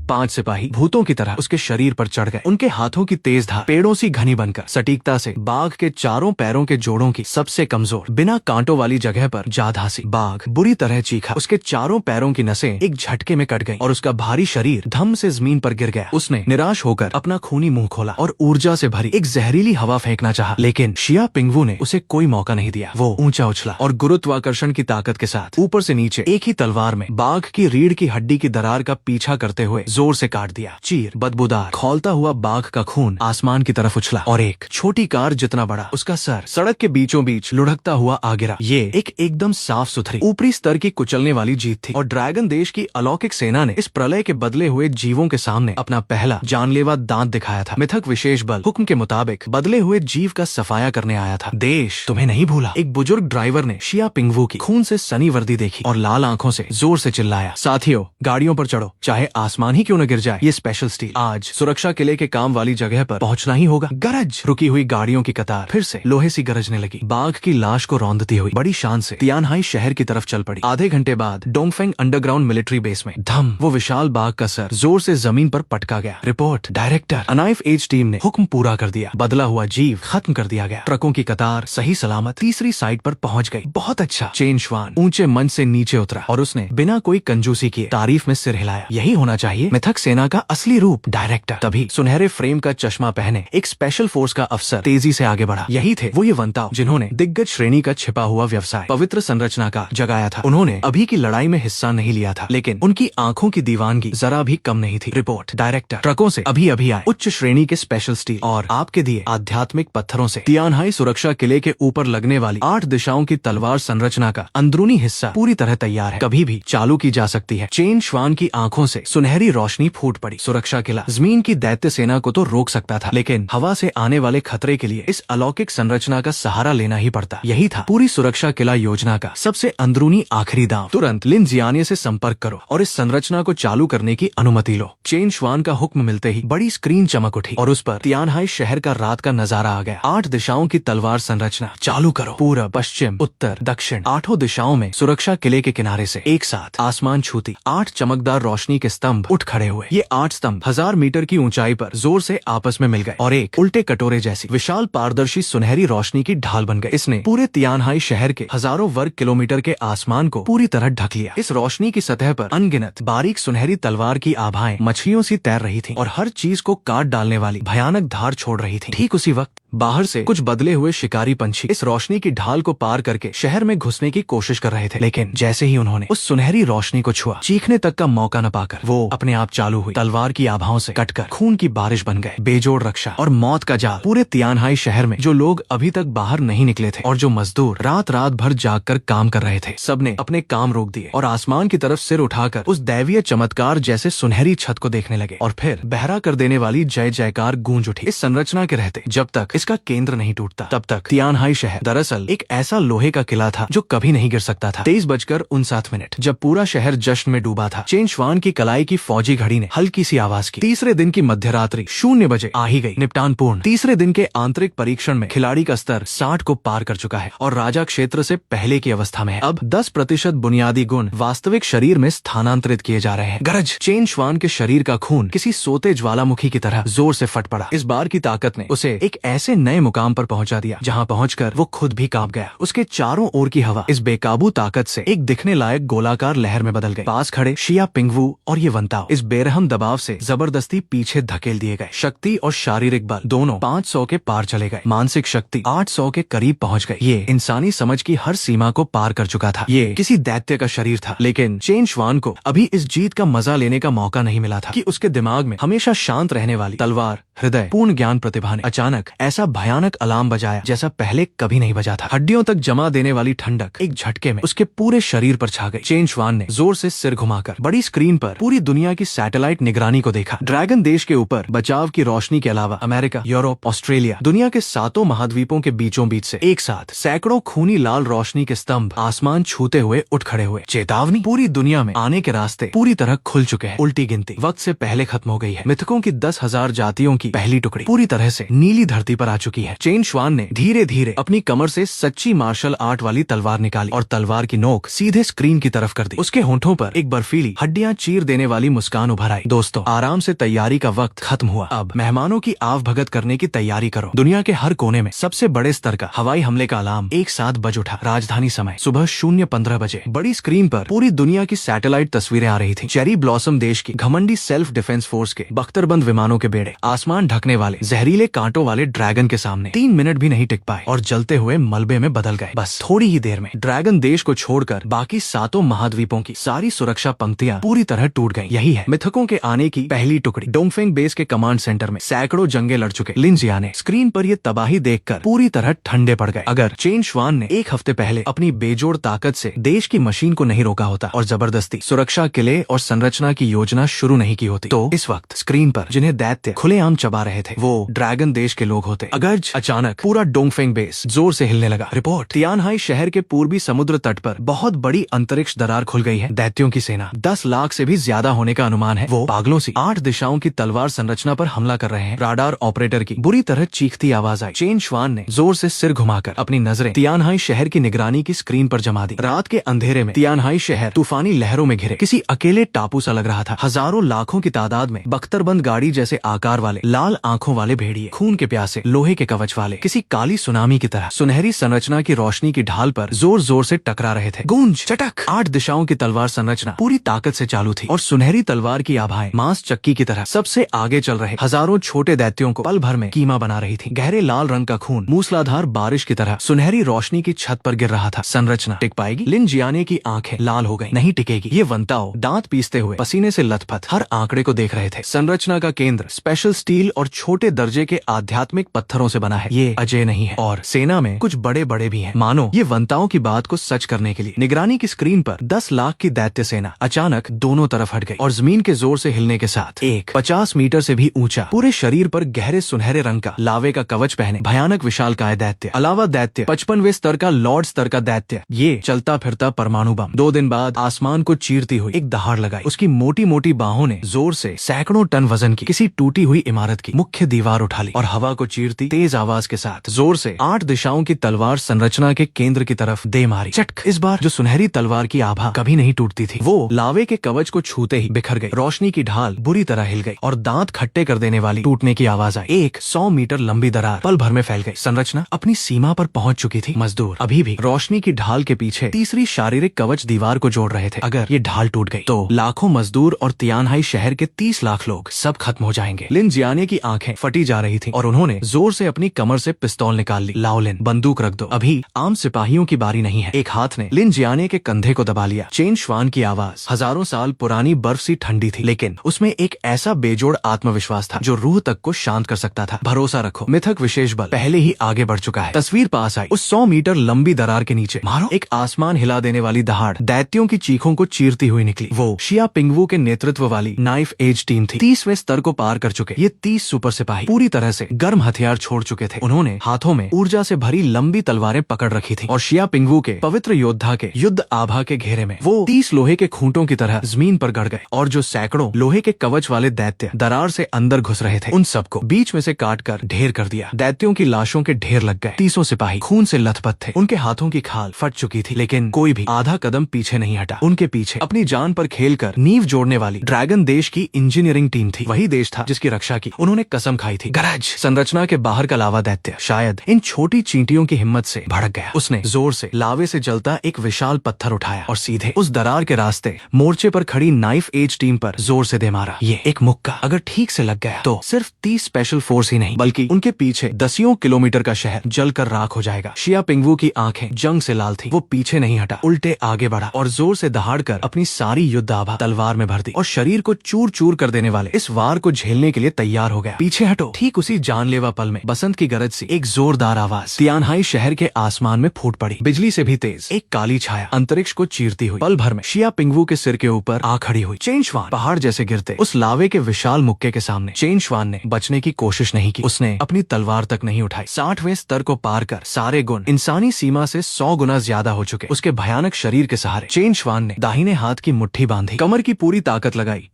5 सिपाही भूतों की तरह उसके शरीर पर चढ़ गए। उनके हाथों की तेज धार पेड़ों सी घनी बनकर सटीकता से बाघ के चारों पैरों के जोड़ों की सबसे कमजोर बिना कांटों वाली जगह पर जा धासी। बाघ बुरी तरह चीखा। उसके चारों पैरों की नसें एक झटके में कट गईं और उसका भारी शरीर धम से जमीन पर गिर गया। उसने निराश होकर अपना खूनी मुंह खोला और ऊर्जा से भरी एक जहरीली हवा फेंकना चाहा, लेकिन शिया पिंगवू ने उसे कोई मौका नहीं दिया। वो ऊंचा उछला और गुरुत्वाकर्षण की ताकत के साथ ऊपर से नीचे एक ही तलवार में बाघ की रीढ़ की हड्डी की दरार का पीछा करते हुए जोर से काट दिया। चीर, बदबूदार खौलता हुआ बाघ का खून आसमान की तरफ उछला और एक छोटी कार जितना बड़ा उसका सर सड़क के बीचों बीच लुढ़कता हुआ आ गिरा। ये एक एकदम साफ सुथरी ऊपरी स्तर की कुचलने वाली जीत थी और ड्रैगन देश की अलौकिक सेना ने इस प्रलय के बदले हुए जीवों के सामने अपना पहला जानलेवा दांत दिखाया था। मिथक विशेष बल हुक्म के मुताबिक बदले हुए जीव का सफाया करने आया था। देश तुम्हें नहीं भूला। एक बुजुर्ग ड्राइवर ने शिया पिंगवू की खून से सनी वर्दी देखी और लाल आंखों से जोर से चिल्लाया, साथियों गाड़ियों पर चढ़ो, चाहे आसमान ही क्यों न गिर जाए। ये स्पेशल स्टील आज सुरक्षा किले के काम वाली जगह पर पहुंचना ही होगा। गरज। रुकी हुई गाड़ियों की कतार फिर से लोहे सी गरजने लगी। बाघ की लाश को रौंदती हुई बड़ी शान से तियानहाई शहर की तरफ चल पड़ी। आधे घंटे बाद डोंगफेंग अंडरग्राउंड मिलिट्री बेस में धम वो विशाल बाघ का सर जोर से जमीन पर पटका गया। Report director. अनाइफ एज टीम ने हुक्म पूरा कर दिया। बदला हुआ जीव खत्म कर दिया गया। ट्रकों की कतार सही सलामत तीसरी साइड पर पहुंच गई। बहुत अच्छा। चेन श्वान ऊंचे मंच से नीचे उतरा और उसने बिना कोई कंजूसी किए तारीफ में सिर हिलाया। यही होना चाहिए मिथक सेना का असली रूप। डायरेक्टर। तभी सुनहरे फ्रेम का चश्मा पहने एक स्पेशल फोर्स का अफसर तेजी से आगे बढ़ा। यही थे वो ये वंताओ जिन्होंने दिग्गज श्रेणी का छिपा हुआ व्यवसाय पवित्र संरचना का जगाया था। उन्होंने अभी की लड़ाई में हिस्सा नहीं लिया था, लेकिन उनकी आंखों की दीवानगी जरा भी कम नहीं थी। Report director. ट्रकों से अभी अभी आए उच्च श्रेणी के स्पेशल स्टील और आपके दिए आध्यात्मिक पत्थरों से तियानहाई सुरक्षा किले के ऊपर लगने वाली 8 दिशाओं की तलवार संरचना का अंदरूनी हिस्सा पूरी तरह तैयार है, कभी भी चालू की जा सकती है। चेन श्वान की आंखों से सुनहरी रोशनी फूट पड़ी। सुरक्षा किला जमीन की दैत्य सेना को तो रोक सकता था, लेकिन हवा से आने वाले खतरे के लिए इस अलौकिक संरचना का सहारा लेना ही पड़ता। यही था पूरी सुरक्षा किला योजना का सबसे अंदरूनी आखिरी दांव। तुरंत लिन जियानिया से संपर्क करो और इस संरचना को चालू करने की अनुमति लो। चेन श्वान का हुक्म मिलते ही बड़ी स्क्रीन चमक उठी और उस पर तियानहाई शहर का रात का नजारा आ गया। 8 दिशाओं की तलवार संरचना चालू करो। पूर्व, पश्चिम, उत्तर, दक्षिण 8 दिशाओं में सुरक्षा किले के किनारे से एक साथ आसमान छूती 8 चमकदार रोशनी के स्तंभ उठ खड़े हुए। ये 8 स्तंभ 1000 मीटर की ऊंचाई पर जोर से आपस में मिल गए और एक उल्टे कटोरे जैसी विशाल पारदर्शी सुनहरी रोशनी की ढाल बन गए। इसने पूरे तियानहाई शहर के हजारों वर्ग किलोमीटर के आसमान को पूरी तरह ढक लिया। इस रोशनी की सतह पर अनगिनत बारीक सुनहरी तलवार की आभाएं मछलियों सी तैर रही थीं और हर चीज को काट डालने वाली भयानक धार छोड़ रही थी। ठीक उसी वक्त बाहर से कुछ बदले हुए शिकारी पंछी इस रोशनी की ढाल को पार करके शहर में घुसने की कोशिश कर रहे थे, लेकिन जैसे ही उन्होंने उस सुनहरी रोशनी को छुआ, चीखने तक का मौका न पाकर वो अपने आप चालू हुई तलवार की आभाओं से कटकर खून की बारिश बन गए। बेजोड़ रक्षा और मौत का जाल पूरे तियानहाई शहर में जो लोग अभी तक बाहर नहीं निकले थे और जो मजदूर रात रात भर जागकर काम कर रहे थे, सबने अपने काम रोक दिए और आसमान की तरफ सिर उठाकर उस दैवीय चमत्कार जैसे सुनहरी छत को देखने लगे। और फिर बहरा कर देने वाली जय जयकार गूंज उठी। इस संरचना के रहते जब तक इसका केंद्र नहीं टूटता, तब तक तियानहाई शहर दरअसल एक ऐसा लोहे का किला था जो कभी नहीं गिर सकता था। 23:59 जब पूरा शहर जश्न में डूबा था, चेन श्वान की कलाई की फौजी घड़ी ने हल्की सी आवाज की। तीसरे दिन की मध्यरात्रि 0 बजे आ ही गई। निपटान पूर्ण। तीसरे दिन के आंतरिक परीक्षण में खिलाड़ी का स्तर 60 को पार कर चुका है और राजा क्षेत्र से पहले की अवस्था में है। अब 10% बुनियादी गुण वास्तविक शरीर में स्थानांतरित किए जा रहे हैं। गरज। चेन श्वान के शरीर का खून किसी सोते ज्वालामुखी की तरह जोर से फट पड़ा। इस बार की ताकत ने उसे एक ऐसे नए मुकाम पर पहुंचा दिया जहां पहुंचकर वो खुद भी कांप गया। उसके चारों ओर की हवा इस बेकाबू ताकत से एक दिखने लायक गोलाकार लहर में बदल गई। पास खड़े शिया पिंगवू और ये वंताओ इस इस बेरहम दबाव से जबरदस्ती पीछे धकेल दिए गए। शक्ति और शारीरिक बल दोनों 500 के पार चले गए। मानसिक शक्ति 800 के करीब पहुंच गई। ये इंसानी समझ की हर सीमा को पार कर चुका था। ये किसी दैत्य का शरीर था, लेकिन चेन श्वान को अभी इस जीत का मजा लेने का मौका नहीं मिला था कि उसके दिमाग में हमेशा शांत रहने वाली तलवार, हृदय, पूर्ण ज्ञान प्रतिभा ने अचानक ऐसा भयानक अलार्म बजाया जैसा पहले कभी नहीं बजा था। हड्डियों तक जमा देने वाली ठंडक एक झटके में उसके पूरे शरीर पर छा गई। चेन श्वान ने जोर से सिर घुमाकर बड़ी स्क्रीन पर पूरी दुनिया की सैटेलाइट निगरानी को देखा। ड्रैगन देश के ऊपर बचाव की रोशनी के अलावा अमेरिका, यूरोप, ऑस्ट्रेलिया, दुनिया के 7 महाद्वीपों के बीचों बीच से एक साथ सैकड़ों खूनी लाल रोशनी के स्तंभ आसमान छूते हुए उठ खड़े हुए। चेतावनी, पूरी दुनिया में आने के रास्ते पूरी तरह खुल चुके हैं। उल्टी गिनती वक्त से पहले खत्म हो गई है। मिथकों की 10,000 जातियों की पहली टुकड़ी पूरी तरह से नीली धरती पर आ चुकी है। चेन श्वान ने धीरे धीरे अपनी कमर से सच्ची मार्शल आर्ट वाली तलवार निकाली और तलवार की नोक सीधे स्क्रीन की तरफ कर दी। उसके होंठों पर एक बर्फीली, हड्डियां चीर देने वाली मुस्कान उभर आई। दोस्तों, आराम से तैयारी का वक्त खत्म हुआ। अब मेहमानों की आवभगत करने की तैयारी करो। दुनिया के हर कोने में सबसे बड़े स्तर का हवाई हमले का अलार्म एक साथ बज उठा। राजधानी समय सुबह 0:15 बजे बड़ी स्क्रीन पर पूरी दुनिया की सैटेलाइट तस्वीरें आ रही थी। चेरी ब्लॉसम देश की घमंडी सेल्फ डिफेंस फोर्स के बख्तरबंद विमानों के बेड़े आसमान ढकने वाले जहरीले कांटों वाले ड्रैगन के सामने 3 मिनट भी नहीं टिक पाए और जलते हुए मलबे में बदल गए। बस थोड़ी ही देर में ड्रैगन देश को छोड़कर बाकी 7 महाद्वीपों की सारी सुरक्षा पंक्तियां पूरी तरह टूट गईं। यही है मिथकों के आने की पहली टुकड़ी। डोंगफेंग बेस के कमांड सेंटर में सैकड़ों जंगे लड़ चुके लिन जियाने स्क्रीन पर ये तबाही देखकर पूरी तरह ठंडे पड़ गए। अगर चेन श्वान ने एक हफ्ते पहले अपनी बेजोड़ ताकत से देश की मशीन को नहीं रोका होता और जबरदस्ती सुरक्षा किले और संरचना की योजना शुरू नहीं की होती, तो इस वक्त स्क्रीन पर जिन्हें दैत्य खुलेआम चबा रहे थे वो ड्रैगन देश के लोग होते। अगर्ज अचानक पूरा डोंगफेंग बेस जोर से हिलने लगा। रिपोर्ट, तियानहाई शहर के पूर्वी समुद्र तट पर बहुत बड़ी अंतरिक्ष दरार खुल गई है। दैत्यों की सेना 10 लाख से भी ज्यादा होने का अनुमान है। वो पागलों सी 8 दिशाओं की तलवार संरचना पर हमला कर रहे हैं। राडार ऑपरेटर की बुरी तरह चीखती आवाज आई। चेन श्वान ने जोर से सिर घुमाकर अपनी नजरें तियानहाई शहर की निगरानी की स्क्रीन पर जमा दी। रात के अंधेरे में तियानहाई शहर तूफानी लहरों में घिरे किसी अकेले टापू सा लग रहा था। हजारों लाखों की तादाद में बख्तरबंद गाड़ी जैसे आकार वाले लाल आंखों वाले भेड़िए, खून के प्यासे लोहे के कवच वाले किसी काली सुनामी की तरह सुनहरी संरचना की रोशनी की ढाल पर जोर जोर से टकरा रहे थे। गूंज, चटक, 8 दिशाओं की तलवार संरचना पूरी ताकत से चालू थी और सुनहरी तलवार की आभाएं मांस चक्की की तरह सबसे आगे चल रहे हजारों छोटे दैत्यों को पल भर में कीमा बना रही थी। गहरे लाल रंग का खून मूसलाधार बारिश की तरह सुनहरी रोशनी की छत पर गिर रहा था। संरचना टिक पाएगी? लिन जियाने की आंखें लाल हो गईं। नहीं टिकेगी। ये वंताओ दांत पीसते हुए पसीने से लथपथ हर आंकड़े को देख रहे थे। संरचना का केंद्र स्पेशल स्टील और छोटे दर्जे के आध्यात्मिक पत्थरों से बना है। ये अजय नहीं है और सेना में कुछ बड़े बड़े भी हैं। मानो ये वंताओं की बात को सच करने के लिए निगरानी की स्क्रीन पर 10 लाख की दैत्य सेना अचानक दोनों तरफ हट गई और जमीन के जोर से हिलने के साथ एक 50 मीटर से भी ऊंचा, पूरे शरीर पर गहरे सुनहरे रंग का लावे का कवच पहने भयानक विशालकाय दैत्य, अलावा दैत्य 55वें स्तर का लॉर्ड स्तर का दैत्य, ये चलता फिरता परमाणु बम। 2 दिन बाद आसमान को चीरती हुई एक दहाड़ लगाई। उसकी मोटी मोटी बाहों ने जोर से सैकड़ों टन वजन की किसी टूटी हुई इमारत की मुख्य दीवार उठा ली और हवा को चीरती तेज आवाज के साथ जोर से 8 दिशाओं की तलवार संरचना के केंद्र की तरफ दे मारी। चटक! इस बार जो सुनहरी तलवार की आभा कभी नहीं टूटती थी वो लावे के कवच को छूते ही बिखर गई। रोशनी की ढाल बुरी तरह हिल गई और दांत खट्टे कर देने वाली टूटने की आवाज आई। एक 100 मीटर लंबी दरार पल भर में फैल गई। संरचना अपनी सीमा पर पहुंच चुकी थी। मजदूर अभी भी रोशनी की ढाल के पीछे तीसरी शारीरिक कवच दीवार को जोड़ रहे थे। अगर ये ढाल टूट गई तो लाखों मजदूर और तियानहाई शहर के 30 लाख लोग सब खत्म हो जाएंगे। लिन जियाने की आंखें फटी जा रही थी और उन्होंने जोर से अपनी कमर से पिस्तौल निकाल ली। लाओ लिन, बंदूक रख दो, अभी आम सिपाहियों की बारी नहीं है। एक हाथ ने लिन जियाने के कंधे को दबा लिया। चेन श्वान की आवाज हजारों साल पुरानी बर्फ सी ठंडी थी, लेकिन उसमें एक ऐसा बेजोड़ आत्मविश्वास था जो रूह तक को शांत कर सकता था। भरोसा रखो, मिथक विशेष बल पहले ही आगे बढ़ चुका है। तस्वीर पास आई। उस 100 मीटर लंबी दरार के नीचे मारो एक आसमान हिला देने वाली दहाड़ दैत्यों की चीखों को चीरती हुई निकली। वो शिया पिंगवू के नेतृत्व वाली नाइफ एज टीम थी। 30वें स्तर को पार कर चुके ये 30 सुपर सिपाही पूरी तरह से गर्म हथियार छोड़ चुके थे। उन्होंने हाथों में ऊर्जा से भरी लंबी तलवारें पकड़ रखी थी और शिया पिंगवू के पवित्र योद्धा के युद्ध आभा के घेरे में वो 30 लोहे के खूंटों की तरह जमीन पर गड़ गए और जो सैकड़ों लोहे के कवच वाले दैत्य दरार से अंदर घुस रहे थे उन सबको बीच में से काट कर ढेर कर दिया। दैत्यों की लाशों के ढेर लग गए। 30 सिपाही खून से लथपथ थे। उनके हाथों की खाल फट चुकी थी, लेकिन कोई भी आधा कदम पीछे नहीं हटा। उनके पीछे अपनी जान पर खेलकर नींव जोड़ने वाली ड्रैगन देश की इंजीनियरिंग टीम थी। वही देश था जिसकी रक्षा की उन्होंने कसम खाई थी। गरज! संरचना के बाहर का लावा दैत्य शायद इन छोटी चींटियों की हिम्मत से भड़क गया। उसने जोर से लावे से जलता एक विशाल पत्थर उठाया और सीधे उस दरार के रास्ते मोर्चे पर खड़ी नाइफ एज टीम टीम पर जोर से दे मारा। ये एक मुक्का अगर ठीक से लग गया तो सिर्फ 30 स्पेशल फोर्स ही नहीं बल्कि उनके पीछे दसियों किलोमीटर का शहर जलकर राख हो जाएगा। शिया पिंगवू की आंखें जंग से लाल थी। वो पीछे नहीं हटा, उल्टे आगे बढ़ा और जोर से दहाड़कर अपनी सारी युद्ध आभा तलवार में भर दी और शरीर को चूर चूर कर देने वाले इस वार को झेलने के लिए तैयार हो गया। पीछे हटो। ठीक उसी जानलेवा पल में बसंत की गरज सी एक जोरदार आवाज तियानहाई शहर के आसमान में फूट पड़ी। बिजली से भी तेज एक काली छाया अंतरिक्ष को चीरती हुई पल भर में शिया पिंगवू के सिर के ऊपर आ खड़ी हुई। चेन श्वान पहाड़ जैसे गिरते उस लावे के विशाल मुक्के के सामने चेन श्वान ने बचने की कोशिश नहीं की। उसने अपनी तलवार तक नहीं उठाई। 60वें स्तर को पार कर सारे गुण इंसानी सीमा से 100 गुना ज्यादा हो चुके उसके भयानक शरीर के सहारे चेन श्वान ने दाहिने हाथ की मुट्ठी बांधी, कमर की पूरी ताकत लगाई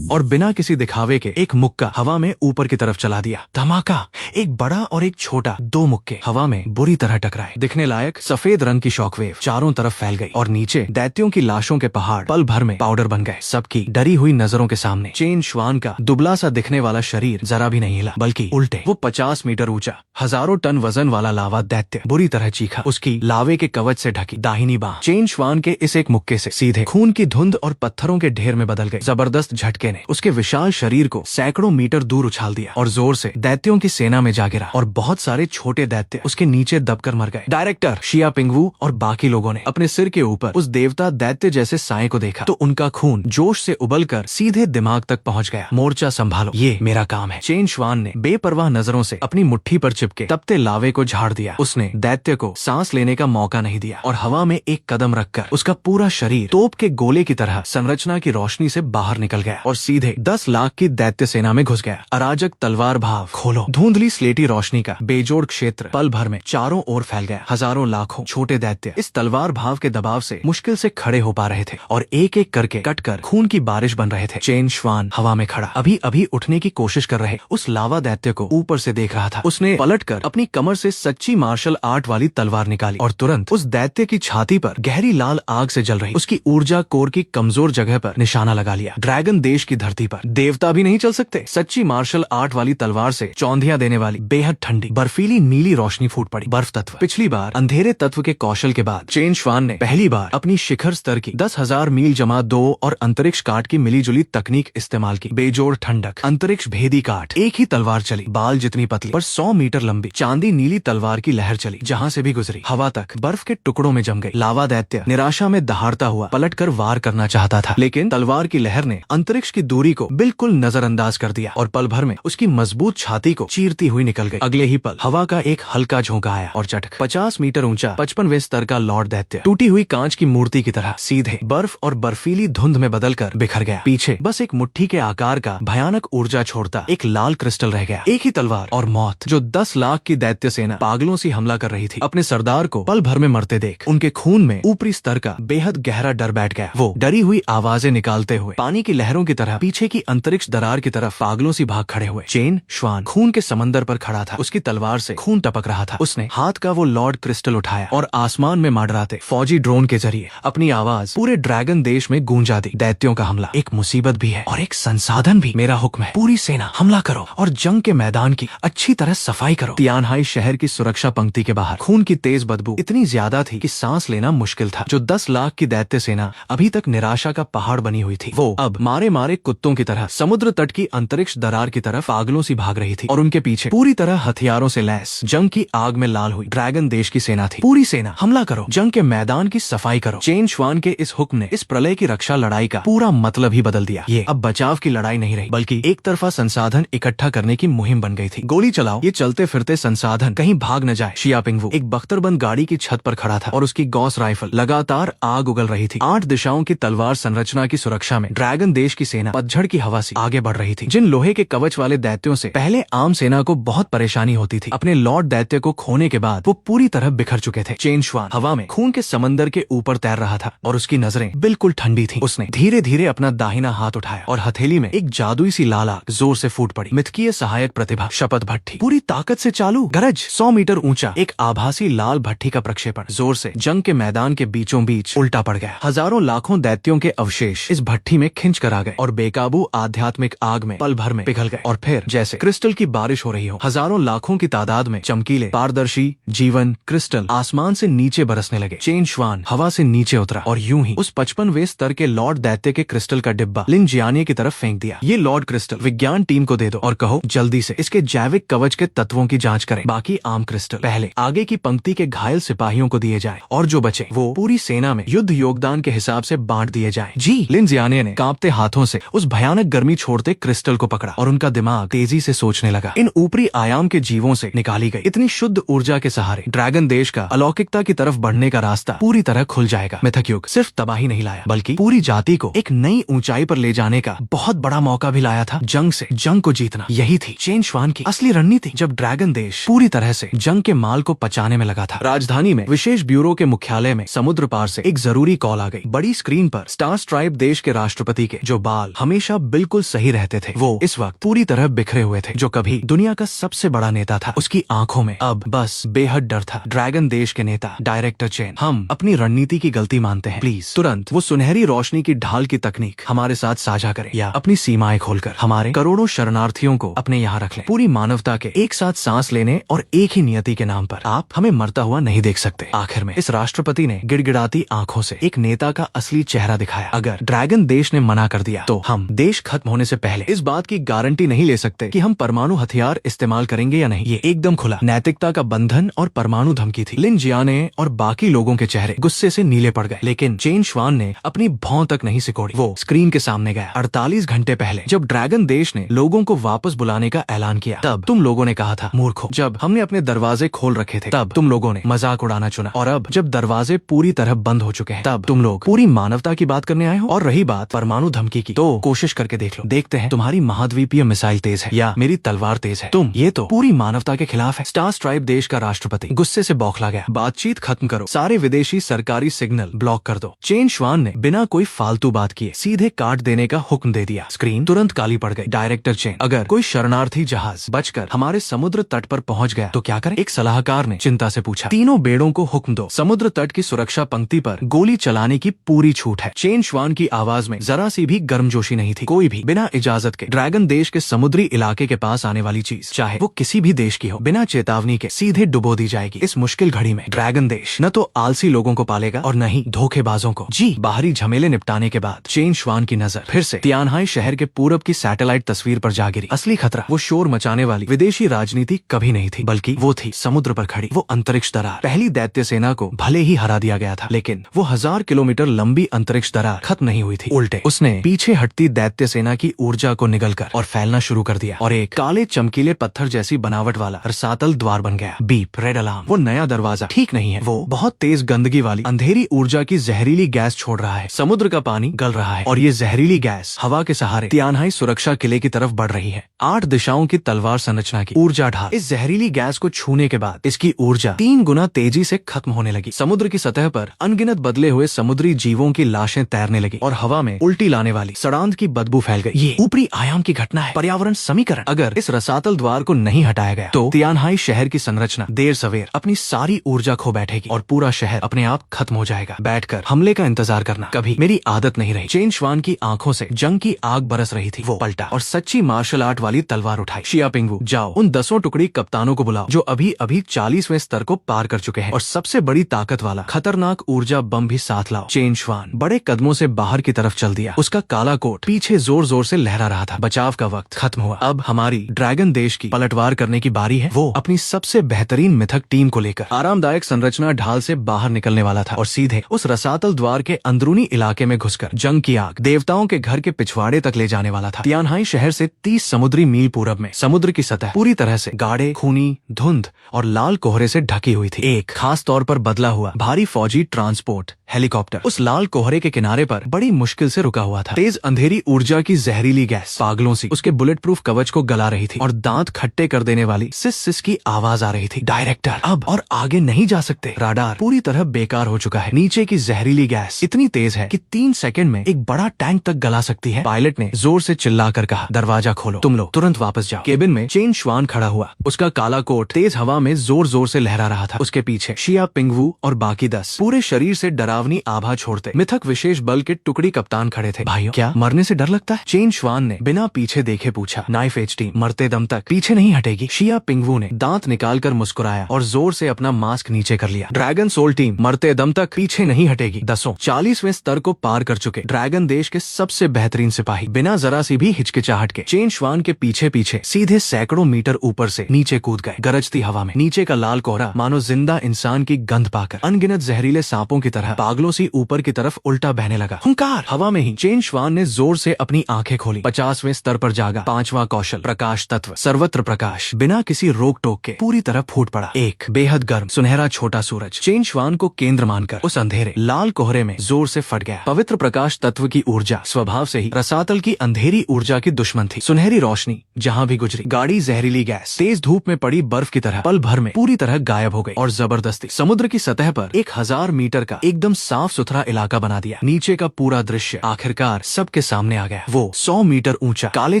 और बिना किसी दिखावे के एक मुक्का हवा में ऊपर की तरफ चला दिया। धमाका, एक बड़ा और एक छोटा, 2 मुक्के हवा में बुरी तरह टकराए। दिखने लायक सफेद रंग की शॉकवेव चारों तरफ फैल गई और नीचे दैत्यों की लाशों के पहाड़ पल भर में पाउडर बन गए। सबकी डरी हुई नजरों के सामने चेन श्वान का दुबला सा दिखने वाला शरीर जरा भी नहीं हिला, बल्कि उल्टे वो 50 मीटर ऊंचा, हजारों टन वजन वाला लावा दैत्य बुरी तरह चीखा। उसकी लावे के कवच से ढकी दाहिनी बांह चेन श्वान के इस एक मुक्के से सीधे खून की धुंध और पत्थरों के ढेर में बदल गई। जबरदस्त झटके ने उसके विशाल शरीर को सैकड़ों मीटर दूर उछाल दिया और जोर से दैत्यों की सेना में जा गिरा और बहुत सारे छोटे दैत्य उसके नीचे दबकर मर गए। डायरेक्टर, शिया पिंगवू और बाकी लोगों ने अपने सिर के ऊपर उस देवता दैत्य जैसे साए को देखा तो उनका खून जोश से उबलकर सीधे दिमाग तक पहुंच गया। मोर्चा संभालो, ये मेरा काम है। चेन श्वान ने बेपरवाह नजरों से अपनी मुट्ठी पर चिपके तपते लावे को झाड़ दिया। उसने दैत्य को सांस लेने का मौका नहीं दिया और हवा में एक कदम रखकर उसका पूरा शरीर तोप के गोले की तरह संरचना की रोशनी से बाहर निकल गया और सीधे 10 लाख की दैत्य सेना में घुस गया। अराजक तलवार भाव खोलो। धुंधली स्लेटी रोशनी का बेजोड़ क्षेत्र पल भर में चारों ओर फैल गया। हजारों लाखों छोटे दैत्य इस तलवार भाव के दबाव से मुश्किल से खड़े हो पा रहे थे और एक एक करके कटकर खून की बारिश बन रहे थे। चेन श्वान हवा में खड़ा अभी अभी उठने की कोशिश कर रहे उस लावा दैत्य को ऊपर से देख रहा था। उसने पलटकर अपनी कमर से सच्ची मार्शल आर्ट वाली तलवार निकाली और तुरंत उस दैत्य की छाती पर गहरी लाल आग से जल रही उसकी ऊर्जा कोर की कमजोर जगह पर निशाना लगा लिया। ड्रैगन देश की धरती पर देवता भी नहीं चल सकते। सच्ची मार्शल आर्ट वाली तलवार से चौंधियां देने वाली बेहद ठंडी बर्फीली नीली रोशनी फूट पड़ी। बर्फ तत्व। पिछली बार अंधेरे तत्व के कौशल के बाद चेन श्वान ने पहली बार अपनी शिखर स्तर की 10,000 मील जमा 2 और अंतरिक्ष काट की मिली जुली तकनीक इस्तेमाल की। बेजोड़ ठंडक, अंतरिक्ष भेदी काट। एक ही तलवार चली, बाल जितनी पतली पर 100 मीटर लंबी चांदी नीली तलवार की लहर चली। जहाँ से भी गुजरी हवा तक बर्फ के टुकड़ों में जम गई। लावा दैत्य निराशा में दहाड़ता हुआ पलटकर वार करना चाहता था, लेकिन तलवार की लहर ने अंतरिक्ष की दूरी को बिल्कुल नजरअंदाज कर दिया और पल भर में उसकी मजबूत छाती को चीरती हुई निकल गई। अगले ही पल हवा का एक हल्का झोंका आया और चटक 50 मीटर ऊंचा 55वें स्तर का लॉर्ड दैत्य टूटी हुई कांच की मूर्ति की तरह सीधे बर्फ और बर्फीली धुंध में बदलकर बिखर गया। पीछे बस एक मुट्ठी के आकार का भयानक ऊर्जा छोड़ता एक लाल क्रिस्टल रह गया। एक ही तलवार और मौत। जो 10 लाख की दैत्य सेना पागलों सी हमला कर रही थी, अपने सरदार को पल भर में मरते देख उनके खून में ऊपरी स्तर का बेहद गहरा डर बैठ गया। वो डरी हुई आवाजें निकालते हुए पानी की लहरों की तरह पीछे की अंतरिक्ष दरार की तरफ पागलों सी भाग खड़े हुए। चेन श्वान खून के समंदर पर खड़ा था। उसकी तलवार से खून टपक रहा था। उसने हाथ का वो लॉर्ड क्रिस्टल उठाया और आसमान में मंडराते फौजी ड्रोन के जरिए अपनी आवाज पूरे ड्रैगन देश में गूंजा दी। दैत्यों का हमला एक मुसीबत भी है और एक संसाधन भी। मेरा हुक्म है, पूरी सेना हमला करो और जंग के मैदान की अच्छी तरह सफाई करो। तियानहाई शहर की सुरक्षा पंक्ति के बाहर खून की तेज बदबू इतनी ज्यादा थी कि सांस लेना मुश्किल था। जो 10 लाख की दैत्य सेना अभी तक निराशा का पहाड़ बनी हुई थी, वो अब मारे मारे कुत्तों की तरह समुद्र तट की अंतरिक्ष दरार की तरफ पागलों सी भाग रही थी और उनके पीछे पूरी तरह हथियारों से लैस जंग की आग में लाल हुई ड्रैगन देश की सेना थी। पूरी सेना हमला करो, जंग के मैदान की सफाई करो। चेन श्वान के इस हुक्म ने इस प्रलय की रक्षा लड़ाई का पूरा मतलब ही बदल दिया। ये अब बचाव की लड़ाई नहीं रही, बल्कि एक तरफा संसाधन इकट्ठा करने की मुहिम बन गई थी। गोली चलाओ, ये चलते फिरते संसाधन कहीं भाग न जाए। शिया पिंगवू एक बख्तरबंद गाड़ी की छत पर खड़ा था और उसकी गॉस राइफल लगातार आग उगल रही थी। 8 दिशाओं की तलवार संरचना की सुरक्षा में ड्रैगन देश की सेना पतझड़ की हवा से आगे बढ़ रही थी। जिन लोहे के कवच वाले दैत्यों से पहले आम सेना को बहुत परेशानी होती थी, अपने लॉर्ड दैत्य को खोने के बाद वो पूरी तरह बिखर चुके थे। चेन श्वान हवा में खून के समंदर के ऊपर तैर रहा था और उसकी नजरें बिल्कुल ठंडी थी। उसने धीरे धीरे अपना दाहिना हाथ उठाया और हथेली में एक जादुई सी लाल आग जोर से फूट पड़ी। मिथकीय सहायक प्रतिभा शपथ भट्टी पूरी ताकत से चालू। गरज 100 मीटर ऊंचा एक आभासी लाल भट्टी का प्रक्षेपण जोर से जंग के मैदान के बीचों बीच उल्टा पड़ गया। हजारों लाखों दैत्यों के अवशेष इस भट्टी में खिंच कर आ गए और बेकाबू आध्यात्मिक आग में पल भर में पिघल गए और फिर जैसे क्रिस्टल की बारिश हो रही हो, हजारों लाखों की तादाद में चमकीले पारदर्शी जीवन क्रिस्टल आसमान से नीचे बरसने लगे। चेन श्वान हवा से नीचे उतरा और यूं ही उस 55वें स्तर के लॉर्ड दैत्य के क्रिस्टल का डिब्बा लिन जियानिए की तरफ फेंक दिया। ये लॉर्ड क्रिस्टल विज्ञान टीम को दे दो और कहो जल्दी से इसके जैविक कवच के तत्वों की जांच करें। बाकी आम क्रिस्टल पहले आगे की पंक्ति के घायल सिपाहियों को दिए जाए और जो बचे वो पूरी सेना में युद्ध योगदान के हिसाब से बांट दिए जाए। जी। लिन जियानिए ने कांपते हाथों से उस भयानक गर्मी छोड़ते क्रिस्टल को पकड़ा और उनका दिमाग तेजी से सोचने लगा। इन ऊपरी आयाम के जीवों से निकाली गई इतनी शुद्ध ऊर्जा के सहारे ड्रैगन देश का अलौकिकता की तरफ बढ़ने का रास्ता पूरी तरह खुल जाएगा। मिथक युग सिर्फ तबाही नहीं लाया बल्कि पूरी जाति को एक नई ऊंचाई पर ले जाने का बहुत बड़ा मौका भी लाया था। जंग से जंग को जीतना, यही थी चेन श्वान की असली रणनीति। जब ड्रैगन देश पूरी तरह से जंग के माल को पचाने में लगा था, राजधानी में विशेष ब्यूरो के मुख्यालय में समुद्र पार से एक जरूरी कॉल आ गई। बड़ी स्क्रीन पर स्टार स्ट्राइप देश के राष्ट्रपति के जो बाल हमेशा बिल्कुल सही रहते थे, वो इस वक्त पूरी तरह बिखरे हुए थे। जो कभी दुनिया का सबसे बड़ा नेता था, उसकी आंखों में अब बस बेहद डर था। ड्रैगन देश के नेता डायरेक्टर चेन, हम अपनी रणनीति की गलती मानते हैं। प्लीज तुरंत वो सुनहरी रोशनी की ढाल की तकनीक हमारे साथ साझा करें या अपनी सीमाएं खोलकर हमारे करोड़ों शरणार्थियों को अपने यहाँ रख लें। पूरी मानवता के एक साथ सांस लेने और एक ही नियति के नाम पर आप हमें मरता हुआ नहीं देख सकते। आखिर में इस राष्ट्रपति ने गिड़गिड़ाती आंखों से एक नेता का असली चेहरा दिखाया। अगर ड्रैगन देश ने मना कर दिया तो हम देश खत्म होने से पहले इस बात की गारंटी नहीं ले सकते कि हम परमाणु हथियार इस्तेमाल करेंगे या नहीं। ये एकदम खुला नैतिकता का बंधन और परमाणु धमकी थी। लिन जियानिए और बाकी लोगों के चेहरे गुस्से से नीले पड़ गए, लेकिन चेन श्वान ने अपनी भौं तक नहीं सिकोड़ी। वो स्क्रीन के सामने गया। 48 घंटे पहले जब ड्रैगन देश ने लोगों को वापस बुलाने का ऐलान किया, तब तुम लोगों ने कहा था मूर्खों। जब हमने अपने दरवाजे खोल रखे थे, तब तुम लोगों ने मजाक उड़ाना चुना। और अब जब दरवाजे पूरी तरह बंद हो चुके हैं, तब तुम लोग पूरी मानवता की बात करने आए हो। और रही बात परमाणु धमकी की, तो कोशिश करके देख लो, देखते हैं तुम्हारी महाद्वीपीय मिसाइल तेज है या मेरी तलवार तेज है। ये तो पूरी मानवता के खिलाफ है। स्टार स्ट्राइप देश का राष्ट्रपति गुस्से से बौखला गया। बातचीत खत्म करो, सारे विदेशी सरकारी सिग्नल ब्लॉक कर दो। चेन श्वान ने बिना कोई फालतू बात किए सीधे काट देने का हुक्म दे दिया। स्क्रीन तुरंत काली पड़ गई। डायरेक्टर चेन, अगर कोई शरणार्थी जहाज बचकर हमारे समुद्र तट पर पहुंच गया तो क्या करें? एक सलाहकार ने चिंता से पूछा। तीनों बेड़ों को हुक्म दो, समुद्र तट की सुरक्षा पंक्ति पर गोली चलाने की पूरी छूट है। चेन श्वान की आवाज में जरा सी भी गर्मजोशी नहीं थी। कोई भी बिना इजाजत के ड्रैगन देश के समुद्री इलाके के पास आने वाली चीज, चाहे वो किसी भी देश की हो, बिना चेतावनी के सीधे डुबो दी जाएगी। इस मुश्किल घड़ी में ड्रैगन देश न तो आलसी लोगों को पालेगा और न ही धोखेबाजों को। जी। बाहरी झमेले निपटाने के बाद चेन श्वान की नजर फिर से तियानहाई शहर के पूरब की सैटेलाइट तस्वीर पर जा गिरी। असली खतरा वो शोर मचाने वाली विदेशी राजनीति कभी नहीं थी, बल्कि वो थी समुद्र पर खड़ी वो अंतरिक्ष दरार। पहली दैत्य सेना को भले ही हरा दिया गया था, लेकिन वो 1000 किलोमीटर लंबी अंतरिक्ष दरार खत्म नहीं हुई थी। उल्टे उसने पीछे हटती दैत्य सेना की ऊर्जा को निगलकर और फैलना शुरू कर दिया और एक काले चमकीले पत्थर जैसी बनावट वाला रसातल द्वार बन गया। Beep, red alarm. वो नया दरवाजा ठीक नहीं है, वो बहुत तेज गंदगी वाली अंधेरी ऊर्जा की जहरीली गैस छोड़ रहा है। समुद्र का पानी गल रहा है और ये जहरीली गैस हवा के सहारे तियानहाई सुरक्षा किले की तरफ बढ़ रही है। 8 दिशाओं की तलवार संरचना की ऊर्जा ढाल इस जहरीली गैस को छूने के बाद इसकी ऊर्जा 3 गुना तेजी से खत्म होने लगी। समुद्र की सतह पर अनगिनत बदले हुए समुद्री जीवों की लाशें तैरने लगी और हवा में उल्टी लाने वाली सड़ांध की बदबू फैल गई। ये ऊपरी आयाम की घटना है, पर्यावरण समीकरण। अगर इस रसातल द्वार को नहीं हटाया गया तो तियानहाई शहर की संरचना देर सवेर अपनी सारी ऊर्जा खो बैठेगी और पूरा शहर अपने आप खत्म हो जाएगा। बैठकर हमले का इंतजार करना कभी मेरी आदत नहीं रही। चेन श्वान की आंखों से जंग की आग बरस रही थी। वो पलटा और सच्ची मार्शल आर्ट वाली तलवार उठाई। शिया पिंगवू, जाओ उन 10 टुकड़ी कप्तानों को बुलाओ जो अभी अभी 40वें स्तर को पार कर चुके हैं और सबसे बड़ी ताकत वाला खतरनाक ऊर्जा बम भी साथ लाओ। चेन श्वान बड़े कदमों से बाहर की तरफ चल दिया। उसका काला कोट पीछे जोर जोर से लहरा रहा था। बचाव का वक्त खत्म हुआ। अब हमारी ड्रैगन देश की पलटवार करने की बारी है। वो अपनी सबसे बेहतरीन मिथक टीम को लेकर आरामदायक संरचना ढाल से बाहर निकलने वाला था और सीधे उस रसातल द्वार के अंदरूनी इलाके में घुसकर जंग की आग देवताओं के घर के पिछवाड़े तक ले जाने वाला था। तियानहाई शहर से 30 समुद्री मील पूरब में समुद्र की सतह पूरी तरह से गाढ़े खूनी धुंध और लाल कोहरे से ढकी हुई थी। एक खास तौर पर बदला हुआ भारी फौजी ट्रांसपोर्ट हेलीकॉप्टर उस लाल कोहरे के किनारे पर बड़ी मुश्किल से रुका हुआ था। तेज अंधेरी ऊर्जा की जहरीली गैस पागलों सी उसके बुलेट प्रूफ कवच को गला रही थी और दांत खट्टे कर देने वाली सिस सिस की आवाज आ रही थी। डायरेक्टर, अब और आगे नहीं जा सकते। राडार पूरी तरह बेकार हो चुका है। नीचे की जहरीली गैस इतनी तेज है कि 3 सेकंड में एक बड़ा टैंक तक गला सकती है। पायलट ने जोर से चिल्लाकर कहा, दरवाजा खोलो, तुम लोग तुरंत वापस जाओ। केबिन में चेन श्वान खड़ा हुआ। उसका काला कोट तेज हवा में जोर जोर से लहरा रहा था। उसके पीछे शिया पिंगवू और बाकी 10 पूरे शरीर से डरा चेतावनी आभा छोड़ते मिथक विशेष बल के टुकड़ी कप्तान खड़े थे। भाइयों, क्या मरने से डर लगता है? चेन श्वान ने बिना पीछे देखे पूछा। नाइफ एज टीम मरते दम तक पीछे नहीं हटेगी। शिया पिंगवू ने दांत निकालकर मुस्कुराया और जोर से अपना मास्क नीचे कर लिया। ड्रैगन सोल टीम मरते दम तक पीछे नहीं हटेगी। 40वें स्तर को पार कर चुके ड्रैगन देश के सबसे बेहतरीन सिपाही बिना जरा सी भी हिचकिचाहट के चेन श्वान के पीछे पीछे सीधे सैकड़ों मीटर ऊपर से नीचे कूद गए। गरजती हवा में नीचे का लाल कोहरा मानो जिंदा इंसान की गंध पाकर अनगिनत जहरीले सांपों की तरह पागलों सी ऊपर की तरफ उल्टा बहने लगा। हुंकार! हवा में ही चेन श्वान ने जोर से अपनी आंखें खोली। 50वें स्तर पर जागा। 5वां कौशल प्रकाश तत्व। सर्वत्र प्रकाश बिना किसी रोक टोक के पूरी तरह फूट पड़ा। एक बेहद गर्म सुनहरा छोटा सूरज चेन श्वान को केंद्र मानकर उस अंधेरे लाल कोहरे में जोर से फट गया। पवित्र प्रकाश तत्व की ऊर्जा स्वभाव से ही रसातल की अंधेरी ऊर्जा की दुश्मन थी। सुनहरी रोशनी जहाँ भी गुजरी गाड़ी जहरीली गैस तेज धूप में पड़ी बर्फ की तरह पल भर में पूरी तरह गायब हो गई और जबरदस्ती समुद्र की सतह पर 1000 मीटर का एकदम साफ सुथरा इलाका बना दिया। नीचे का पूरा दृश्य आखिरकार सबके सामने आ गया। वो 100 मीटर ऊंचा काले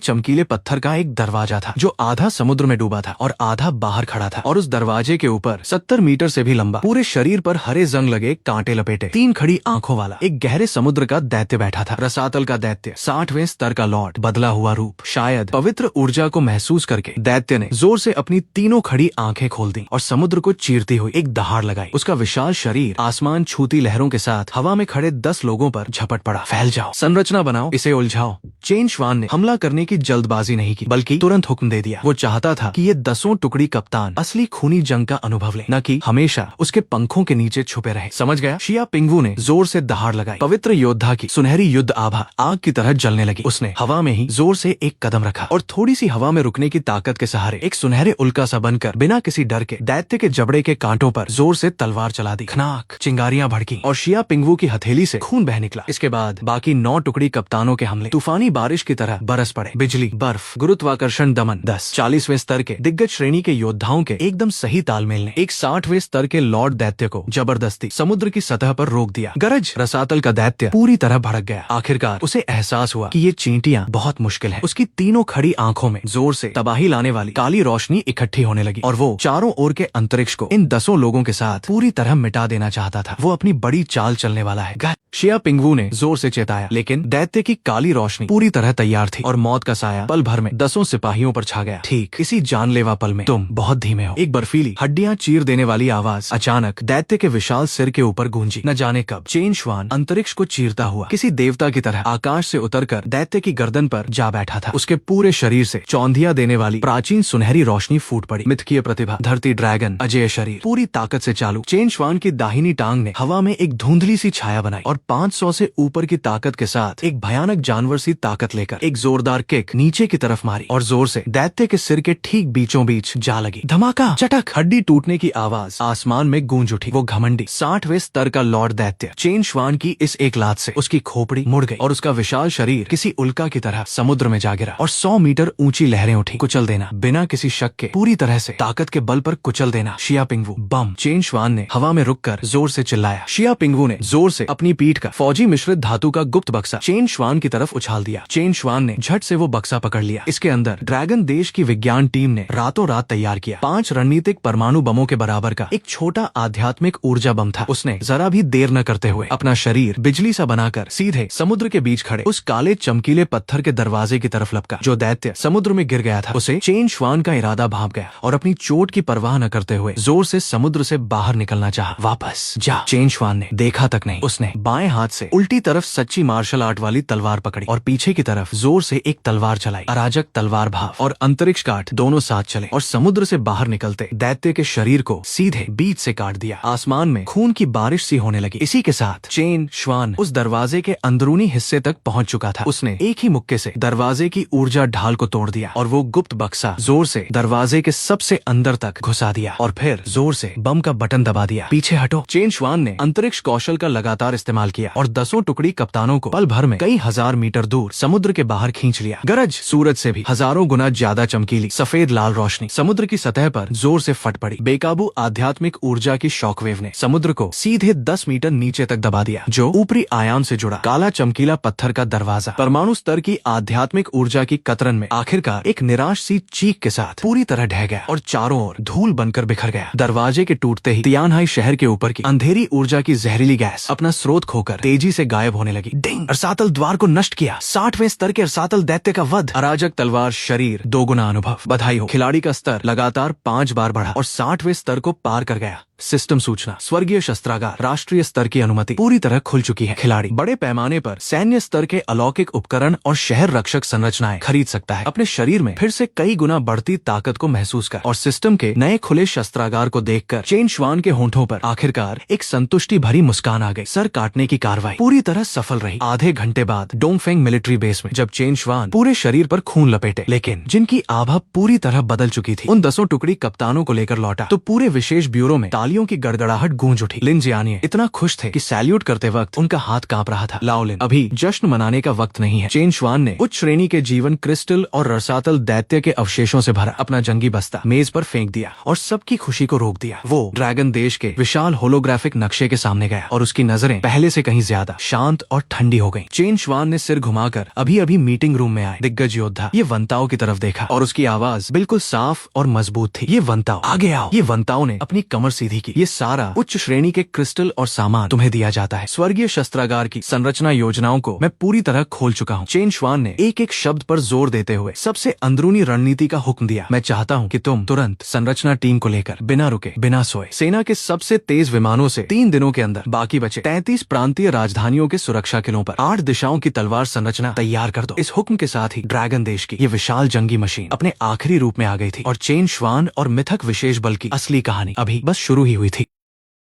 चमकीले पत्थर का एक दरवाजा था जो आधा समुद्र में डूबा था और आधा बाहर खड़ा था। और उस दरवाजे के ऊपर 70 मीटर से भी लंबा पूरे शरीर पर हरे जंग लगे कांटे लपेटे 3 खड़ी आंखों वाला एक गहरे समुद्र का दैत्य बैठा था। रसातल का दैत्य 60वें स्तर का लॉर्ड बदला हुआ रूप। शायद पवित्र ऊर्जा को महसूस करके दैत्य ने जोर से अपनी तीनों खड़ी आंखें खोल दी और समुद्र को चीरती हुई एक दहाड़ लगाई। उसका विशाल शरीर आसमान छूती लहरों के साथ हवा में खड़े 10 लोगों पर झपट पड़ा। फैल जाओ, संरचना बनाओ, इसे उलझाओ। चेन श्वान ने हमला करने की जल्दबाजी नहीं की बल्कि तुरंत हुक्म दे दिया। वो चाहता था कि ये 10 टुकड़ी कप्तान असली खूनी जंग का अनुभव ले, न कि हमेशा उसके पंखों के नीचे छुपे रहे। समझ गया? शिया पिंगवू ने जोर से दहाड़ लगाई। पवित्र योद्धा की सुनहरी युद्ध आभा आग की तरह जलने लगी। उसने हवा में ही जोर से एक कदम रखा और थोड़ी सी हवा में रुकने की ताकत के सहारे एक सुनहरे उल्का सा बनकर बिना किसी डर के दैत्य के जबड़े के कांटों पर जोर से तलवार चला दी। खनाक! चिंगारियां भड़की और शिया पिंगवू की हथेली से खून बह निकला। इसके बाद बाकी 9 टुकड़ी कप्तानों के हमले तूफानी बारिश की तरह बरस पड़े। बिजली, बर्फ, गुरुत्वाकर्षण दमन। 40वें स्तर के दिग्गज श्रेणी के योद्धाओं के एकदम सही तालमेल ने एक 60वें स्तर के लॉर्ड दैत्य को जबरदस्ती समुद्र की सतह पर रोक दिया। गरज! रसातल का दैत्य पूरी तरह भड़क गया। आखिरकार उसे एहसास हुआ कि ये चींटियां बहुत मुश्किल है। उसकी तीनों खड़ी आंखों में जोर से तबाही लाने वाली काली रोशनी इकट्ठी होने लगी और वो चारों ओर के अंतरिक्ष को इन 10 लोगों के साथ पूरी तरह मिटा देना चाहता था। वो अपनी बड़ी चाल चलने वाला है। शिया पिंगवू ने जोर से चेताया, लेकिन दैत्य की काली रोशनी पूरी तरह तैयार थी और मौत का साया पल भर में 10 सिपाहियों पर छा गया। ठीक इसी जानलेवा पल में तुम बहुत धीमे हो। एक बर्फीली हड्डियां चीर देने वाली आवाज अचानक दैत्य के विशाल सिर के ऊपर गूंजी। न जाने कब चेन श्वान अंतरिक्ष को चीरता हुआ किसी देवता की तरह आकाश से उतरकर दैत्य की गर्दन पर जा बैठा था। उसके पूरे शरीर से चौंधिया देने वाली प्राचीन सुनहरी रोशनी फूट पड़ी। मिथकीय प्रतिभा, धरती ड्रैगन, अजय शरीर पूरी ताकत से चालू। चेन श्वान की दाहिनी टांग ने हवा में एक धुंधली सी छाया बनाई और 500 से ऊपर की ताकत के साथ एक भयानक जानवर सी ताकत लेकर एक जोरदार किक नीचे की तरफ मारी और जोर से दैत्य के सिर के ठीक बीचों बीच जा लगी। धमाका! चटक! हड्डी टूटने की आवाज आसमान में गूंज उठी। वो घमंडी 60वें स्तर का लॉर्ड दैत्य चेन श्वान की इस एक लात से उसकी खोपड़ी मुड़ गई और उसका विशाल शरीर किसी उल्का की तरह समुद्र में जा गिरा और 100 मीटर ऊंची लहरें उठी। कुचल देना, बिना किसी शक के पूरी तरह से ताकत के बल पर कुचल देना। शिया पिंगवू बम! चेन श्वान ने हवा में रुककर जोर से चिल्लाया। शिया पिंगवू ने जोर से अपनी पीठ का फौजी मिश्रित धातु का गुप्त बक्सा चेन श्वान की तरफ उछाल दिया। चेन श्वान ने झट से वो बक्सा पकड़ लिया। इसके अंदर ड्रैगन देश की विज्ञान टीम ने रातों रात तैयार किया 5 रणनीतिक परमाणु बमों के बराबर का एक छोटा आध्यात्मिक ऊर्जा बम था। उसने जरा भी देर न करते हुए अपना शरीर बिजली सा बनाकर सीधे समुद्र के बीच खड़े उस काले चमकीले पत्थर के दरवाजे की तरफ लपका। जो दैत्य समुद्र में गिर गया था उसे चेन श्वान का इरादा भांप गया और अपनी चोट की परवाह न करते हुए जोर से समुद्र से बाहर निकलना चाहा। वापस जा! चेन श्वान ने देखा तक नहीं। उसने बाएं हाथ से उल्टी तरफ सच्ची मार्शल आर्ट वाली तलवार पकड़ी और पीछे की तरफ जोर से एक तलवार चलाई। अराजक तलवार भाव और अंतरिक्ष काट दोनों साथ चले और समुद्र से बाहर निकलते दैत्य के शरीर को सीधे बीच से काट दिया। आसमान में खून की बारिश सी होने लगी। इसी के साथ चेन श्वान उस दरवाजे के अंदरूनी हिस्से तक पहुंच चुका था। उसने एक ही मुक्के से दरवाजे की ऊर्जा ढाल को तोड़ दिया और वो गुप्त बक्सा जोर से दरवाजे के सबसे अंदर तक घुसा दिया और फिर जोर से बम का बटन दबा दिया। पीछे हटो! चेन श्वान ने अंतरिक्ष कौशल का लगातार इस्तेमाल इस्तेमाल किया और 10 टुकड़ी कप्तानों को पल भर में कई हजार मीटर दूर समुद्र के बाहर खींच लिया। गरज सूरज से भी हजारों गुना ज्यादा चमकीली सफेद लाल रोशनी समुद्र की सतह पर जोर से फट पड़ी। बेकाबू आध्यात्मिक ऊर्जा की शॉकवेव ने समुद्र को सीधे 10 मीटर नीचे तक दबा दिया, जो ऊपरी आयाम से जुड़ा काला चमकीला पत्थर का दरवाजा परमाणु स्तर की आध्यात्मिक ऊर्जा की कतरन में आखिरकार एक निराश सी चीख के साथ पूरी तरह ढह गया और चारों ओर धूल बनकर बिखर गया। दरवाजे के टूटते ही तियानहाई शहर के ऊपर की अंधेरी ऊर्जा की जहरीली गैस अपना स्रोत खोकर तेजी से गायब होने लगी। डिंग! अरसातल द्वार को नष्ट किया। 60वें स्तर के अरसातल दैत्य का वध। अराजक तलवार शरीर दोगुना अनुभव। बधाई हो, खिलाड़ी का स्तर लगातार 5 बार बढ़ा और 60वें स्तर को पार कर गया। सिस्टम सूचना, स्वर्गीय शस्त्रागार राष्ट्रीय स्तर की अनुमति पूरी तरह खुल चुकी है। खिलाड़ी बड़े पैमाने पर सैन्य स्तर के अलौकिक उपकरण और शहर रक्षक संरचनाएं खरीद सकता है। अपने शरीर में फिर से कई गुना बढ़ती ताकत को महसूस कर और सिस्टम के नए खुले शस्त्रागार को देखकर चेन श्वान के होंठों पर आखिरकार एक संतुष्टि भरी मुस्कान आ गई। सर काटने की कार्रवाई पूरी तरह सफल रही। आधे घंटे बाद डोंगफेंग मिलिट्री बेस में जब चेन श्वान पूरे शरीर पर खून लपेटे लेकिन जिनकी आभा पूरी तरह बदल चुकी थी, उन 10 टुकड़ी कप्तानों को लेकर लौटा तो पूरे विशेष ब्यूरो में तालियों की गड़गड़ाहट गूंज उठी। लिन जियानिये इतना खुश थे कि सैल्यूट करते वक्त उनका हाथ कांप रहा था। लाओ लिन, अभी जश्न मनाने का वक्त नहीं है। चेन श्वान ने उच्च श्रेणी के जीवन क्रिस्टल और रसातल दैत्य के अवशेषों से भरा अपना जंगी बस्ता मेज पर फेंक दिया और सबकी खुशी को रोक दिया। वो ड्रैगन देश के विशाल होलोग्राफिक नक्शे के सामने गया और उसकी नजरें पहले से कहीं ज्यादा शांत और ठंडी हो गईं। चेन श्वान ने सिर घुमाकर अभी अभी मीटिंग रूम में आए दिग्गज योद्धा ये वंताओ की तरफ देखा और उसकी आवाज बिल्कुल साफ और मजबूत थी। ये वंताओ, आगे आओ। ये वंताओ ने अपनी कमर सीधी की। ये सारा उच्च श्रेणी के क्रिस्टल और सामान तुम्हें दिया जाता है। स्वर्गीय शस्त्रागार की संरचना योजनाओं को मैं पूरी तरह खोल चुका हूँ। चेन श्वान ने एक एक शब्द पर जोर देते हुए सबसे अंदरूनी रणनीति का हुक्म दिया। मैं चाहता हूँ कि तुम तुरंत संरचना टीम को लेकर बिना रुके बिना सोए सेना के सबसे तेज विमानों से 3 दिनों के अंदर बाकी बचे 33 प्रांतीय राजधानियों के सुरक्षा किलों पर 8 दिशाओं की तलवार संरचना तैयार कर दो। इस हुक्म के साथ ही ड्रैगन देश की ये विशाल जंगी मशीन अपने आखिरी रूप में आ गई थी और चेन श्वान और मिथक विशेष बल की असली कहानी अभी बस शुरू ही हुई थी।